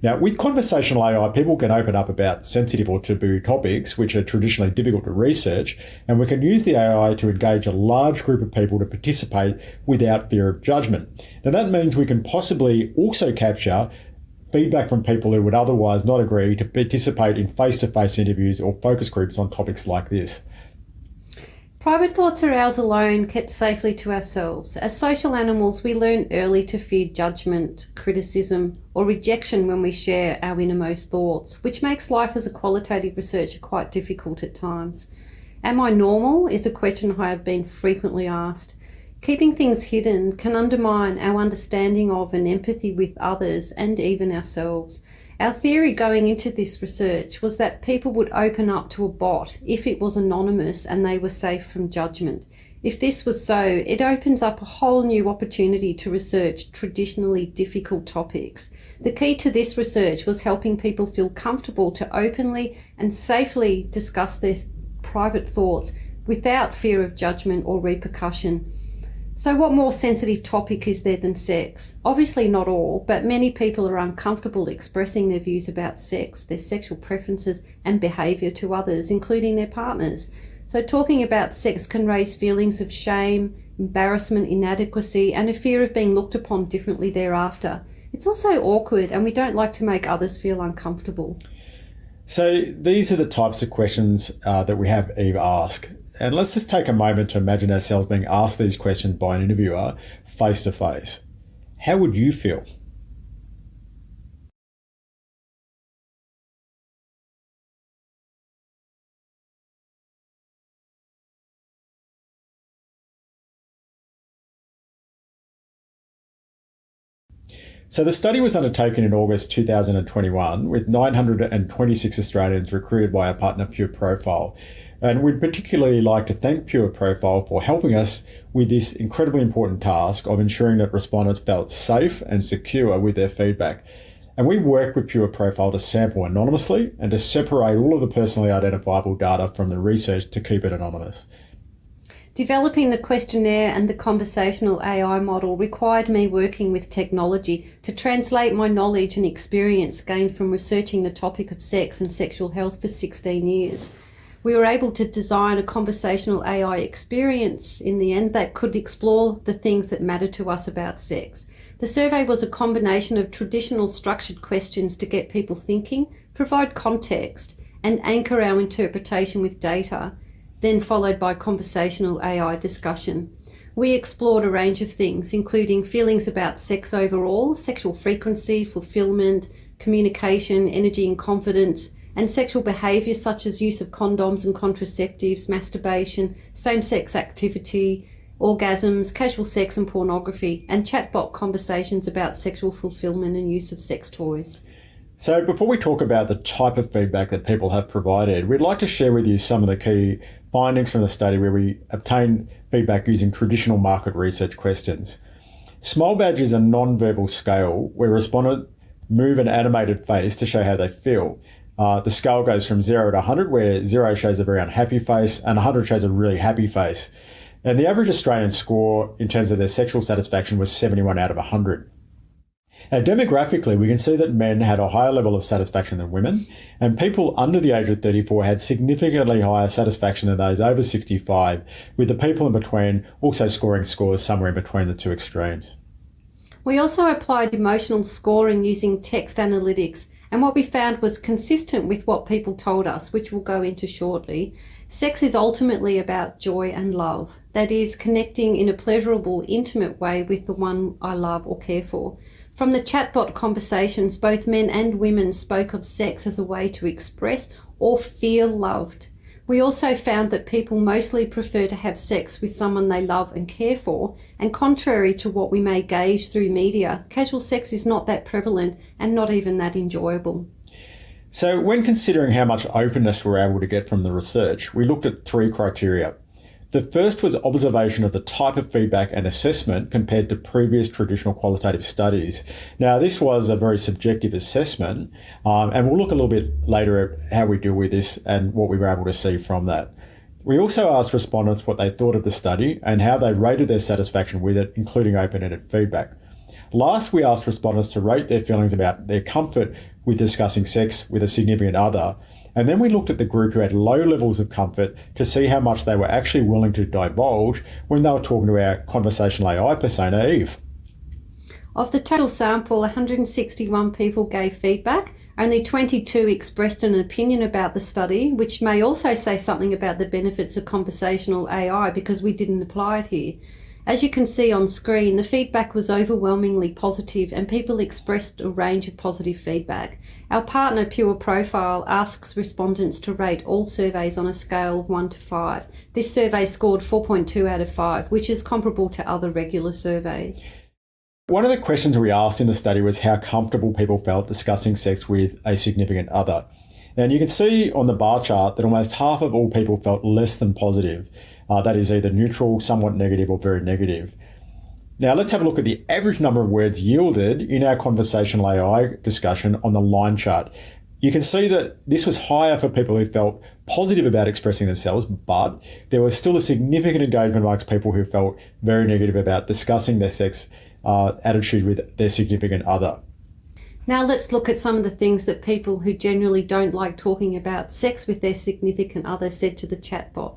Now, with conversational AI, people can open up about sensitive or taboo topics, which are traditionally difficult to research, and we can use the AI to engage a large group of people to participate without fear of judgment. Now, that means we can possibly also capture feedback from people who would otherwise not agree to participate in face-to-face interviews or focus groups on topics like this. Private thoughts are ours alone, kept safely to ourselves. As social animals, we learn early to fear judgment, criticism, or rejection when we share our innermost thoughts, which makes life as a qualitative researcher quite difficult at times. Am I normal is a question I have been frequently asked. Keeping things hidden can undermine our understanding of and empathy with others and even ourselves. Our theory going into this research was that people would open up to a bot if it was anonymous and they were safe from judgment. If this was so, it opens up a whole new opportunity to research traditionally difficult topics. The key to this research was helping people feel comfortable to openly and safely discuss their private thoughts without fear of judgment or repercussion. So what more sensitive topic is there than sex? Obviously not all, but many people are uncomfortable expressing their views about sex, their sexual preferences and behaviour to others, including their partners. So talking about sex can raise feelings of shame, embarrassment, inadequacy, and a fear of being looked upon differently thereafter. It's also awkward, and we don't like to make others feel uncomfortable. So these are the types of questions that we have Eve ask. And let's just take a moment to imagine ourselves being asked these questions by an interviewer face to face. How would you feel? So the study was undertaken in August 2021 with 926 Australians recruited by our partner Pure Profile. And we'd particularly like to thank Pure Profile for helping us with this incredibly important task of ensuring that respondents felt safe and secure with their feedback. And we worked with Pure Profile to sample anonymously and to separate all of the personally identifiable data from the research to keep it anonymous. Developing the questionnaire and the conversational AI model required me working with technology to translate my knowledge and experience gained from researching the topic of sex and sexual health for 16 years. We were able to design a conversational AI experience in the end that could explore the things that matter to us about sex. The survey was a combination of traditional structured questions to get people thinking, provide context, and anchor our interpretation with data, then followed by conversational AI discussion. We explored a range of things, including feelings about sex overall, sexual frequency, fulfillment, communication, energy and confidence, and sexual behaviour such as use of condoms and contraceptives, masturbation, same-sex activity, orgasms, casual sex and pornography, and chatbot conversations about sexual fulfillment and use of sex toys. So before we talk about the type of feedback that people have provided, we'd like to share with you some of the key findings from the study where we obtained feedback using traditional market research questions. Small badge is a non-verbal scale where respondents move an animated face to show how they feel. The scale goes from 0 to 100, where 0 shows a very unhappy face and 100 shows a really happy face. And the average Australian score in terms of their sexual satisfaction was 71 out of 100. Now, demographically, we can see that men had a higher level of satisfaction than women, and people under the age of 34 had significantly higher satisfaction than those over 65, with the people in between also scoring scores somewhere in between the two extremes. We also applied emotional scoring using text analytics, and what we found was consistent with what people told us, which we'll go into shortly. Sex is ultimately about joy and love. That is, connecting in a pleasurable, intimate way with the one I love or care for. From the chatbot conversations, both men and women spoke of sex as a way to express or feel loved. We also found that people mostly prefer to have sex with someone they love and care for, and contrary to what we may gauge through media, casual sex is not that prevalent and not even that enjoyable. So when considering how much openness we're able to get from the research, we looked at 3 criteria. The first was observation of the type of feedback and assessment compared to previous traditional qualitative studies. Now, this was a very subjective assessment, and we'll look a little bit later at how we deal with this and what we were able to see from that. We also asked respondents what they thought of the study and how they rated their satisfaction with it, including open-ended feedback. Last, we asked respondents to rate their feelings about their comfort with discussing sex with a significant other. And then we looked at the group who had low levels of comfort to see how much they were actually willing to divulge when they were talking to our conversational AI persona, Eve. Of the total sample, 161 people gave feedback. Only 22 expressed an opinion about the study, which may also say something about the benefits of conversational AI because we didn't apply it here. As you can see on screen, the feedback was overwhelmingly positive and people expressed a range of positive feedback. Our partner, Pure Profile, asks respondents to rate all surveys on a scale of 1 to 5. This survey scored 4.2 out of 5, which is comparable to other regular surveys. One of the questions we asked in the study was how comfortable people felt discussing sex with a significant other. And you can see on the bar chart that almost half of all people felt less than positive. That is either neutral, somewhat negative, or very negative. Now let's have a look at the average number of words yielded in our conversational AI discussion on the line chart. You can see that this was higher for people who felt positive about expressing themselves, but there was still a significant engagement amongst people who felt very negative about discussing their sex attitude with their significant other. Now let's look at some of the things that people who generally don't like talking about sex with their significant other said to the chatbot.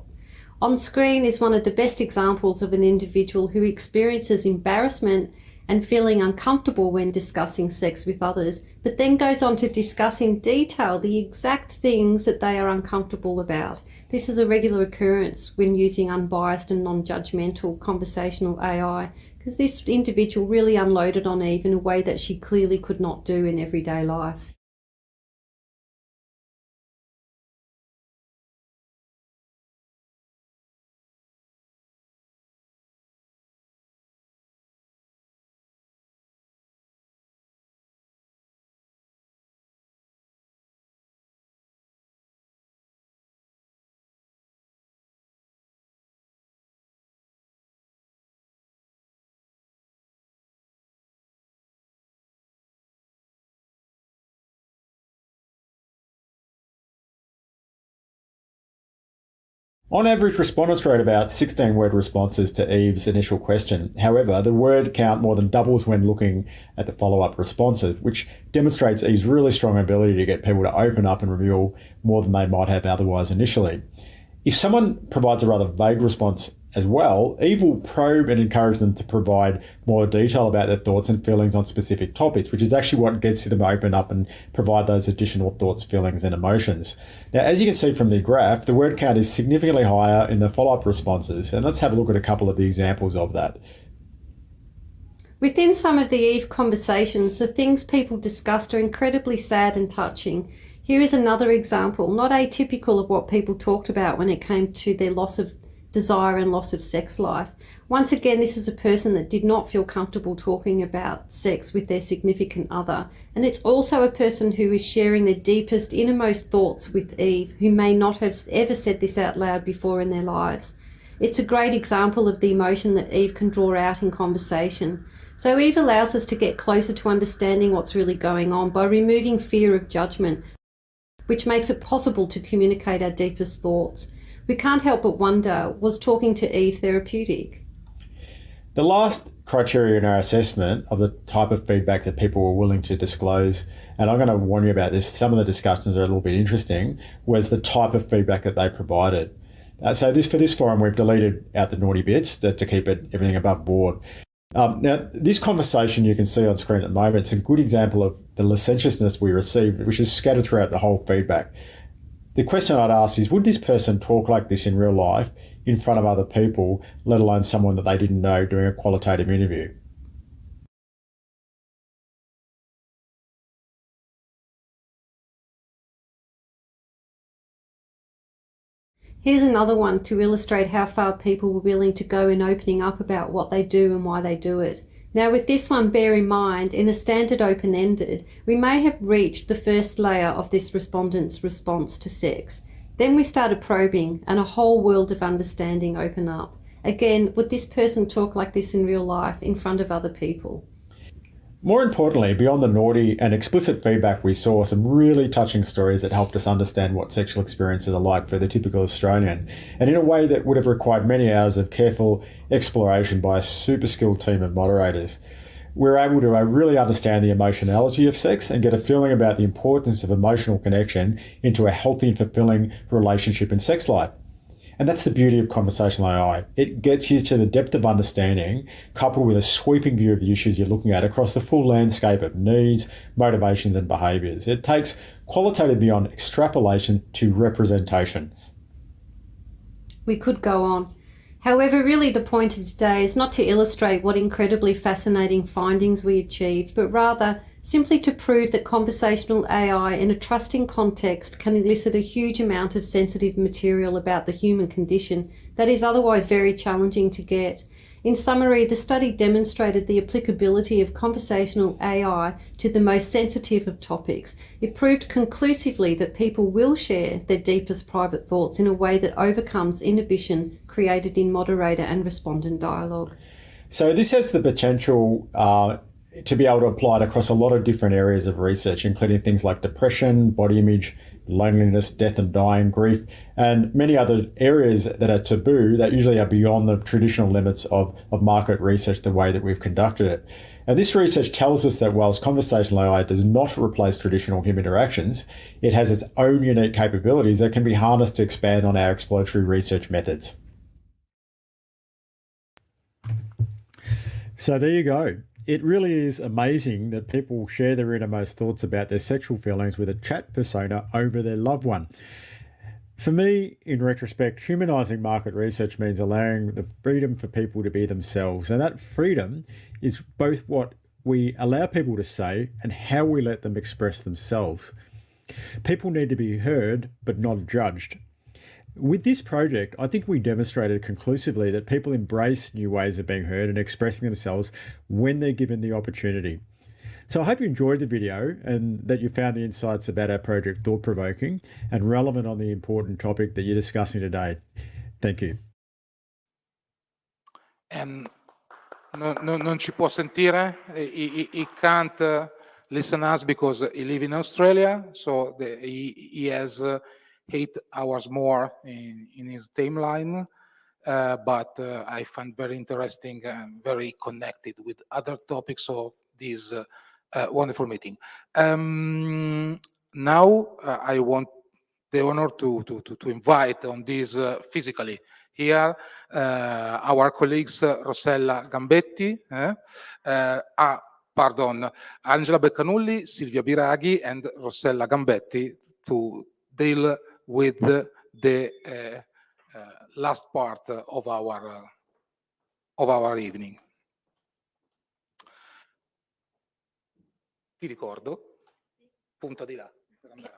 On screen is one of the best examples of an individual who experiences embarrassment and feeling uncomfortable when discussing sex with others, but then goes on to discuss in detail the exact things that they are uncomfortable about. This is a regular occurrence when using unbiased and non-judgmental conversational AI, because this individual really unloaded on Eve in a way that she clearly could not do in everyday life. On average, respondents wrote about 16-word responses to Eve's initial question. However, the word count more than doubles when looking at the follow-up responses, which demonstrates Eve's really strong ability to get people to open up and reveal more than they might have otherwise initially. If someone provides a rather vague response as well, Eve will probe and encourage them to provide more detail about their thoughts and feelings on specific topics, which is actually what gets them to open up and provide those additional thoughts, feelings, and emotions. Now, as you can see from the graph, the word count is significantly higher in the follow-up responses, and let's have a look at a couple of the examples of that. Within some of the Eve conversations, the things people discussed are incredibly sad and touching. Here is another example, not atypical of what people talked about when it came to their loss of desire and loss of sex life. Once again, this is a person that did not feel comfortable talking about sex with their significant other. And it's also a person who is sharing their deepest, innermost thoughts with Eve, who may not have ever said this out loud before in their lives. It's a great example of the emotion that Eve can draw out in conversation. So Eve allows us to get closer to understanding what's really going on by removing fear of judgment, which makes it possible to communicate our deepest thoughts. We can't help but wonder, was talking to Eve therapeutic? The last criteria in our assessment of the type of feedback that people were willing to disclose, and I'm going to warn you about this, some of the discussions are a little bit interesting, was the type of feedback that they provided. So for this forum, we've deleted out the naughty bits to keep everything above board. Now, this conversation you can see on screen at the moment, it's a good example of the licentiousness we received, which is scattered throughout the whole feedback. The question I'd ask is, would this person talk like this in real life in front of other people, let alone someone that they didn't know doing a qualitative interview? Here's another one to illustrate how far people were willing to go in opening up about what they do and why they do it. Now with this one, bear in mind, in a standard open-ended, we may have reached the first layer of this respondent's response to sex. Then we started probing and a whole world of understanding opened up. Again, would this person talk like this in real life in front of other people? More importantly, beyond the naughty and explicit feedback, we saw some really touching stories that helped us understand what sexual experiences are like for the typical Australian, and in a way that would have required many hours of careful exploration by a super skilled team of moderators. We're able to really understand the emotionality of sex and get a feeling about the importance of emotional connection into a healthy and fulfilling relationship in sex life. And that's the beauty of conversational AI. It gets you to the depth of understanding, coupled with a sweeping view of the issues you're looking at across the full landscape of needs, motivations, and behaviours. It takes qualitative beyond extrapolation to representation. We could go on. However, really the point of today is not to illustrate what incredibly fascinating findings we achieved, but rather simply to prove that conversational AI in a trusting context can elicit a huge amount of sensitive material about the human condition that is otherwise very challenging to get. In summary, the study demonstrated the applicability of conversational AI to the most sensitive of topics. It proved conclusively that people will share their deepest private thoughts in a way that overcomes inhibition created in moderator and respondent dialogue. So this has the potential to be able to apply it across a lot of different areas of research, including things like depression, body image, loneliness, death and dying, grief, and many other areas that are taboo that usually are beyond the traditional limits of market research the way that we've conducted it. And this research tells us that whilst conversational AI does not replace traditional human interactions, it has its own unique capabilities that can be harnessed to expand on our exploratory research methods. So there you go. It really is amazing that people share their innermost thoughts about their sexual feelings with a chat persona over their loved one. For me, in retrospect, humanising market research means allowing the freedom for people to be themselves. And that freedom is both what we allow people to say and how we let them express themselves. People need to be heard, but not judged. With this project, I think we demonstrated conclusively that people embrace new ways of being heard and expressing themselves when they're given the opportunity. So I hope you enjoyed the video and that you found the insights about our project thought-provoking and relevant on the important topic that you're discussing today. Thank you. Non ci può sentire. He can't listen us because he lives in Australia, so he has 8 hours more in his timeline, but I find very interesting and very connected with other topics of this wonderful meeting. Now I want the honor to invite on this physically here our colleagues Rossella Gambetti, Angela Beccanulli, Silvia Biraghi, and Rossella Gambetti to deal with the last part of our evening. Ti ricordo, punta di là per andare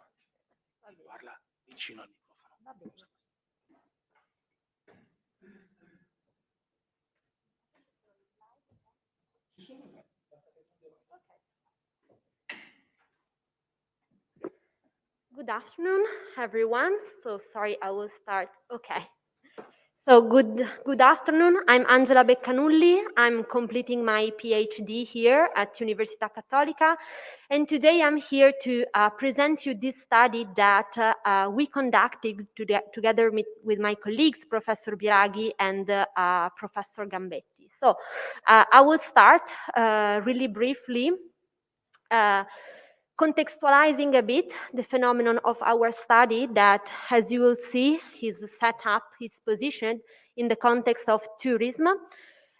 avanti. Parla vicino al microfono. Good afternoon, everyone. So sorry, I will start. Okay. So good afternoon. I'm Angela Beccanulli. I'm completing my PhD here at Università Cattolica. And today I'm here to present you this study that we conducted together with my colleagues, Professor Biraghi and Professor Gambetti. So I will start really briefly contextualizing a bit the phenomenon of our study that, as you will see, is set up, is positioned in the context of tourism.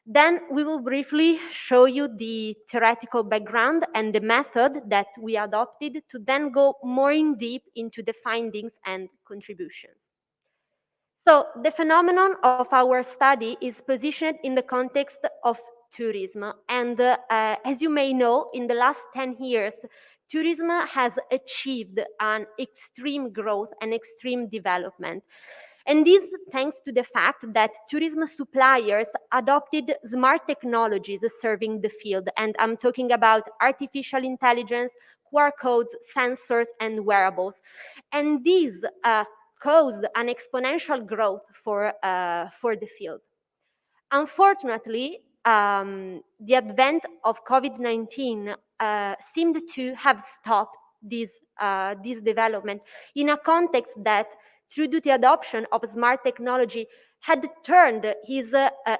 Then we will briefly show you the theoretical background and the method that we adopted to then go more in deep into the findings and contributions. So the phenomenon of our study is positioned in the context of tourism. And as you may know, in the last 10 years, tourism has achieved an extreme growth and extreme development. And this thanks to the fact that tourism suppliers adopted smart technologies serving the field. And I'm talking about artificial intelligence, QR codes, sensors, and wearables. And these caused an exponential growth for the field. Unfortunately, the advent of COVID-19 seemed to have stopped this development in a context that, through the adoption of smart technology, had turned his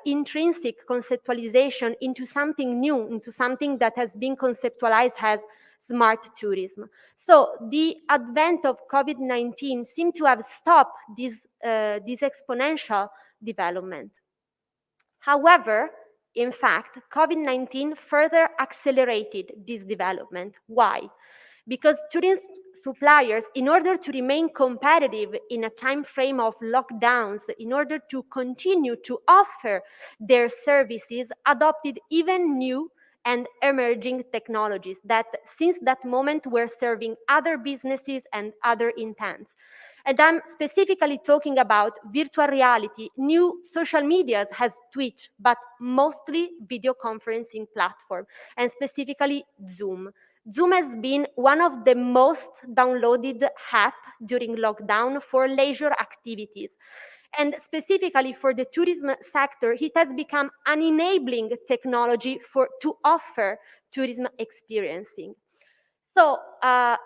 intrinsic conceptualization into something new, into something that has been conceptualized as smart tourism. So the advent of COVID-19 seemed to have stopped this exponential development. However, in fact, COVID-19 further accelerated this development. Why? Because tourism suppliers, in order to remain competitive in a time frame of lockdowns, in order to continue to offer their services, adopted even new and emerging technologies that since that moment were serving other businesses and other intents. And I'm specifically talking about virtual reality, new social medias as Twitch, but mostly video conferencing platform, and specifically Zoom. Zoom has been one of the most downloaded apps during lockdown for leisure activities. And specifically for the tourism sector, it has become an enabling technology to offer tourism experiencing. So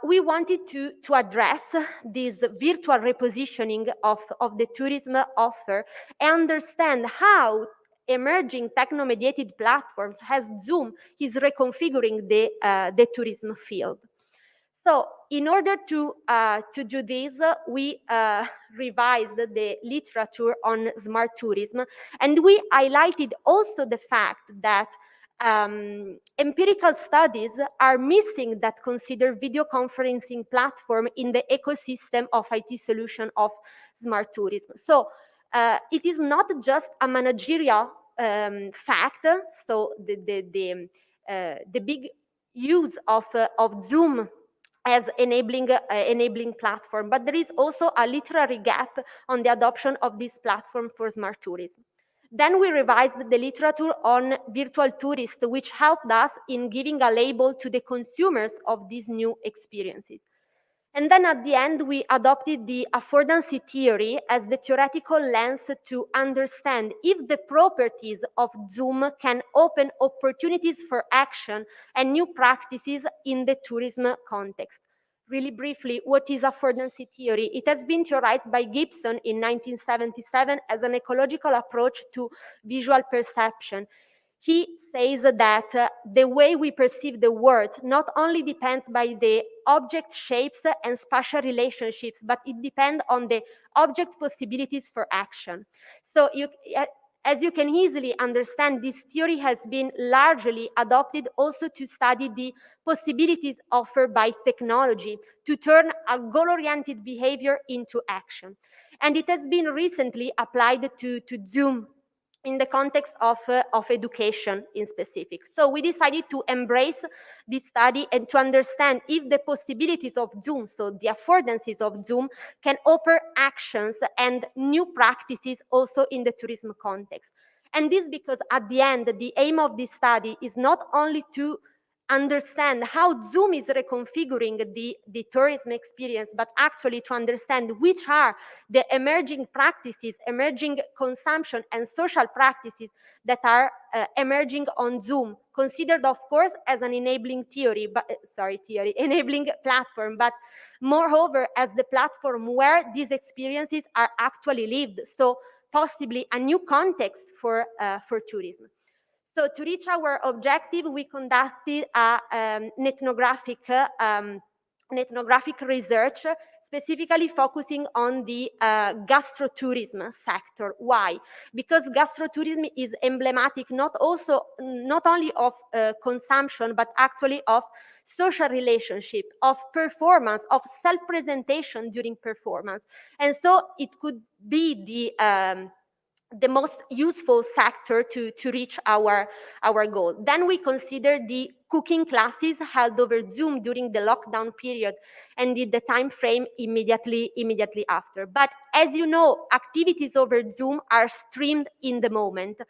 we wanted to address this virtual repositioning of the tourism offer and understand how emerging techno-mediated platforms as Zoom is reconfiguring the tourism field. So in order to do this, we revised the literature on smart tourism, and we highlighted also the fact that empirical studies are missing that consider video conferencing platform in the ecosystem of IT solution of smart tourism. So it is not just a managerial fact. So the big use of Zoom as enabling platform, but there is also a literary gap on the adoption of this platform for smart tourism. Then we revised the literature on virtual tourists, which helped us in giving a label to the consumers of these new experiences. And then at the end, we adopted the affordancy theory as the theoretical lens to understand if the properties of Zoom can open opportunities for action and new practices in the tourism context. Really briefly, what is affordancy theory? It has been theorized by Gibson in 1977 as an ecological approach to visual perception. He says that the way we perceive the world not only depends by the object shapes and spatial relationships, but it depends on the object possibilities for action. So as you can easily understand, this theory has been largely adopted also to study the possibilities offered by technology to turn a goal-oriented behavior into action. And it has been recently applied to Zoom in the context of education in specific. So we decided to embrace this study and to understand if the possibilities of Zoom, so the affordances of Zoom, can offer actions and new practices also in the tourism context. And this because at the end, the aim of this study is not only to understand how Zoom is reconfiguring the tourism experience, but actually to understand which are the emerging practices, emerging consumption and social practices that are emerging on Zoom, considered of course as an enabling enabling platform, but moreover as the platform where these experiences are actually lived. So possibly a new context for tourism. So to reach our objective, we conducted a ethnographic research, specifically focusing on the gastrotourism sector. Why? Because gastrotourism is emblematic not only of consumption, but actually of social relationship, of performance, of self-presentation during performance. And so it could be the most useful sector to reach our goal. Then we consider the cooking classes held over Zoom during the lockdown period and did the time frame immediately after. But as you know, activities over Zoom are streamed in the moment.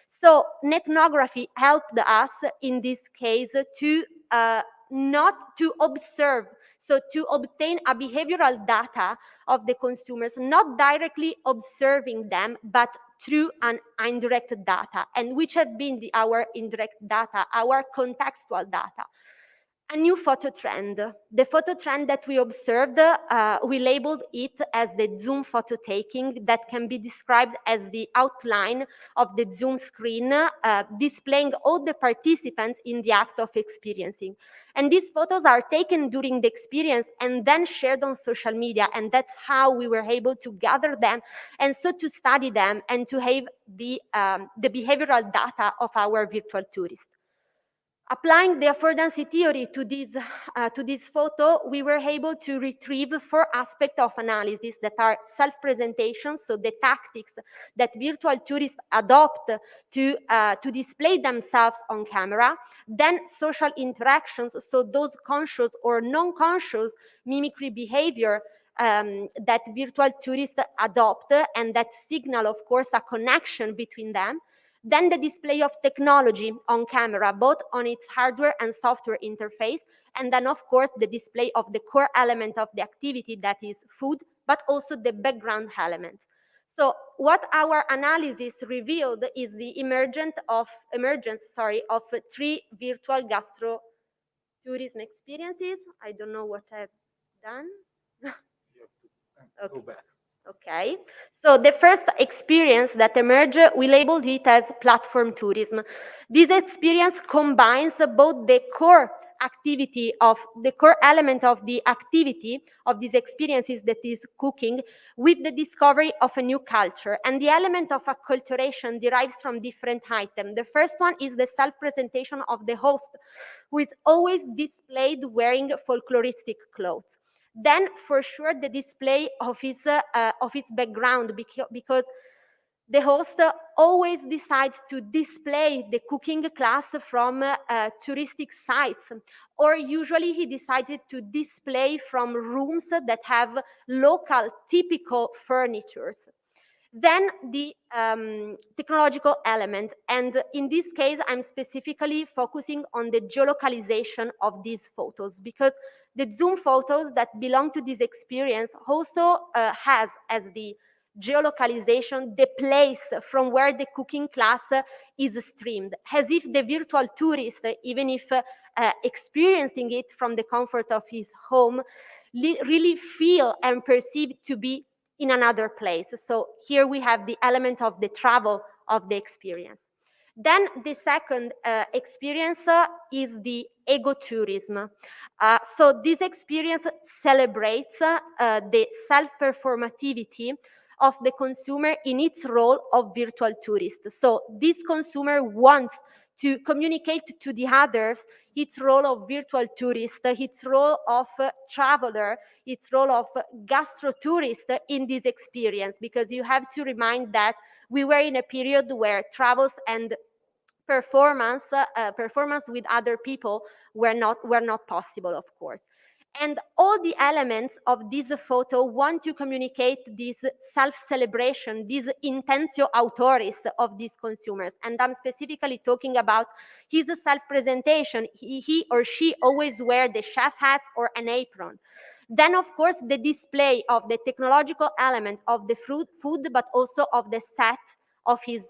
So ethnography helped us in this case to not to observe, so to obtain a behavioral data of the consumers, not directly observing them, but through an indirect data, and which have been our indirect data, our contextual data. A new photo trend. The photo trend that we observed, we labeled it as the Zoom photo taking, that can be described as the outline of the Zoom screen, displaying all the participants in the act of experiencing. And these photos are taken during the experience and then shared on social media, and that's how we were able to gather them and so to study them and to have the behavioral data of our virtual tourists. Applying the affordancy theory to this photo, we were able to retrieve 4 aspects of analysis that are self-presentation, so the tactics that virtual tourists adopt to display themselves on camera, then social interactions, so those conscious or non-conscious mimicry behavior that virtual tourists adopt and that signal, of course, a connection between them. Then the display of technology on camera, both on its hardware and software interface, and then of course the display of the core element of the activity, that is food, but also the background elements. So what our analysis revealed is the emergence of 3 virtual gastro-tourism experiences. I don't know what I've done. Okay. Go back. Okay, so the first experience that emerged, we labeled it as platform tourism. This experience combines both the core activity of the core element of the activity of these experiences, that is cooking, with the discovery of a new culture. And the element of acculturation derives from different items. The first one is the self-presentation of the host, who is always displayed wearing folkloristic clothes. Then for sure the display of his background, because the host always decides to display the cooking class from touristic sites, or usually he decided to display from rooms that have local typical furnitures. Then the technological element, and in this case I'm specifically focusing on the geolocalization of these photos, because the Zoom photos that belong to this experience also has as the geolocalization the place from where the cooking class is streamed, as if the virtual tourist, even if experiencing it from the comfort of his home, really feel and perceive to be in another place. So here we have the element of the travel of the experience. Then the second experience is the ego-tourism. So this experience celebrates the self-performativity of the consumer in its role of virtual tourist. So this consumer wants to communicate to the others its role of virtual tourist, its role of traveler, its role of gastro-tourist in this experience, because you have to remind that we were in a period where travels and performance with other people were not possible, of course. And all the elements of this photo want to communicate this self-celebration, this intentio autoris of these consumers. And I'm specifically talking about his self-presentation. He or she always wear the chef hats or an apron. Then, of course, the display of the technological element of the food, but also of the set of his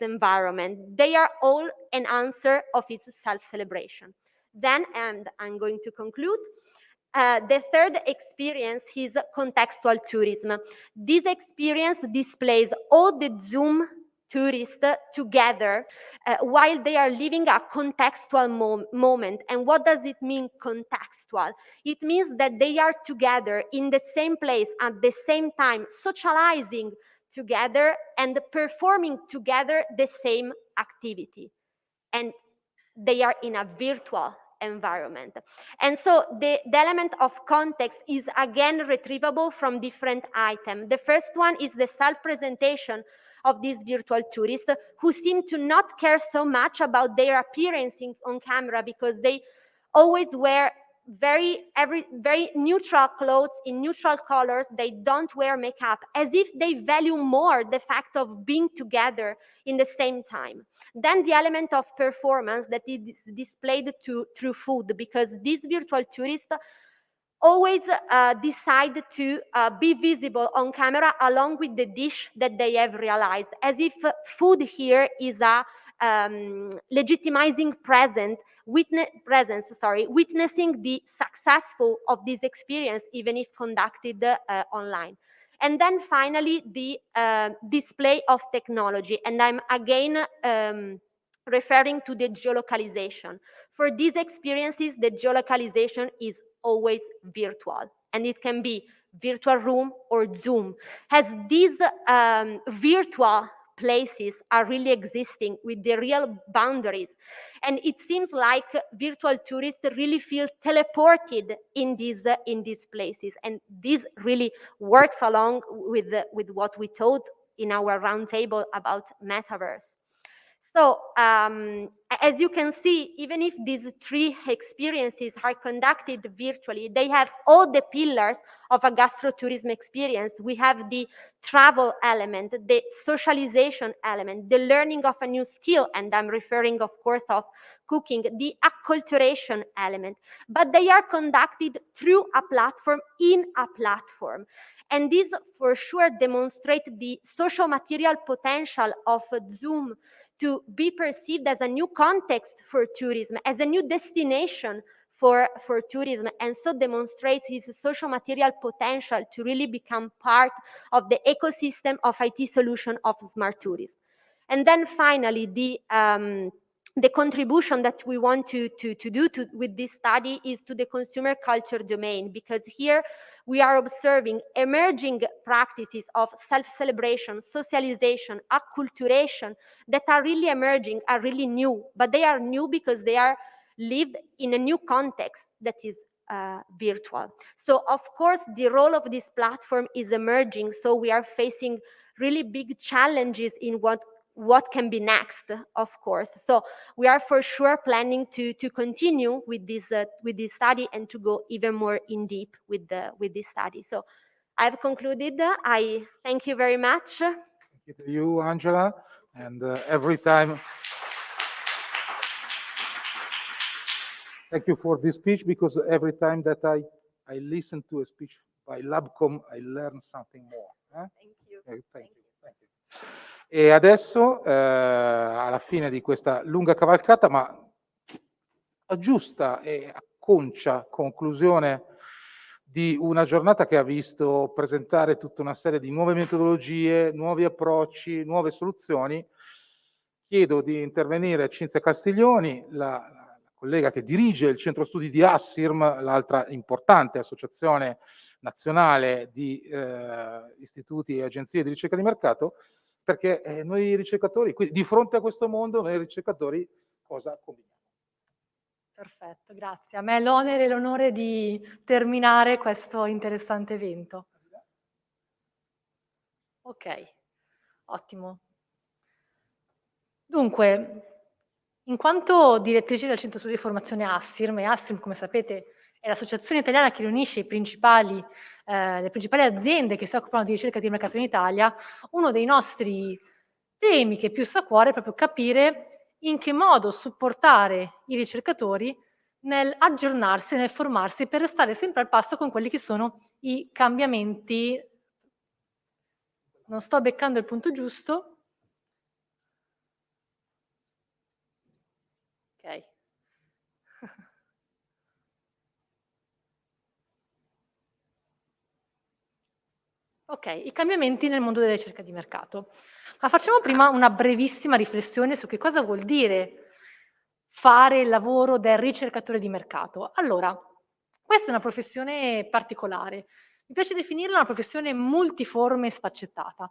environment. They are all an answer of his self-celebration. Then, and I'm going to conclude, the third experience is contextual tourism. This experience displays all the Zoom tourists together while they are living a contextual moment. And what does it mean, contextual? It means that they are together in the same place at the same time, socializing together and performing together the same activity. And they are in a virtual environment. And so the element of context is again retrievable from different items. The first one is the self-presentation of these virtual tourists, who seem to not care so much about their appearance on camera, because they always wear very neutral clothes in neutral colors. They don't wear makeup, as if they value more the fact of being together in the same time. Then the element of performance that is displayed through food, because these virtual tourists always decide to be visible on camera along with the dish that they have realized, as if food here is a legitimizing witnessing the successful of this experience, even if conducted online. And then finally, the display of technology. And I'm again referring to the geolocalization. For these experiences, the geolocalization is always virtual, and it can be virtual room or Zoom, as these virtual places are really existing with the real boundaries. And it seems like virtual tourists really feel teleported in these places. And this really works along with what we taught in our roundtable about metaverse. So as you can see, even if these three experiences are conducted virtually, they have all the pillars of a gastrotourism experience. We have the travel element, the socialization element, the learning of a new skill, and I'm referring, of course, of cooking, the acculturation element. But they are conducted through a platform, in a platform. And this for sure demonstrates the social material potential of Zoom to be perceived as a new context for tourism, as a new destination for tourism, and so demonstrates its social material potential to really become part of the ecosystem of IT solution of smart tourism. And then finally, the contribution that we want to do with this study is to the consumer culture domain, because here we are observing emerging practices of self-celebration, socialization, acculturation that are really emerging, are really new, but they are new because they are lived in a new context that is virtual. So of course, the role of this platform is emerging, so we are facing really big challenges in what can be next, of course. So we are for sure planning to continue with this study and to go even more in deep with this study. So I've concluded. I thank you very much. Thank you to you, Angela. And every time, thank you for this speech, because every time that I listen to a speech by Labcom, I learn something more. Thank you. Thank you. Thank you. E adesso, alla fine di questa lunga cavalcata, ma a giusta e acconcia conclusione di una giornata che ha visto presentare tutta una serie di nuove metodologie, nuovi approcci, nuove soluzioni, chiedo di intervenire Cinzia Castiglioni, la collega che dirige il centro studi di Assirm, l'altra importante associazione nazionale di istituti e agenzie di ricerca di mercato, perché noi ricercatori, di fronte a questo mondo, noi ricercatori cosa combiniamo? Perfetto, grazie. A me è l'onere e l'onore di terminare questo interessante evento. Ok, ottimo. Dunque, in quanto direttrice del Centro Studi di Formazione Assirm, e Assirm, come sapete, è l'associazione italiana che riunisce le principali aziende che si occupano di ricerca di mercato in Italia, uno dei nostri temi che più sta a cuore è proprio capire in che modo supportare i ricercatori nel aggiornarsi, nel formarsi, per restare sempre al passo con quelli che sono i cambiamenti. Non sto beccando il punto giusto. Ok. Ok, i cambiamenti nel mondo della ricerca di mercato. Ma facciamo prima una brevissima riflessione su che cosa vuol dire fare il lavoro del ricercatore di mercato. Allora, questa è una professione particolare. Mi piace definirla una professione multiforme e sfaccettata.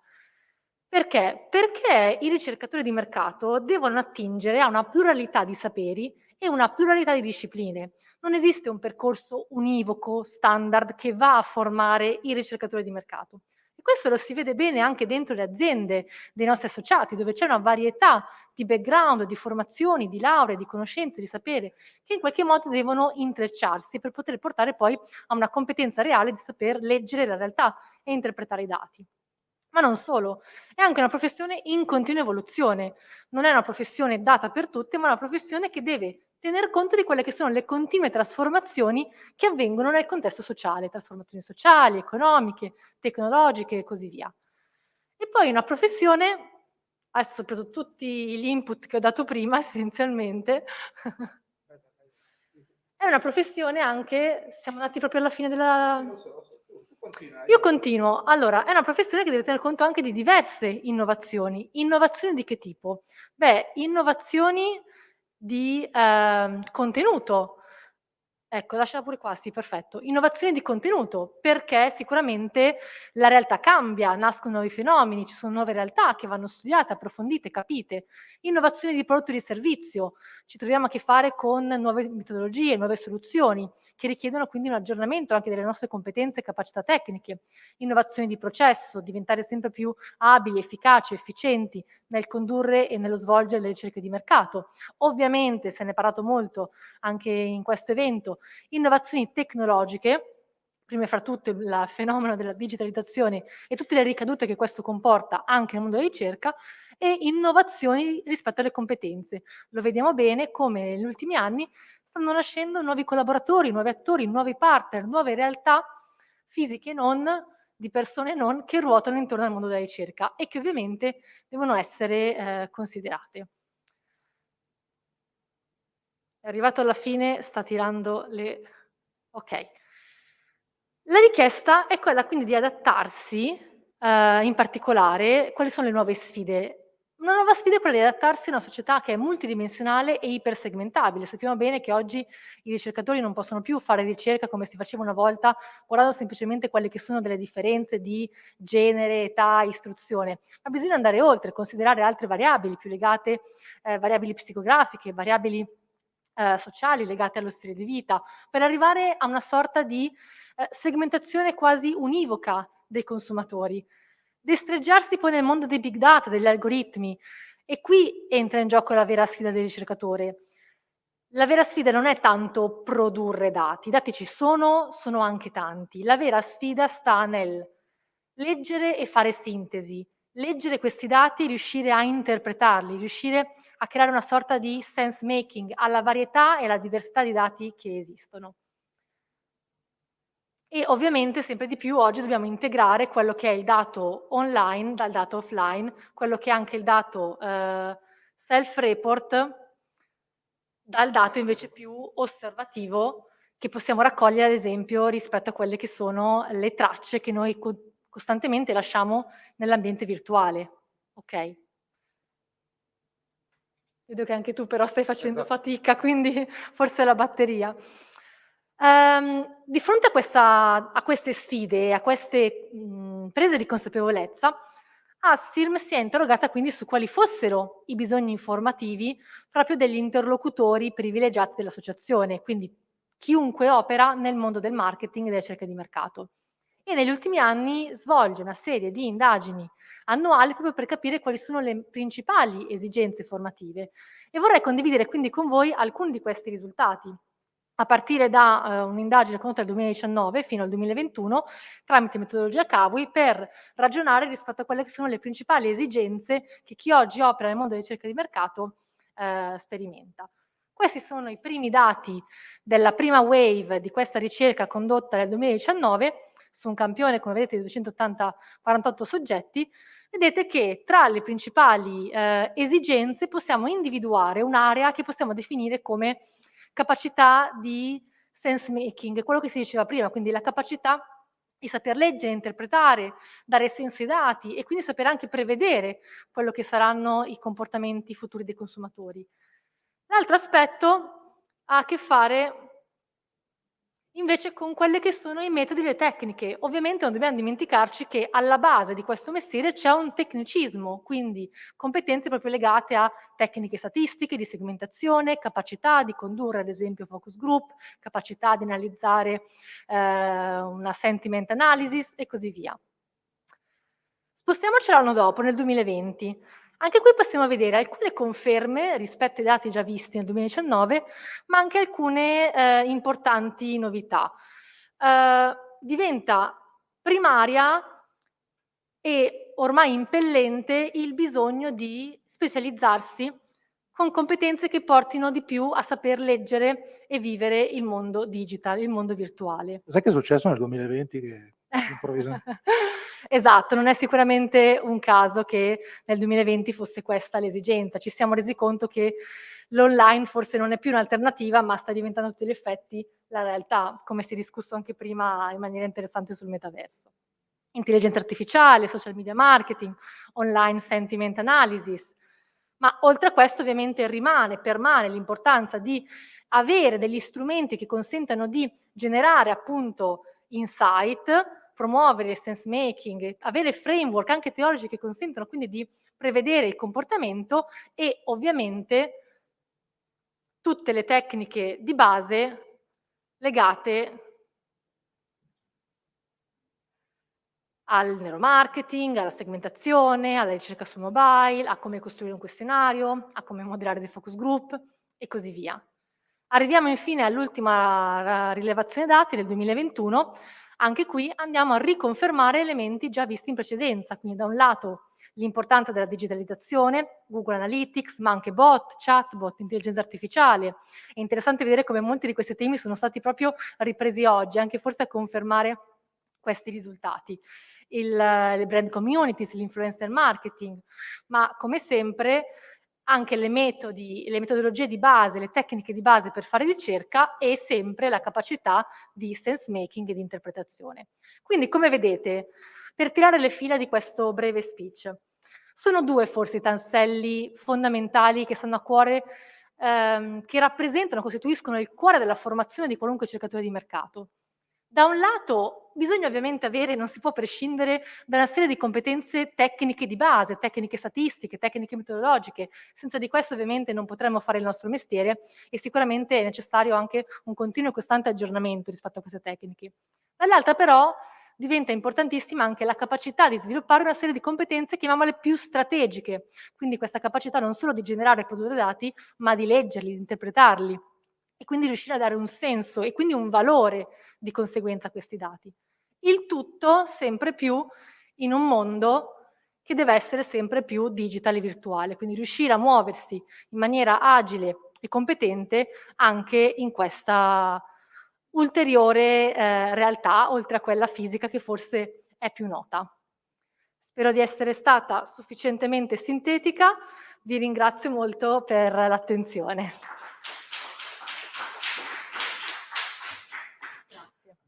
Perché? Perché i ricercatori di mercato devono attingere a una pluralità di saperi e una pluralità di discipline. Non esiste un percorso univoco, standard, che va a formare i ricercatori di mercato. E questo lo si vede bene anche dentro le aziende dei nostri associati, dove c'è una varietà di background, di formazioni, di lauree, di conoscenze, di sapere, che in qualche modo devono intrecciarsi per poter portare poi a una competenza reale di saper leggere la realtà e interpretare i dati. Ma non solo, è anche una professione in continua evoluzione. Non è una professione data per tutte, ma una professione che deve tener conto di quelle che sono le continue trasformazioni che avvengono nel contesto sociale, trasformazioni sociali, economiche, tecnologiche e così via. E poi una professione, adesso ho preso tutti gli input che ho dato prima essenzialmente, è una professione anche, siamo andati proprio alla fine della... Io continuo. Allora, è una professione che deve tener conto anche di diverse innovazioni. Innovazioni di che tipo? Beh, innovazioni di contenuto. Ecco, lasciala pure qua, sì, perfetto. Innovazioni di contenuto, perché sicuramente la realtà cambia, nascono nuovi fenomeni, ci sono nuove realtà che vanno studiate, approfondite, capite. Innovazioni di prodotto e di servizio, ci troviamo a che fare con nuove metodologie, nuove soluzioni, che richiedono quindi un aggiornamento anche delle nostre competenze e capacità tecniche. Innovazioni di processo, diventare sempre più abili, efficaci, efficienti nel condurre e nello svolgere le ricerche di mercato. Ovviamente, se ne è parlato molto anche in questo evento, innovazioni tecnologiche, prima fra tutte il fenomeno della digitalizzazione e tutte le ricadute che questo comporta anche nel mondo della ricerca, e innovazioni rispetto alle competenze. Lo vediamo bene come negli ultimi anni stanno nascendo nuovi collaboratori, nuovi attori, nuovi partner, nuove realtà fisiche non, di persone non, che ruotano intorno al mondo della ricerca e che ovviamente devono essere considerate. È arrivato alla fine, sta tirando le... Ok. La richiesta è quella quindi di adattarsi, in particolare, quali sono le nuove sfide? Una nuova sfida è quella di adattarsi a una società che è multidimensionale e ipersegmentabile. Sappiamo bene che oggi i ricercatori non possono più fare ricerca come si faceva una volta, guardando semplicemente quelle che sono delle differenze di genere, età, istruzione, ma bisogna andare oltre, considerare altre variabili più legate, variabili psicografiche, variabili sociali legate allo stile di vita, per arrivare a una sorta di segmentazione quasi univoca dei consumatori. Destreggiarsi poi nel mondo dei big data, degli algoritmi, e qui entra in gioco la vera sfida del ricercatore. La vera sfida non è tanto produrre dati, i dati ci sono anche tanti. La vera sfida sta nel leggere e fare sintesi, leggere questi dati e riuscire a interpretarli, riuscire a creare una sorta di sense making alla varietà e alla diversità di dati che esistono. E ovviamente sempre di più oggi dobbiamo integrare quello che è il dato online dal dato offline, quello che è anche il dato self-report dal dato invece più osservativo che possiamo raccogliere ad esempio rispetto a quelle che sono le tracce che noi costantemente lasciamo nell'ambiente virtuale. Ok? Vedo che anche tu però stai facendo fatica, quindi forse è la batteria. Di fronte a queste sfide, a queste prese di consapevolezza, Assirm si è interrogata quindi su quali fossero i bisogni informativi proprio degli interlocutori privilegiati dell'associazione, quindi chiunque opera nel mondo del marketing e della ricerca di mercato. E negli ultimi anni svolge una serie di indagini annuali proprio per capire quali sono le principali esigenze formative. E vorrei condividere quindi con voi alcuni di questi risultati, a partire da un'indagine condotta nel 2019 fino al 2021 tramite metodologia CAVI per ragionare rispetto a quelle che sono le principali esigenze che chi oggi opera nel mondo della ricerca di mercato sperimenta. Questi sono i primi dati della prima wave di questa ricerca condotta nel 2019 su un campione, come vedete, di 248 soggetti. Vedete che tra le principali esigenze possiamo individuare un'area che possiamo definire come capacità di sense making, quello che si diceva prima, quindi la capacità il saper leggere, interpretare, dare senso ai dati e quindi sapere anche prevedere quello che saranno i comportamenti futuri dei consumatori. L'altro aspetto ha a che fare invece con quelle che sono i metodi e le tecniche. Ovviamente non dobbiamo dimenticarci che alla base di questo mestiere c'è un tecnicismo, quindi competenze proprio legate a tecniche statistiche, di segmentazione, capacità di condurre ad esempio focus group, capacità di analizzare una sentiment analysis e così via. Spostiamoci all'anno dopo, nel 2020. Anche qui possiamo vedere alcune conferme rispetto ai dati già visti nel 2019, ma anche alcune importanti novità. Diventa primaria e ormai impellente il bisogno di specializzarsi con competenze che portino di più a saper leggere e vivere il mondo digital, il mondo virtuale. Sai che è successo nel 2020 che improvvisamente... Esatto, non è sicuramente un caso che nel 2020 fosse questa l'esigenza. Ci siamo resi conto che l'online forse non è più un'alternativa, ma sta diventando a tutti gli effetti la realtà, come si è discusso anche prima in maniera interessante sul metaverso. Intelligenza artificiale, social media marketing, online sentiment analysis. Ma oltre a questo ovviamente permane l'importanza di avere degli strumenti che consentano di generare appunto insight, promuovere il sense making, avere framework anche teorici che consentono quindi di prevedere il comportamento e ovviamente tutte le tecniche di base legate al neuromarketing, alla segmentazione, alla ricerca sul mobile, a come costruire un questionario, a come moderare dei focus group e così via. Arriviamo infine all'ultima rilevazione dati del 2021. Anche qui andiamo a riconfermare elementi già visti in precedenza, quindi da un lato l'importanza della digitalizzazione, Google Analytics, ma anche bot, chatbot, intelligenza artificiale. È interessante vedere come molti di questi temi sono stati proprio ripresi oggi, anche forse a confermare questi risultati. Le brand communities, l'influencer marketing, ma come sempre anche le metodologie di base, le tecniche di base per fare ricerca e sempre la capacità di sense making e di interpretazione. Quindi, come vedete, per tirare le fila di questo breve speech, sono due forse i tasselli fondamentali che stanno a cuore, che rappresentano, costituiscono il cuore della formazione di qualunque cercatore di mercato. Da un lato bisogna ovviamente avere, non si può prescindere da una serie di competenze tecniche di base, tecniche statistiche, tecniche metodologiche. Senza di questo ovviamente non potremmo fare il nostro mestiere e sicuramente è necessario anche un continuo e costante aggiornamento rispetto a queste tecniche. Dall'altra però diventa importantissima anche la capacità di sviluppare una serie di competenze, chiamiamole più strategiche, quindi questa capacità non solo di generare e produrre dati, ma di leggerli, di interpretarli e quindi riuscire a dare un senso e quindi un valore di conseguenza a questi dati. Il tutto sempre più in un mondo che deve essere sempre più digitale e virtuale, quindi riuscire a muoversi in maniera agile e competente anche in questa ulteriore realtà, oltre a quella fisica che forse è più nota. Spero di essere stata sufficientemente sintetica, vi ringrazio molto per l'attenzione.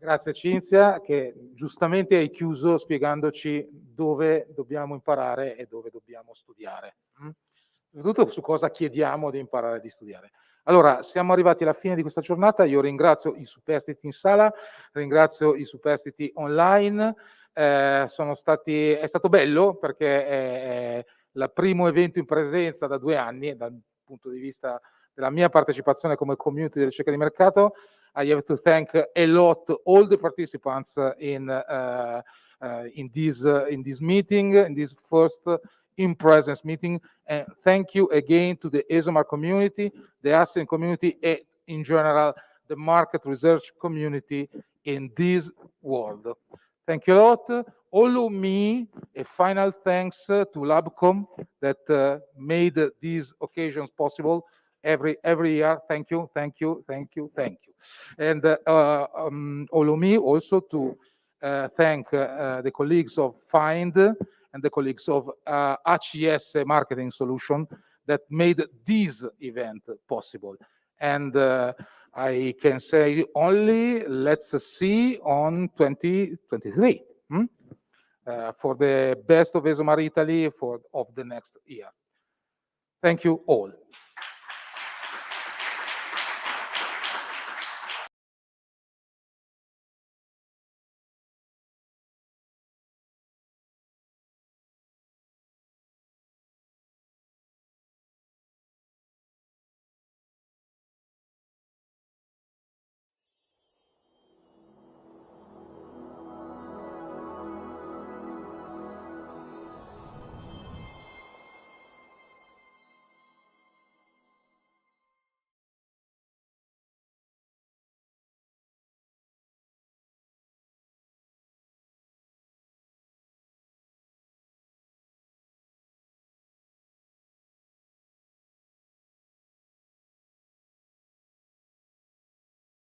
Grazie Cinzia, che giustamente hai chiuso spiegandoci dove dobbiamo imparare e dove dobbiamo studiare. Soprattutto su cosa chiediamo di imparare di studiare. Allora, siamo arrivati alla fine di questa giornata. Io ringrazio i superstiti in sala, ringrazio i superstiti online. È stato bello perché è il primo evento in presenza da 2 anni, dal punto di vista della mia partecipazione come community di ricerca di mercato. I have to thank a lot all the participants in this meeting, in this first in-presence meeting, and thank you again to the Esomar community, the ASEAN community, and in general the market research community in this world. Thank you a lot. Allow me a final thanks to Labcom that made these occasions possible every year. Thank you, thank you, thank you, thank you. And allow me also to thank the colleagues of Find and the colleagues of HES Marketing Solution that made this event possible. And I can say only let's see on 2023 for the best of Esomar Italy of the next year. Thank you all.